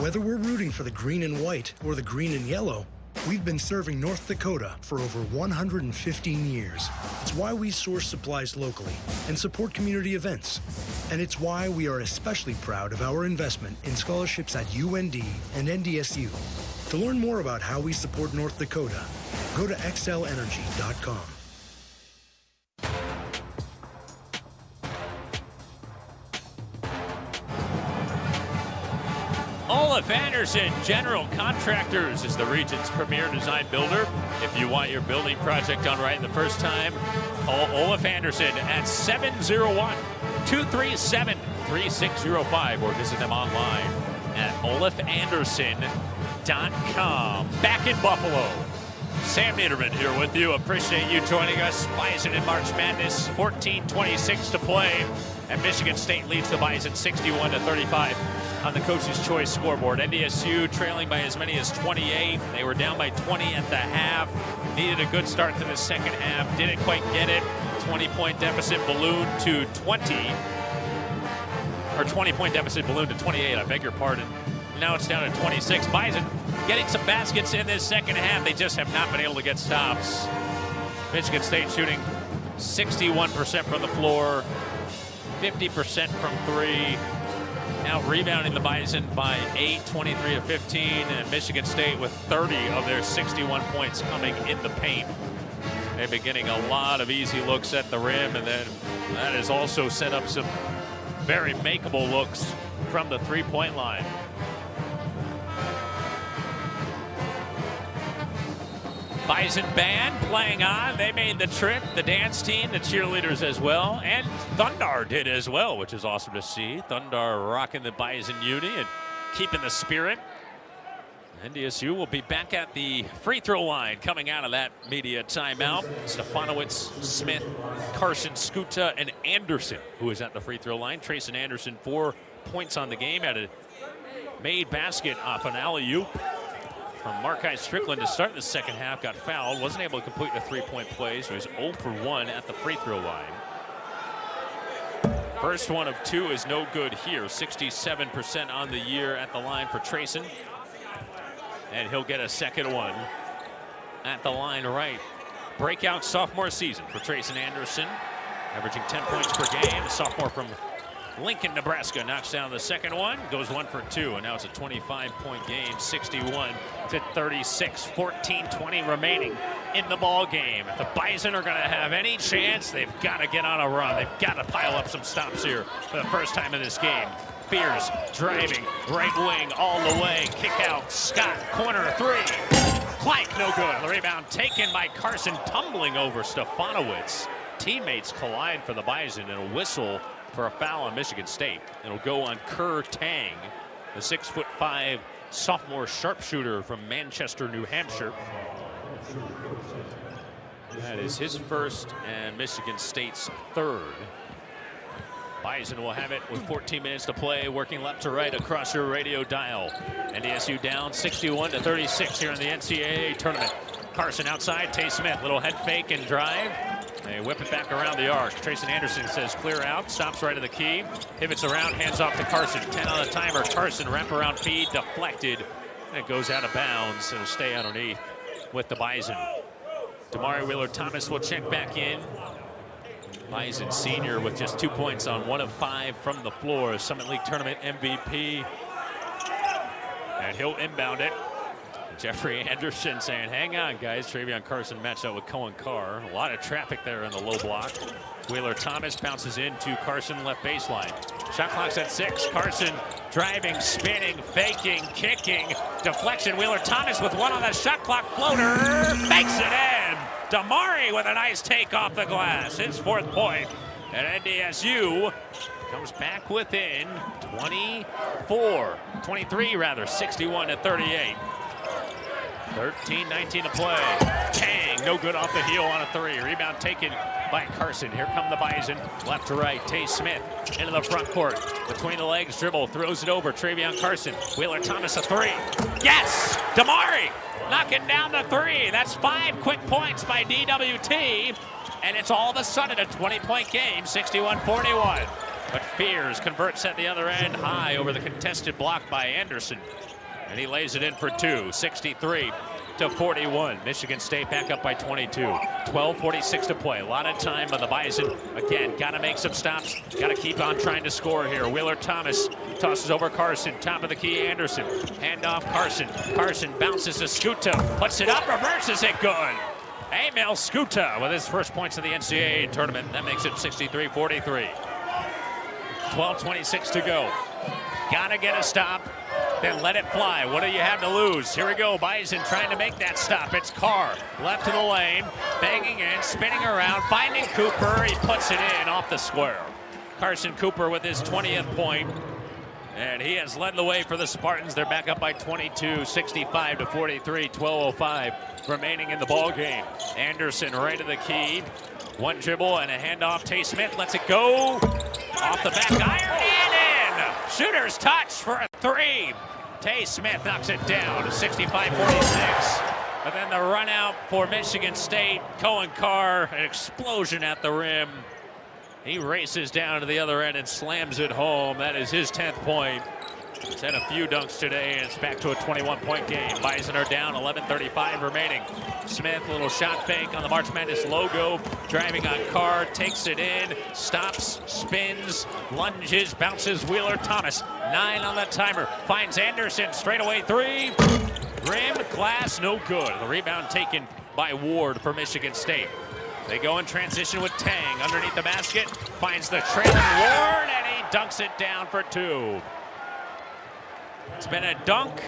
Whether we're rooting for the green and white or the green and yellow, we've been serving North Dakota for over 115 years. It's why we source supplies locally and support community events. And it's why we are especially proud of our investment in scholarships at UND and NDSU. To learn more about how we support North Dakota, go to xcelenergy.com. Olaf Anderson General Contractors is the region's premier design builder. If you want your building project done right the first time, call Olaf Anderson at 701-237-3605 or visit them online at olafanderson.com. Back in Buffalo, Sam Niederman here with you. Appreciate you joining us. Bison in March Madness, 14:26 to play, and Michigan State leads the Bison 61-35. On the Coach's Choice scoreboard. NDSU trailing by as many as 28. They were down by 20 at the half. Needed a good start to the second half. Didn't quite get it. 20-point deficit ballooned to 20. Or 20-point deficit ballooned to 28, I beg your pardon. Now it's down to 26. Bison getting some baskets in this second half. They just have not been able to get stops. Michigan State shooting 61% from the floor, 50% from 3. Now rebounding the Bison by 8, 23-15, and Michigan State with 30 of their 61 points coming in the paint. They've been getting a lot of easy looks at the rim, and then that has also set up some very makeable looks from the three-point line. Bison band playing on. They made the trip. The dance team, the cheerleaders as well. And Thundar did as well, which is awesome to see. Thundar rocking the Bison uni and keeping the spirit. NDSU will be back at the free throw line coming out of that media timeout. Stefanowicz, Smith, Carson, Skuta, and Anderson, who is at the free throw line. Trayson Anderson, 4 points on the game, had a made basket off an alley-oop from Mark-I Strickland to start the second half. Got fouled, wasn't able to complete a three-point play, so he's 0 for 1 at the free throw line. First one of 2 is no good here. 67% on the year at the line for Trayson. And he'll get a second one at the line right. Breakout sophomore season for Trayson Anderson, averaging 10 points per game. A sophomore from Lincoln, Nebraska, knocks down the second one, goes 1 for 2, and now it's a 25-point game, 61-36, 14-20 remaining in the ball game. If the Bison are going to have any chance, they've got to get on a run. They've got to pile up some stops here for the first time in this game. Fears driving, right wing all the way, kick out, Scott, corner 3. Plank, no good. The rebound taken by Carson, tumbling over Stefanowicz. Teammates collide for the Bison, and a whistle for a foul on Michigan State. It'll go on Kerr Tang, the 6'5" sophomore sharpshooter from Manchester, New Hampshire. That is his first and Michigan State's third. Bison will have it with 14 minutes to play, working left to right across your radio dial. NDSU down 61-36 here in the NCAA tournament. Carson outside, Tay Smith, little head fake and drive. They whip it back around the arc. Trayson Anderson says clear out, stops right of the key, pivots around, hands off to Carson. 10 on the timer. Carson wraparound feed, deflected, and it goes out of bounds. It'll stay underneath with the Bison. Damari Wheeler-Thomas will check back in. Bison senior with just 2 points on 1 of 5 from the floor. Summit League Tournament MVP. And he'll inbound it. Jeffrey Anderson saying, hang on, guys. Travion Carson matched up with Cohen Carr. A lot of traffic there in the low block. Wheeler-Thomas bounces into Carson left baseline. Shot clock's at 6. Carson driving, spinning, faking, kicking. Deflection. Wheeler-Thomas with 1 on the shot clock. Floater. Makes it in. Damari with a nice take off the glass. His 4th point. And NDSU comes back within 23 rather, 61-38. 13-19 to play. Tang, no good off the heel on a 3. Rebound taken by Carson. Here come the Bison. Left to right. Tay Smith into the front court. Between the legs, dribble, throws it over. Travion Carson. Wheeler-Thomas a 3. Yes! Damari knocking down the 3. That's 5 quick points by DWT. And it's all of a sudden a 20-point game, 61-41. But Fears converts at the other end, high over the contested block by Anderson. And he lays it in for 2, 63-41. Michigan State back up by 22. 12:46 to play. A lot of time on the Bison. Again, got to make some stops. Got to keep on trying to score here. Wheeler-Thomas tosses over Carson. Top of the key, Anderson. Hand off Carson. Carson bounces to Skuta. Puts it up, reverses it, good. Emil Skuta with his first points in the NCAA tournament. That makes it 63-43. 12:26 to go. Got to get a stop. Then let it fly. What do you have to lose? Here we go. Bison trying to make that stop. It's Carr. Left to the lane. Banging in. Spinning around. Finding Cooper. He puts it in off the square. Carson Cooper with his 20th point. And he has led the way for the Spartans. They're back up by 22. 65-43. 12:05 remaining in the ball game. Anderson right of the key. One dribble and a handoff. Tay Smith lets it go. Off the back iron and in. Shooter's touch for a 3. Tay Smith knocks it down to 65-46. But then the run out for Michigan State. Cohen Carr, an explosion at the rim. He races down to the other end and slams it home. That is his 10th point. He's had a few dunks today, and it's back to a 21-point game. Bison are down, 11:35 remaining. Smith, little shot fake on the March Madness logo. Driving on Carr, takes it in, stops, spins, lunges, bounces Wheeler-Thomas. 9 on the timer. Finds Anderson, straightaway 3. Rim, glass, no good. The rebound taken by Ward for Michigan State. They go in transition with Tang underneath the basket. Finds the trailing Ward, and he dunks it down for 2. It's been a dunk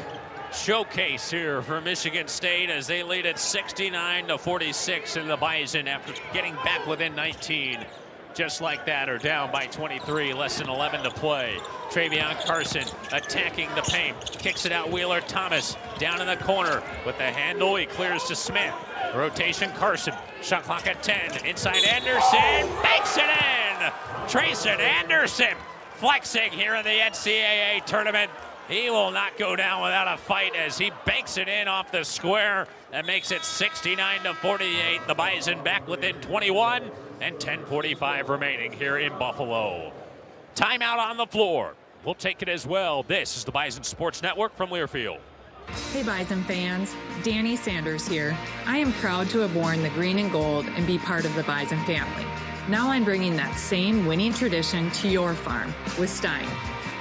showcase here for Michigan State as they lead at 69-46 in the Bison after getting back within 19. Just like that, are down by 23, less than 11 to play. Travion Carson attacking the paint, kicks it out. Wheeler-Thomas down in the corner with the handle. He clears to Smith. Rotation Carson. Shot clock at 10. Inside Anderson. Makes it in. Trayson Anderson flexing here in the NCAA tournament. He will not go down without a fight as he banks it in off the square and makes it 69-48. The Bison back within 21 and 10:45 remaining here in Buffalo. Timeout on the floor. We'll take it as well. This is the Bison Sports Network from Learfield. Hey Bison fans, Danny Sanders here. I am proud to have worn the green and gold and be part of the Bison family. Now I'm bringing that same winning tradition to your farm with Stein.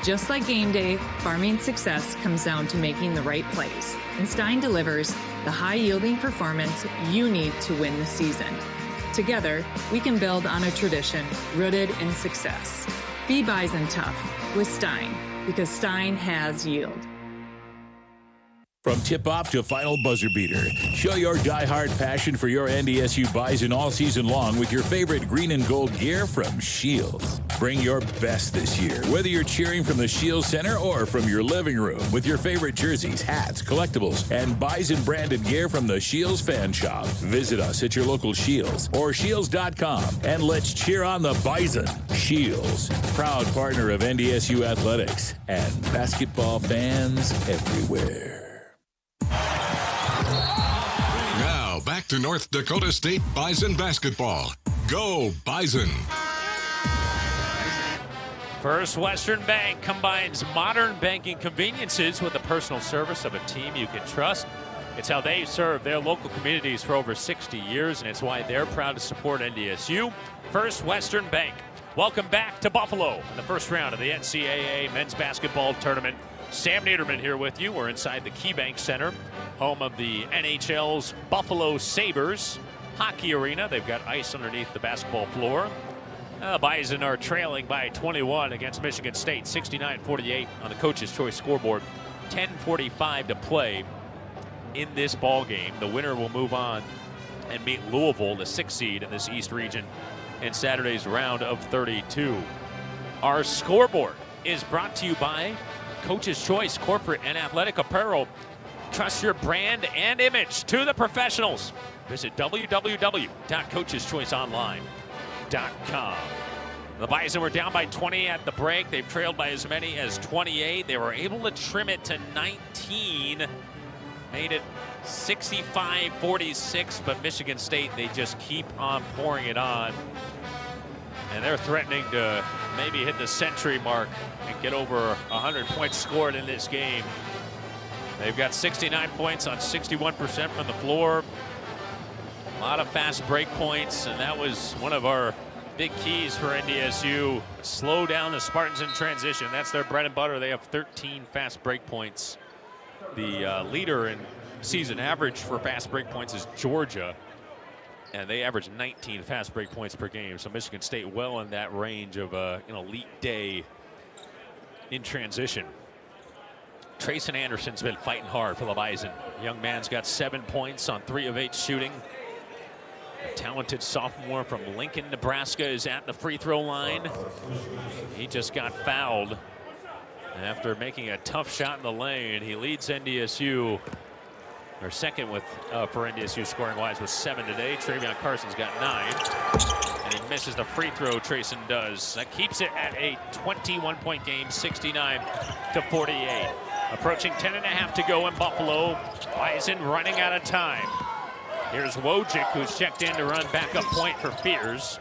Just like game day, farming success comes down to making the right plays. And Stein delivers the high-yielding performance you need to win the season. Together, we can build on a tradition rooted in success. Be Bison tough with Stein, because Stein has yield. From tip-off to final buzzer beater, show your die-hard passion for your NDSU Bison all season long with your favorite green and gold gear from Shields. Bring your best this year, whether you're cheering from the Shields Center or from your living room with your favorite jerseys, hats, collectibles, and Bison-branded gear from the Shields Fan Shop. Visit us at your local Shields or Shields.com, and let's cheer on the Bison. Shields, proud partner of NDSU Athletics and basketball fans everywhere. Now, back to North Dakota State Bison basketball. Go Bison! First Western Bank combines modern banking conveniences with the personal service of a team you can trust. It's how they've served their local communities for over 60 years, and it's why they're proud to support NDSU. First Western Bank. Welcome back to Buffalo in the first round of the NCAA men's basketball tournament. Sam Niederman here with you. We're inside the KeyBank Center, home of the NHL's Buffalo Sabres hockey arena. They've got ice underneath the basketball floor. Bison are trailing by 21 against Michigan State, 69-48 on the Coach's Choice scoreboard. 10:45 to play in this ball game. The winner will move on and meet Louisville, the 6th seed in this East region, in Saturday's round of 32. Our scoreboard is brought to you by Coach's Choice Corporate and Athletic Apparel. Trust your brand and image to the professionals. Visit www.coacheschoiceonline.com. The Bison were down by 20 at the break. They've trailed by as many as 28. They were able to trim it to 19. Made it 65-46, but Michigan State, they just keep on pouring it on. And they're threatening to maybe hit the century mark and get over 100 points scored in this game. They've got 69 points on 61% from the floor. A lot of fast break points, and that was one of our big keys for NDSU. Slow down the Spartans in transition. That's their bread and butter. They have 13 fast break points. The leader in season average for fast break points is Georgia, and they average 19 fast break points per game. So Michigan State well in that range of an elite day in transition. Trayson Anderson's been fighting hard for the Bison. Young man's got 7 points on 3 of 8 shooting. A talented sophomore from Lincoln, Nebraska is at the free throw line. He just got fouled after making a tough shot in the lane. He leads NDSU, or second with for NDSU scoring wise with 7 today. Travion Carson's got 9, and he misses the free throw. Trayson does. That keeps it at a 21-point game, 69-48. Approaching 10.5 to go in Buffalo. Bison running out of time. Here's Wojcik, who's checked in to run backup point for Fears.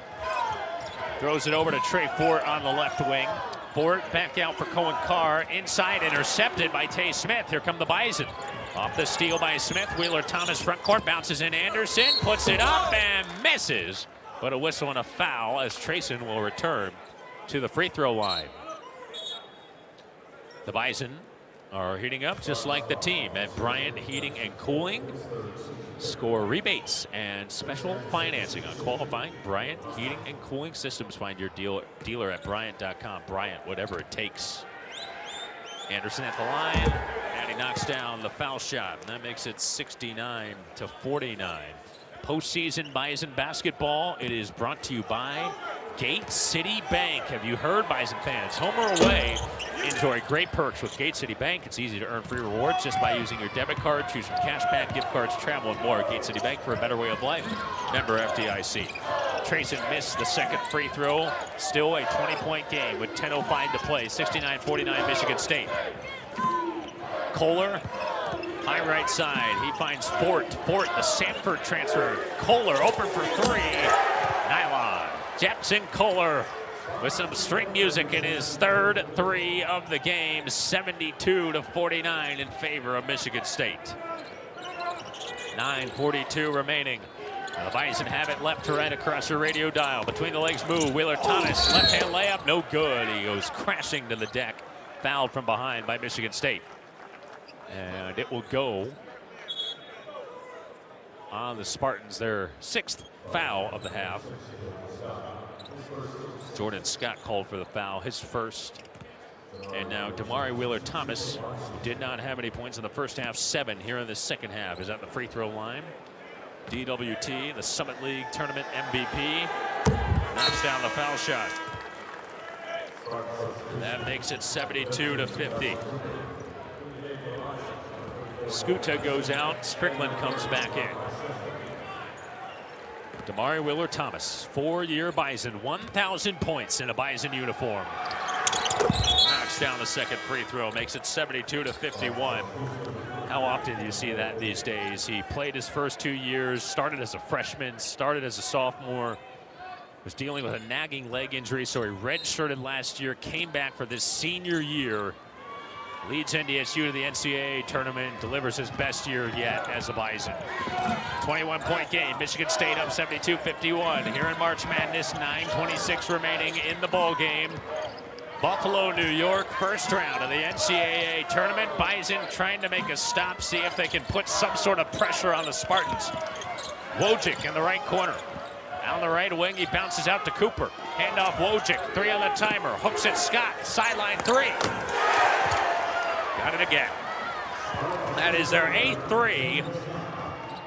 Throws it over to Trey Fort on the left wing. Fort back out for Cohen Carr. Inside, intercepted by Tay Smith. Here come the Bison. Off the steal by Smith. Wheeler Thomas front court, bounces in Anderson, puts it up and misses. But a whistle and a foul as Trayson will return to the free throw line. The Bison are heating up just like the team at Bryant Heating and Cooling. Score rebates and special financing on qualifying Bryant Heating and Cooling systems. Find your dealer at Bryant.com. Bryant, whatever it takes. Anderson at the line, and he knocks down the foul shot, and that makes it 69-49. Postseason Bison basketball, it is brought to you by Gate City Bank. Have you heard, Bison fans? Home or away, enjoy great perks with Gate City Bank. It's easy to earn free rewards just by using your debit card. Choose from cashback, gift cards, travel, and more. Gate City Bank, for a better way of life. Member FDIC. Trayson missed the second free throw. Still a 20-point game with 10:05 to play. 69-49 Michigan State. Kohler, high right side. He finds Fort. Fort, the Sanford transfer. Kohler open for three. Nylon. Jackson Kohler with some string music in his third three of the game. 72-49 in favor of Michigan State. 9:42 remaining. The Bison have it left to right across your radio dial. Between the legs move. Wheeler Thomas, left-hand layup, no good. He goes crashing to the deck. Fouled from behind by Michigan State. And it will go on the Spartans, their 6th foul of the half. Jordan Scott called for the foul, his first. And now Damari Wheeler-Thomas, who did not have any points in the first half, 7 here in the second half, is at the free throw line. DWT, the Summit League Tournament MVP, knocks down the foul shot. That makes it 72-50. Skuta goes out, Strickland comes back in. Damari Wheeler-Thomas, 4-year Bison, 1,000 points in a Bison uniform. Knocks down the second free throw, makes it 72-51. How often do you see that these days? He played his first 2 years, started as a freshman, started as a sophomore, was dealing with a nagging leg injury, so he redshirted last year, came back for this senior year, leads NDSU to the NCAA tournament, delivers his best year yet as a Bison. 21-point game, Michigan State up 72-51. Here in March Madness, 9:26 remaining in the ball game. Buffalo, New York, first round of the NCAA tournament. Bison trying to make a stop, see if they can put some sort of pressure on the Spartans. Wojcik in the right corner. On the right wing, he bounces out to Cooper. Handoff Wojcik, 3 on the timer. Hooks it, Scott, sideline 3. Got it again. That is their 8th 3.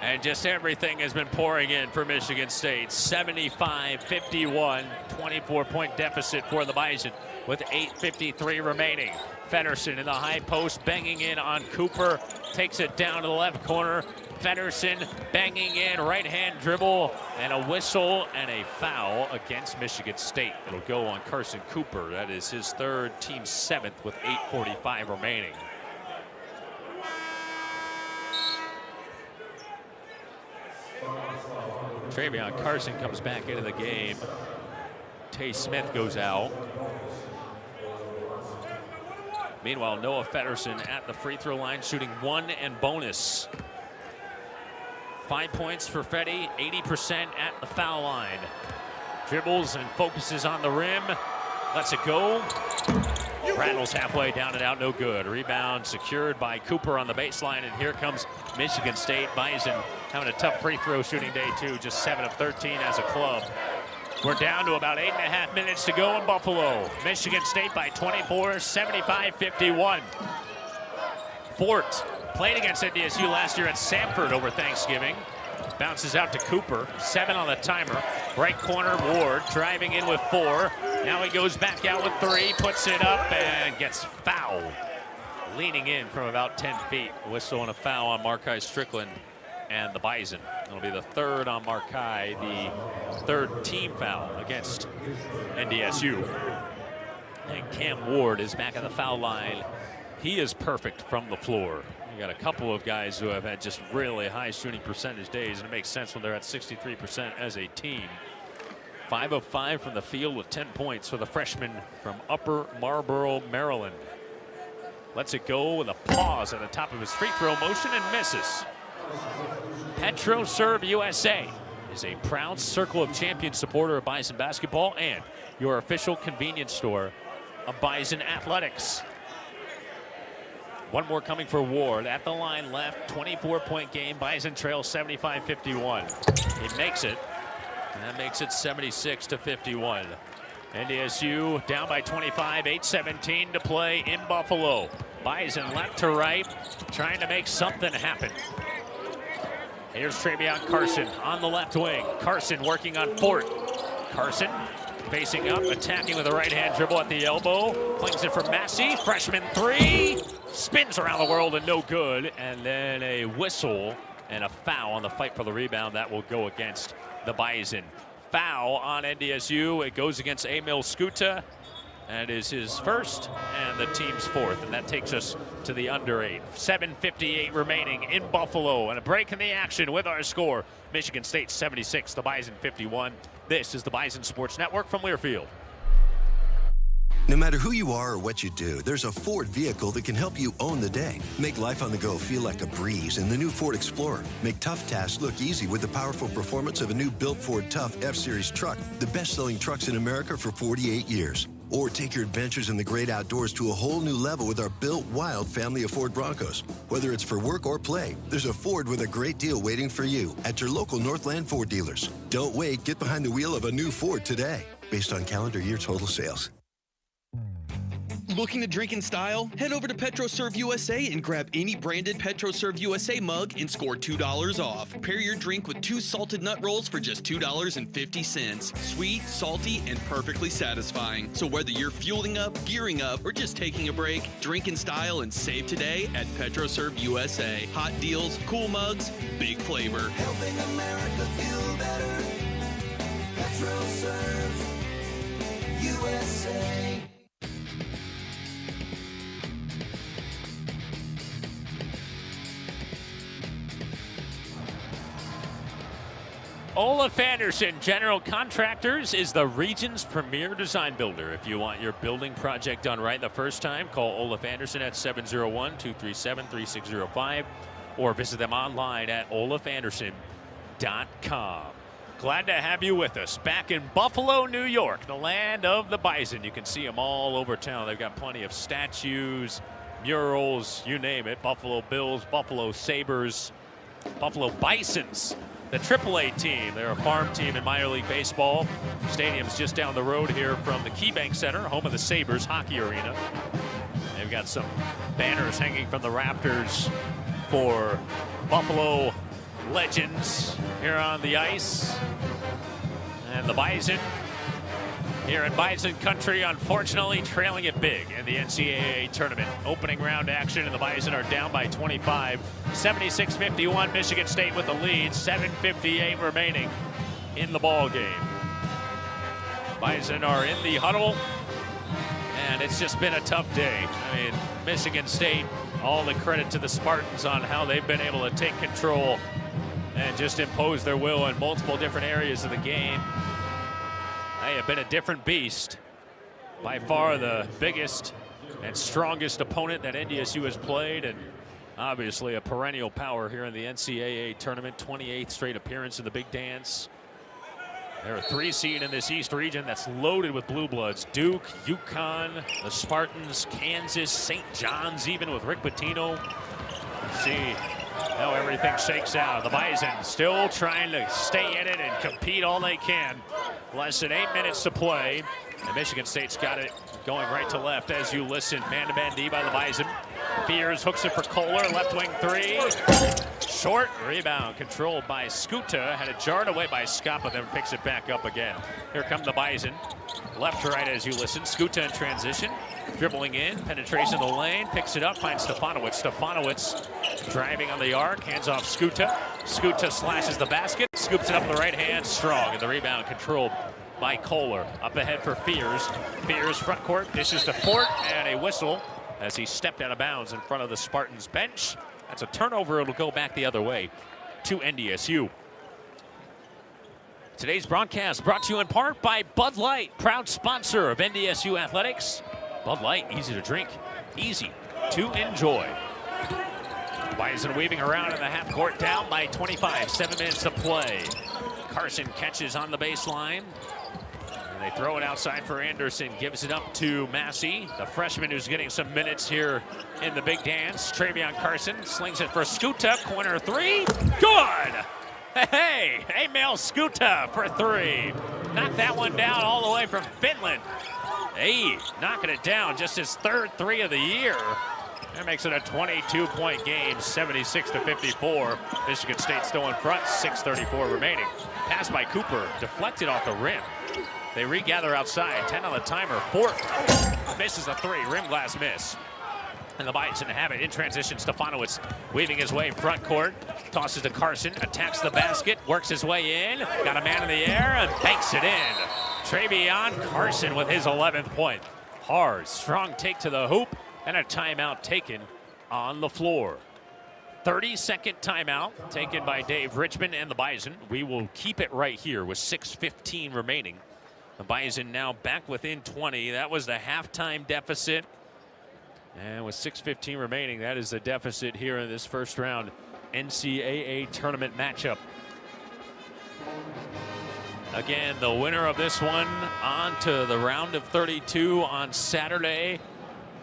And just everything has been pouring in for Michigan State. 75-51, 24-point deficit for the Bison with 8:53 remaining. Feddersen in the high post, banging in on Cooper. Takes it down to the left corner. Feddersen banging in, right-hand dribble, and a whistle and a foul against Michigan State. It'll go on Carson Cooper. That is his 3rd, team 7th with 8:45 remaining. Travion Carson comes back into the game. Tay Smith goes out. Meanwhile, Noah Feddersen at the free throw line, shooting 1 and bonus. 5 points for Fetty, 80% at the foul line. Dribbles and focuses on the rim. Lets it go. Rattles halfway down and out, no good. Rebound secured by Cooper on the baseline, and here comes Michigan State. Bison having a tough free throw shooting day too, just 7 of 13 as a club. We're down to about 8.5 minutes to go in Buffalo. Michigan State by 24, 75-51. Fort played against NDSU last year at Sanford over Thanksgiving. Bounces out to Cooper, 7 on the timer. Right corner, Ward driving in with 4. Now he goes back out with 3, puts it up and gets fouled. Leaning in from about 10 feet. Whistle and a foul on Markai Strickland and the Bison. It'll be the 3rd on Markai, the 3rd team foul against NDSU. And Cam Ward is back at the foul line. He is perfect from the floor. You got a couple of guys who have had just really high shooting percentage days, and it makes sense when they're at 63% as a team. 5 of 5 from the field with 10 points for the freshman from Upper Marlboro, Maryland. Lets it go with a pause at the top of his free throw motion and misses. PetroServe USA is a proud Circle of Champions supporter of Bison basketball and your official convenience store of Bison athletics. One more coming for Ward at the line left. 24-point game. Bison trail 75-51. He makes it, and that makes it 76-51. NDSU down by 25, 8:17 to play in Buffalo. Bison left to right, trying to make something happen. Here's Travion Carson on the left wing. Carson working on Fort. Carson facing up, attacking with a right-hand dribble at the elbow. Flings it for Massey. Freshman 3. Spins around the world and no good. And then a whistle and a foul on the fight for the rebound. That will go against the Bison. Foul on NDSU. It goes against Emil Skuta. That is his first and the team's fourth, and that takes us to the under 8. 7:58 remaining in Buffalo, and a break in the action with our score. Michigan State 76, the Bison 51. This is the Bison Sports Network from Learfield. No matter who you are or what you do, there's a Ford vehicle that can help you own the day. Make life on the go feel like a breeze in the new Ford Explorer. Make tough tasks look easy with the powerful performance of a new built Ford Tough F-Series truck, the best-selling trucks in America for 48 years. Or take your adventures in the great outdoors to a whole new level with our built wild family of Ford Broncos. Whether it's for work or play, there's a Ford with a great deal waiting for you at your local Northland Ford dealers. Don't wait, get behind the wheel of a new Ford today, based on calendar year total sales. Looking to drink in style? Head over to PetroServe USA and grab any branded PetroServe USA mug and score $2 off. Pair your drink with 2 salted nut rolls for just $2.50. Sweet, salty, and perfectly satisfying. So whether you're fueling up, gearing up, or just taking a break, drink in style and save today at PetroServe USA. Hot deals, cool mugs, big flavor. Helping America feel better. PetroServe USA. Olaf Anderson General Contractors is the region's premier design builder. If you want your building project done right the first time, call Olaf Anderson at 701-237-3605 or visit them online at olafanderson.com. Glad to have you with us back in Buffalo, New York, the land of the Bison. You can see them all over town. They've got plenty of statues, murals, you name it. Buffalo Bills, Buffalo Sabres, Buffalo Bisons. The AAA team, they're a farm team in minor league baseball. Stadium's just down the road here from the KeyBank Center, home of the Sabres hockey arena. They've got some banners hanging from the Raptors for Buffalo legends here on the ice. And the Bison here in Bison country, unfortunately trailing it big in the NCAA tournament. Opening round action, and the Bison are down by 25. 76-51, Michigan State with the lead. 7:58 remaining in the ball game. Bison are in the huddle, and it's just been a tough day. I mean, Michigan State, all the credit to the Spartans on how they've been able to take control and just impose their will in multiple different areas of the game. They have been a different beast. By far the biggest and strongest opponent that NDSU has played, and obviously a perennial power here in the NCAA tournament. 28th straight appearance in the Big Dance. They're a 3 seed in this East region that's loaded with blue bloods. Duke, UConn, the Spartans, Kansas, St. John's, even with Rick Pitino. See how everything shakes out. The Bison still trying to stay in it and compete all they can. Less than 8 minutes to play. And Michigan State's got it going right to left as you listen. Man-to-man D by the Bison. Fears hooks it for Kohler. Left wing 3. Short rebound controlled by Skuta. Had it jarred away by Scott, but then picks it back up again. Here come the Bison. Left to right as you listen. Skuta in transition. Dribbling in. Penetration in the lane. Picks it up. Finds Stefanowicz. Stefanowicz driving on the arc. Hands off Skuta. Skuta slashes the basket. Scoops it up with the right hand. Strong. And the rebound controlled by Kohler. Up ahead for Fears. Fears front court. Dishes to Fort. And a whistle as he stepped out of bounds in front of the Spartans bench. That's a turnover. It'll go back the other way to NDSU. Today's broadcast brought to you in part by Bud Light, proud sponsor of NDSU Athletics. Bud Light, easy to drink, easy to enjoy. Bison weaving around in the half court, down by 25, 7 minutes to play. Carson catches on the baseline. And they throw it outside for Anderson, gives it up to Massey, the freshman who's getting some minutes here in the Big Dance. Travion Carson slings it for Skuta, corner 3, good! Hey, Emil Skuta for 3. Knocked that one down all the way from Finland. Hey, knocking it down, just his 3rd 3 of the year. That makes it a 22-point game, 76-54. Michigan State still in front, 6:34 remaining. Pass by Cooper, deflected off the rim. They regather outside, 10 on the timer. Fort misses a 3, rim glass miss. And the Bison have it in transition. Stefanowicz weaving his way front court. Tosses to Carson, attacks the basket, works his way in. Got a man in the air and banks it in. Travion Carson with his 11th point. Hard, strong take to the hoop, and a timeout taken on the floor. 30-second timeout taken by Dave Richmond and the Bison. We will keep it right here with 6:15 remaining. The Bison now back within 20. That was the halftime deficit. And with 6:15 remaining, that is the deficit here in this first round NCAA tournament matchup. Again, the winner of this one on to the round of 32 on Saturday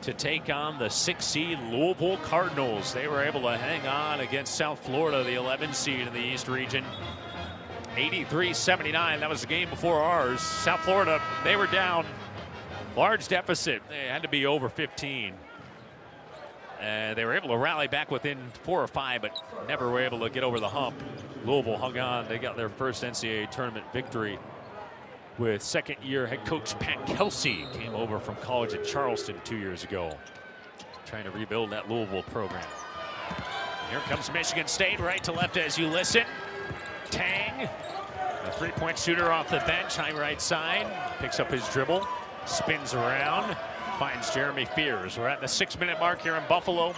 to take on the 6-seed Louisville Cardinals. They were able to hang on against South Florida, the 11 seed in the East region. 83-79, that was the game before ours. South Florida, they were down. Large deficit, they had to be over 15. They were able to rally back within 4 or 5, but never were able to get over the hump. Louisville hung on. They got their first NCAA tournament victory with second-year head coach Pat Kelsey. Came over from college at Charleston 2 years ago, trying to rebuild that Louisville program. Here comes Michigan State, right to left as you listen. Tang, a three-point shooter off the bench, high right side, picks up his dribble, spins around, finds Jeremy Fears. We're at the 6-minute mark here in Buffalo.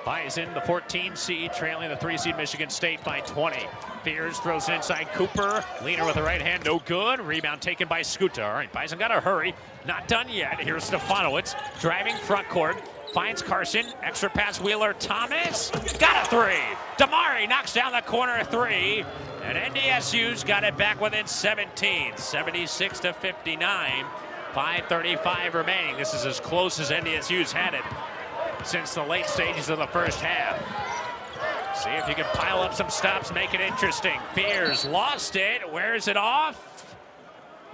Bison, the 14 seed, trailing the 3 seed Michigan State by 20. Fears throws it inside Cooper. Leaner with the right hand, no good. Rebound taken by Skuta. All right, Bison got to hurry. Not done yet. Here's Stefanowicz driving front court. Finds Carson. Extra pass Wheeler Thomas. Got a three. Damari knocks down the corner three. And NDSU's got it back within 17. 76-59. 5:35 remaining. This is as close as NDSU's had it since the late stages of the first half. See if you can pile up some stops, make it interesting. Fears lost it. Where's it off?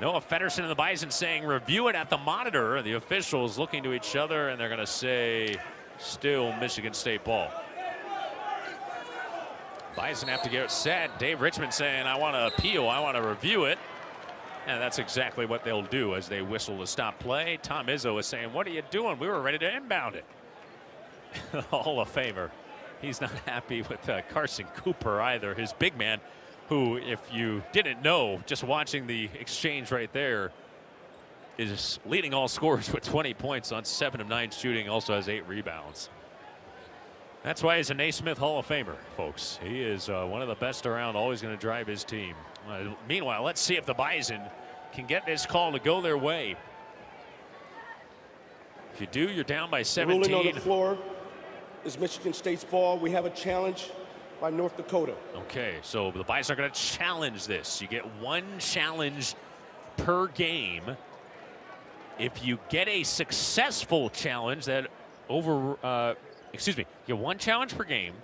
Noah Feddersen and the Bison saying review it at the monitor. The officials looking to each other, and they're going to say still Michigan State ball. Bison have to get set. Dave Richmond saying I want to appeal, I want to review it. And that's exactly what they'll do as they whistle to stop play. Tom Izzo is saying, what are you doing? We were ready to inbound it. Hall of Famer. He's not happy with Carson Cooper either, his big man, who, if you didn't know, just watching the exchange right there, is leading all scorers with 20 points on 7 of 9 shooting, also has 8 rebounds. That's why he's a Naismith Hall of Famer, folks. He is one of the best around, always going to drive his team. Meanwhile, let's see if the Bison can get this call to go their way. If you do, you're down by 17. The ruling on the floor is Michigan State's ball. We have a challenge by North Dakota. Okay, so the Bison are going to challenge this. You get one challenge per game. If you get a successful challenge that you get one challenge per game.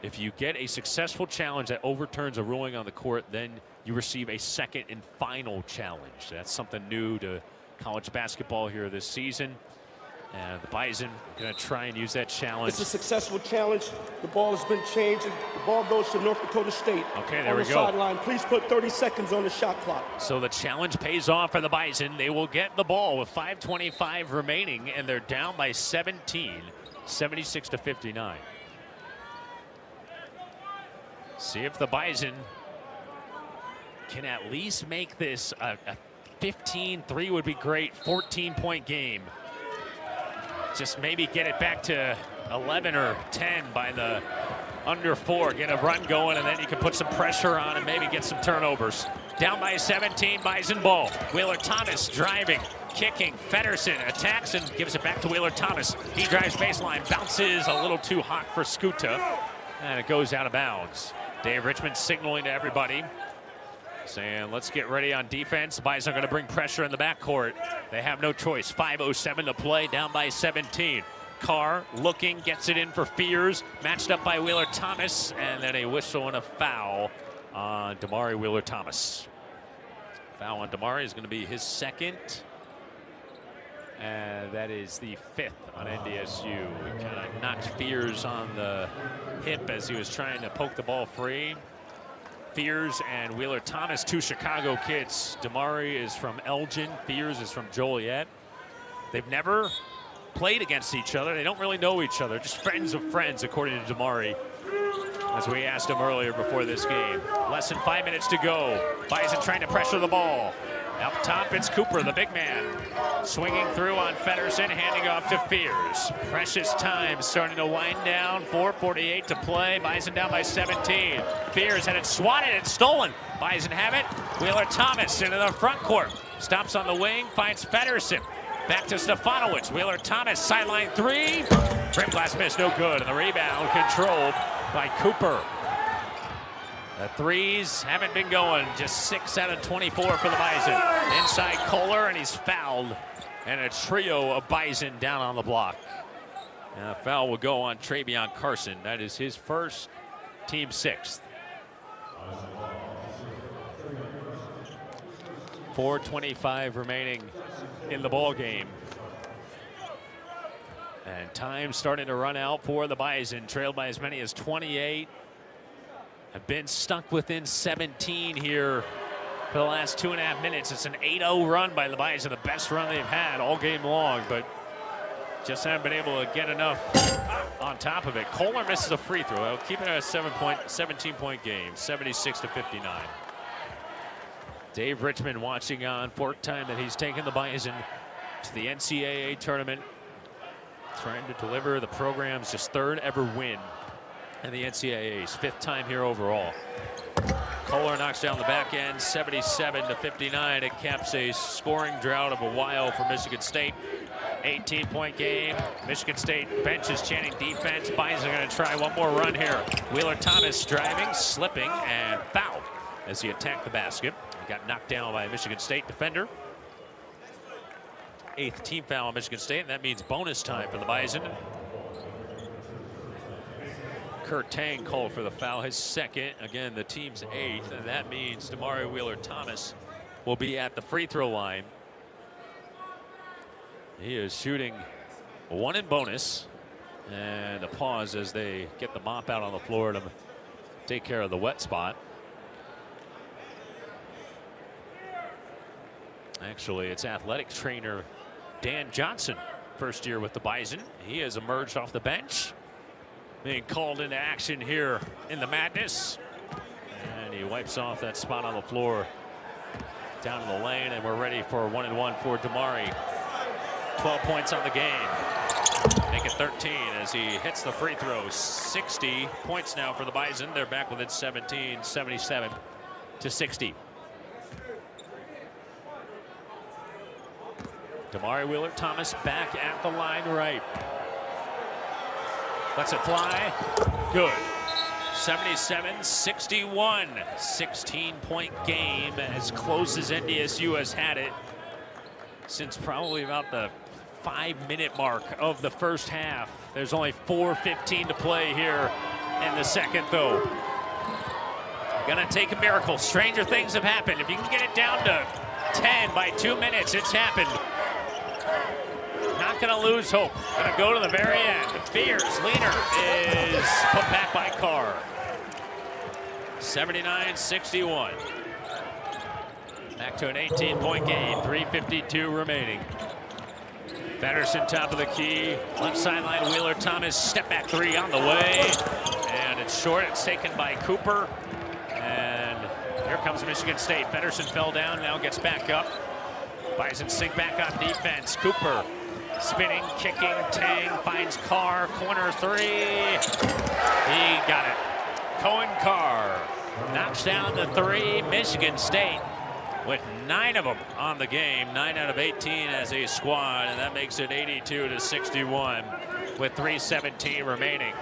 If you get a successful challenge that overturns a ruling on the court, then you receive a second and final challenge. That's something new to college basketball here this season. And the Bison are going to try and use that challenge. It's a successful challenge. The ball has been changed. The ball goes to North Dakota State. Okay, there we go. On the sideline. Please put 30 seconds on the shot clock. So the challenge pays off for the Bison. They will get the ball with 5:25 remaining, and they're down by 17, 76-59. See if the Bison can at least make this a 15-3 would be great. 14-point game. Just maybe get it back to 11 or 10 by the under 4. Get a run going, and then you can put some pressure on and maybe get some turnovers. Down by 17, Bison ball. Wheeler Thomas driving, kicking. Feddersen attacks and gives it back to Wheeler Thomas. He drives baseline, bounces a little too hot for Skuta, and it goes out of bounds. Dave Richmond signaling to everybody, saying, let's get ready on defense. Bison are going to bring pressure in the backcourt. They have no choice. 5:07 to play, down by 17. Carr looking, gets it in for Fears, matched up by Wheeler Thomas, and then a whistle and a foul on Damari Wheeler Thomas. Foul on Damari is going to be his second, and that is the 5th on NDSU. He kind of knocked Fears on the hip as he was trying to poke the ball free. Fears and Wheeler Thomas, 2 Chicago kids. Damari is from Elgin. Fears is from Joliet. They've never played against each other. They don't really know each other. Just friends of friends, according to Damari, as we asked him earlier before this game. Less than 5 minutes to go. Bison trying to pressure the ball. Up top, it's Cooper, the big man, swinging through on Feddersen, handing off to Fears. Precious time starting to wind down. 4:48 to play. Bison down by 17. Fears had it swatted and stolen. Bison have it. Wheeler Thomas into the front court. Stops on the wing, finds Feddersen. Back to Stefanowicz. Wheeler Thomas, sideline three. Rim glass miss, no good. And the rebound controlled by Cooper. The threes haven't been going. Just 6 out of 24 for the Bison. Inside Kohler, and he's fouled. And a trio of Bison down on the block. And a foul will go on Travion Carson. That is his first, team 6th. 4:25 remaining in the ball game. And time starting to run out for the Bison. Trailed by as many as 28. Have been stuck within 17 here for the last 2.5 minutes. It's an 8-0 run by the Bison, the best run they've had all game long, but just haven't been able to get enough on top of it. Kohler misses a free throw. Keeping it a 17-point game, 76-59. Dave Richmond watching on, 4th time that he's taken the Bison to the NCAA tournament, trying to deliver the program's just 3rd ever win in the NCAA's, 5th time here overall. Kohler knocks down the back end, 77-59. It caps a scoring drought of a while for Michigan State. 18-point game. Michigan State bench is chanting defense. Bison are going to try one more run here. Wheeler Thomas driving, slipping, and fouled as he attacked the basket. He got knocked down by a Michigan State defender. 8th team foul on Michigan State, and that means bonus time for the Bison. Kurt Tang called for the foul, his 2nd. Again, the team's 8th, and that means Damari Wheeler-Thomas will be at the free throw line. He is shooting 1 in bonus, and a pause as they get the mop out on the floor to take care of the wet spot. Actually, it's athletic trainer Dan Johnson, first year with the Bison. He has emerged off the bench, being called into action here in the madness. And he wipes off that spot on the floor down in the lane, and we're ready for a 1-and-1 for Damari. 12 points on the game. Make it 13 as he hits the free throw. 60 points now for the Bison. They're back within 17, 77-60. Damari Wheeler-Thomas back at the line right. Lets it fly. Good. 77-61. 16-point game, as close as NDSU has had it since probably about the 5-minute mark of the first half. There's only 4:15 to play here in the second, though. Gonna take a miracle. Stranger things have happened. If you can get it down to 10 by 2 minutes, it's happened. Not gonna lose hope. Gonna go to the very end. Fears leader is put back by Carr. 79-61. Back to an 18-point game. 3:52 remaining. Feddersen top of the key. Left sideline, Wheeler-Thomas. Step back three on the way. And it's short. It's taken by Cooper. And here comes Michigan State. Feddersen fell down, now gets back up. Bison sink back on defense. Cooper spinning, kicking. Tang finds Carr. Corner three. He got it. Cohen Carr knocks down the three. Michigan State with 9 of them on the game. 9 out of 18 as a squad, and that makes it 82-61 with 3:17 remaining.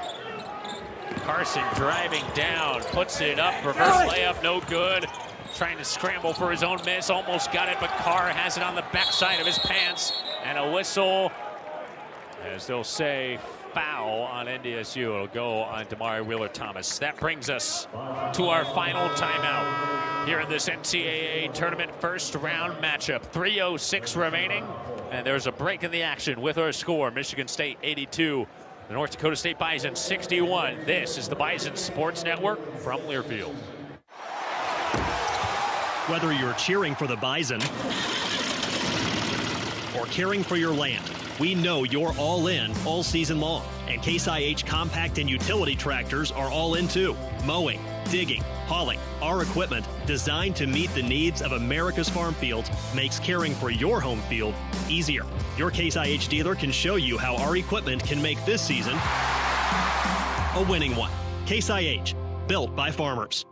Carson driving down, puts it up, reverse layup, no good. Trying to scramble for his own miss, almost got it, but Carr has it on the backside of his pants, and a whistle, as they'll say, foul on NDSU. It'll go on Damari Wheeler-Thomas. That brings us to our final timeout here in this NCAA tournament first round matchup. 3:06 remaining, and there's a break in the action with our score. Michigan State 82, the North Dakota State Bison 61. This is the Bison Sports Network from Learfield. Whether you're cheering for the Bison or caring for your land, we know you're all in all season long. And Case IH compact and utility tractors are all in too. Mowing, digging, Hauling, our equipment designed to meet the needs of America's farm fields makes caring for your home field easier. Your Case IH dealer can show you how our equipment can make this season a winning one. Case IH, built by farmers.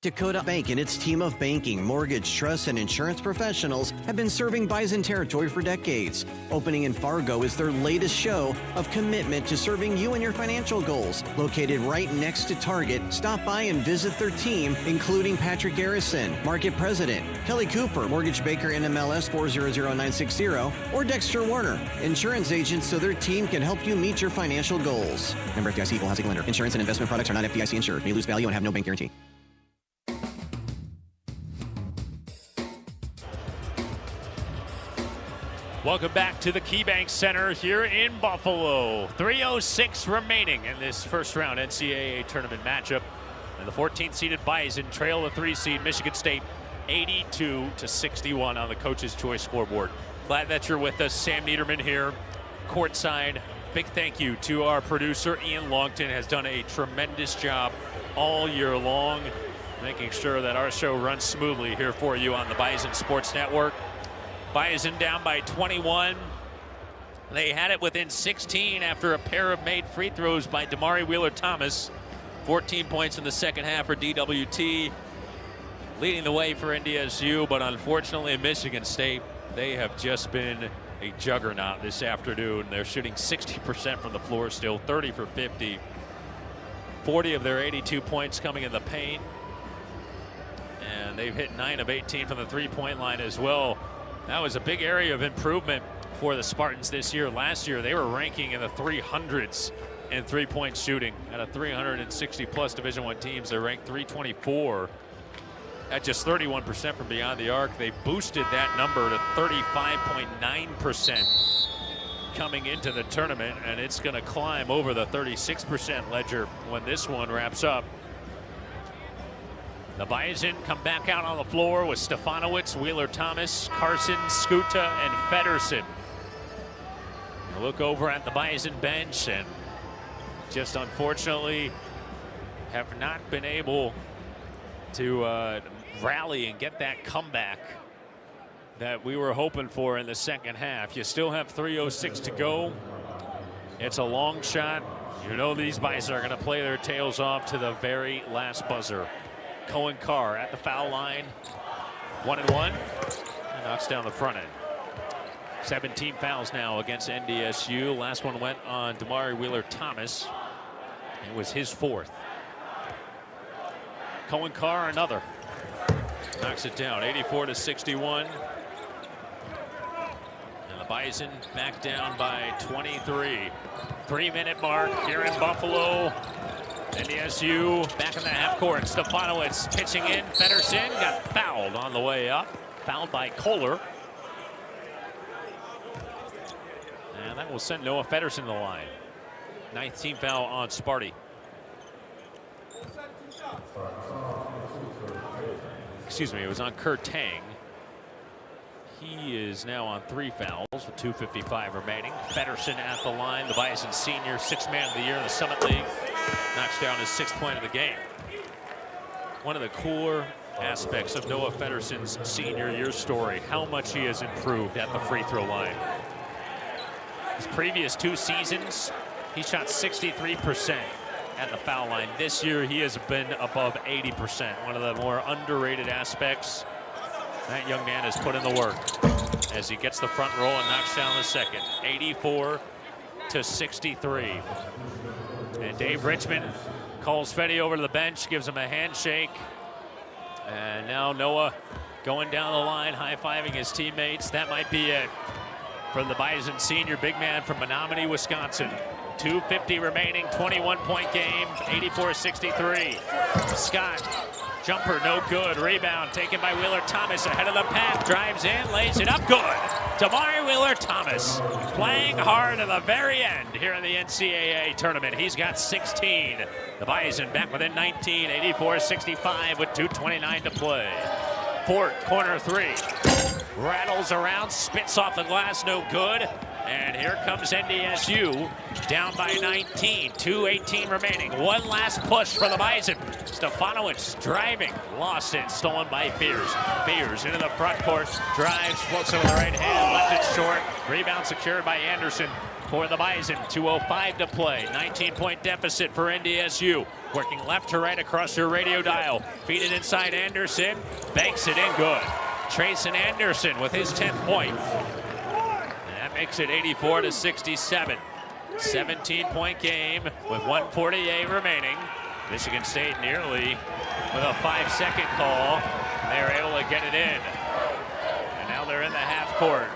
Dakota Bank and its team of banking, mortgage, trust, and insurance professionals have been serving Bison territory for decades. Opening in Fargo is their latest show of commitment to serving you and your financial goals. Located right next to Target, stop by and visit their team, including Patrick Garrison, Market President, Kelly Cooper, Mortgage Baker NMLS 400960, or Dexter Warner, insurance agents, so their team can help you meet your financial goals. Member FDIC, equal housing lender. Insurance and investment products are not FDIC insured, may lose value and have no bank guarantee. Welcome back to the KeyBank Center here in Buffalo. 3:06 remaining in this first round NCAA tournament matchup. And the 14th seeded Bison trail the 3 seed Michigan State 82-61 on the Coach's Choice scoreboard. Glad that you're with us. Sam Niederman here, courtside. Big thank you to our producer Ian Longton, has done a tremendous job all year long, making sure that our show runs smoothly here for you on the Bison Sports Network. Bison down by 21. They had it within 16 after a pair of made free throws by Damari Wheeler-Thomas. 14 points in the second half for DWT, leading the way for NDSU, but unfortunately Michigan State, they have just been a juggernaut this afternoon. They're shooting 60% from the floor still, 30 for 50. 40 of their 82 points coming in the paint. And they've hit 9 of 18 from the three-point line as well. That was a big area of improvement for the Spartans this year. Last year, they were ranking in the 300s in three-point shooting. Out of 360-plus Division I teams, they're ranked 324 at just 31% from beyond the arc. They boosted that number to 35.9% coming into the tournament, and it's going to climb over the 36% ledger when this one wraps up. The Bison come back out on the floor with Stefanowicz, Wheeler-Thomas, Carson, Skuta, and Feddersen. You look over at the Bison bench and just unfortunately have not been able to rally and get that comeback that we were hoping for in the second half. You still have 3:06 to go. It's a long shot. You know these Bison are going to play their tails off to the very last buzzer. Cohen Carr at the foul line, 1-1, and knocks down the front end. 17 fouls now against NDSU. Last one went on Damari Wheeler-Thomas. It was his 4th. Cohen Carr, another. Knocks it down, 84-61. And the Bison back down by 23. 3-minute mark here in Buffalo. NDSU back in the half court. Stefanowicz pitching in. Feddersen got fouled on the way up. Fouled by Kohler. And that will send Noah Feddersen to the line. 9th team foul on Sparty. Excuse me, it was on Kurt Tang. He is now on 3 fouls with 2:55 remaining. Feddersen at the line. The Bison senior, 6th man of the year in the Summit League. Knocks down his 6th point of the game. One of the cooler aspects of Noah Feddersen's senior year story, how much he has improved at the free throw line. His previous 2 seasons, he shot 63% at the foul line. This year, he has been above 80%. One of the more underrated aspects. That young man has put in the work as he gets the front roll and knocks down the second. 84-63. And Dave Richmond calls Fetty over to the bench, gives him a handshake. And now Noah going down the line, high-fiving his teammates. That might be it for the Bison senior, big man from Menominee, Wisconsin. 2:50 remaining, 21-point game, 84-63. Scott, jumper no good. Rebound taken by Wheeler-Thomas ahead of the pack. Drives in, lays it up, good. Damari Wheeler-Thomas playing hard to the very end here in the NCAA tournament. He's got 16. The Bison back within 19, 84-65 with 2:29 to play. Fort, corner 3. Rattles around, spits off the glass, no good. And here comes NDSU, down by 19, 2:18 remaining. One last push for the Bison. Stefanowicz driving, lost it, stolen by Fears. Fears into the front court, drives, floats it with the right hand, left it short. Rebound secured by Anderson for the Bison. 2:05 to play, 19-point deficit for NDSU. Working left to right across your radio dial. Feed it inside Anderson, banks it in good. Trayson Anderson with his 10th point. That makes it 84-67. 17-point game with 1:48 remaining. Michigan State nearly with a 5-second call. They were able to get it in. And now they're in the half court.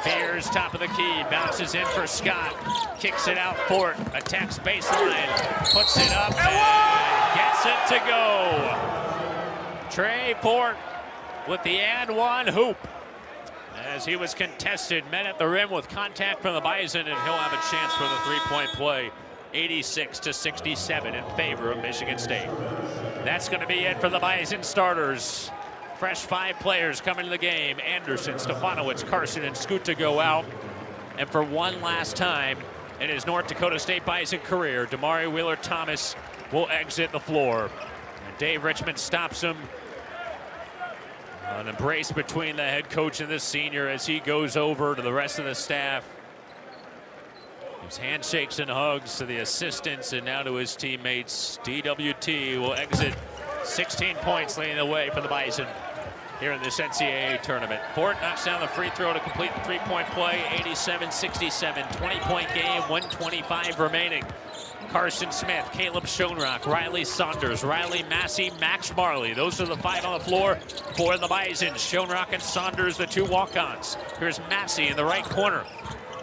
Fears, top of the key, bounces in for Scott. Kicks it out, Fort, attacks baseline, puts it up, and gets it to go. Trey Fort with the and one hoop. As he was contested, met at the rim with contact from the Bison, and he'll have a chance for the three-point play. 86-67 in favor of Michigan State. That's going to be it for the Bison starters. Fresh 5 players coming to the game. Anderson, Stefanowicz, Carson, and Scoot to go out. And for one last time in his North Dakota State Bison career, Damari Wheeler-Thomas will exit the floor. And Dave Richmond stops him. An embrace between the head coach and the senior as he goes over to the rest of the staff. Gives handshakes and hugs to the assistants and now to his teammates. DWT will exit 16 points leading the way for the Bison here in this NCAA tournament. Fort knocks down the free throw to complete the three-point play. 87-67, 20-point game, 1:25 remaining. Carson Smith, Caleb Schoenrock, Riley Saunders, Riley Massey, Max Marley. Those are the 5 on the floor for the Bison. Schoenrock and Saunders, the 2 walk-ons. Here's Massey in the right corner.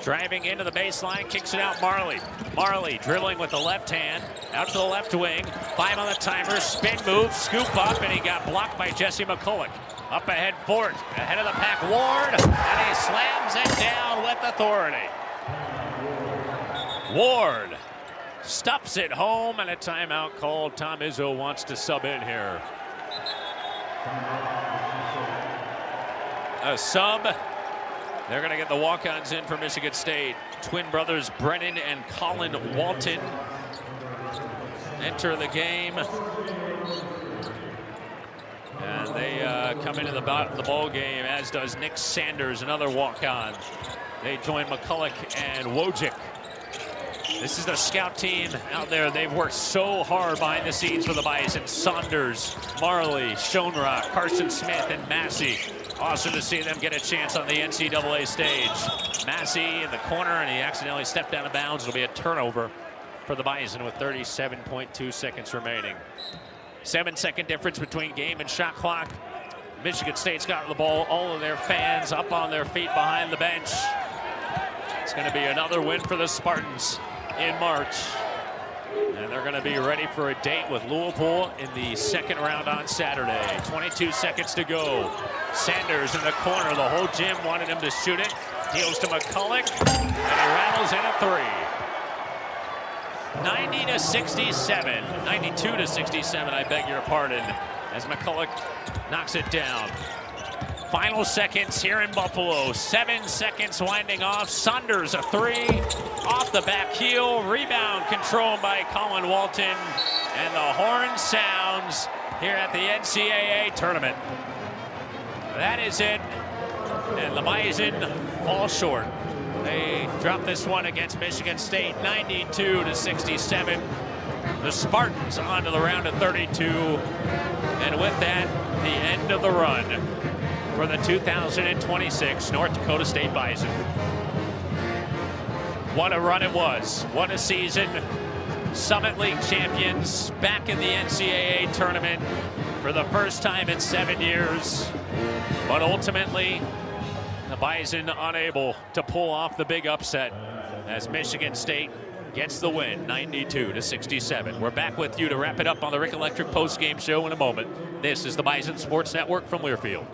Driving into the baseline, kicks it out Marley. Marley dribbling with the left hand, out to the left wing. 5 on the timer, spin move, scoop up, and he got blocked by Jesse McCulloch. Up ahead, Fort, ahead of the pack, Ward, and he slams it down with authority. Ward stuffs it home, and a timeout called. Tom Izzo wants to sub in here. A sub. They're going to get the walk-ons in for Michigan State. Twin brothers Brennan and Colin Walton enter the game. And they come into the ball game, as does Nick Sanders, another walk-on. They join McCulloch and Wojcik. This is the scout team out there. They've worked so hard behind the scenes for the Bison. Saunders, Marley, Schoenrock, Carson Smith, and Massey. Awesome to see them get a chance on the NCAA stage. Massey in the corner, and he accidentally stepped out of bounds. It'll be a turnover for the Bison with 37.2 seconds remaining. 7-second difference between game and shot clock. Michigan State's got the ball. All of their fans up on their feet behind the bench. It's going to be another win for the Spartans in March. And they're going to be ready for a date with Louisville in the second round on Saturday. 22 seconds to go. Sanders in the corner. The whole gym wanted him to shoot it. Deals to McCulloch, and he rattles in a 3. 90-67. 92-67, I beg your pardon, as McCulloch knocks it down. Final seconds here in Buffalo. 7 seconds winding off. Saunders a 3 off the back heel. Rebound controlled by Colin Walton. And the horn sounds here at the NCAA tournament. That is it. And the Bison fall short. They drop this one against Michigan State, 92-67. The Spartans on to the round of 32. And with that, the end of the run for the 2026 North Dakota State Bison. What a run it was. What a season. Summit League champions, back in the NCAA tournament for the first time in 7 years. But ultimately, the Bison unable to pull off the big upset as Michigan State gets the win, 92-67. We're back with you to wrap it up on the Rick Electric postgame show in a moment. This is the Bison Sports Network from Learfield.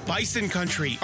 Bison Country.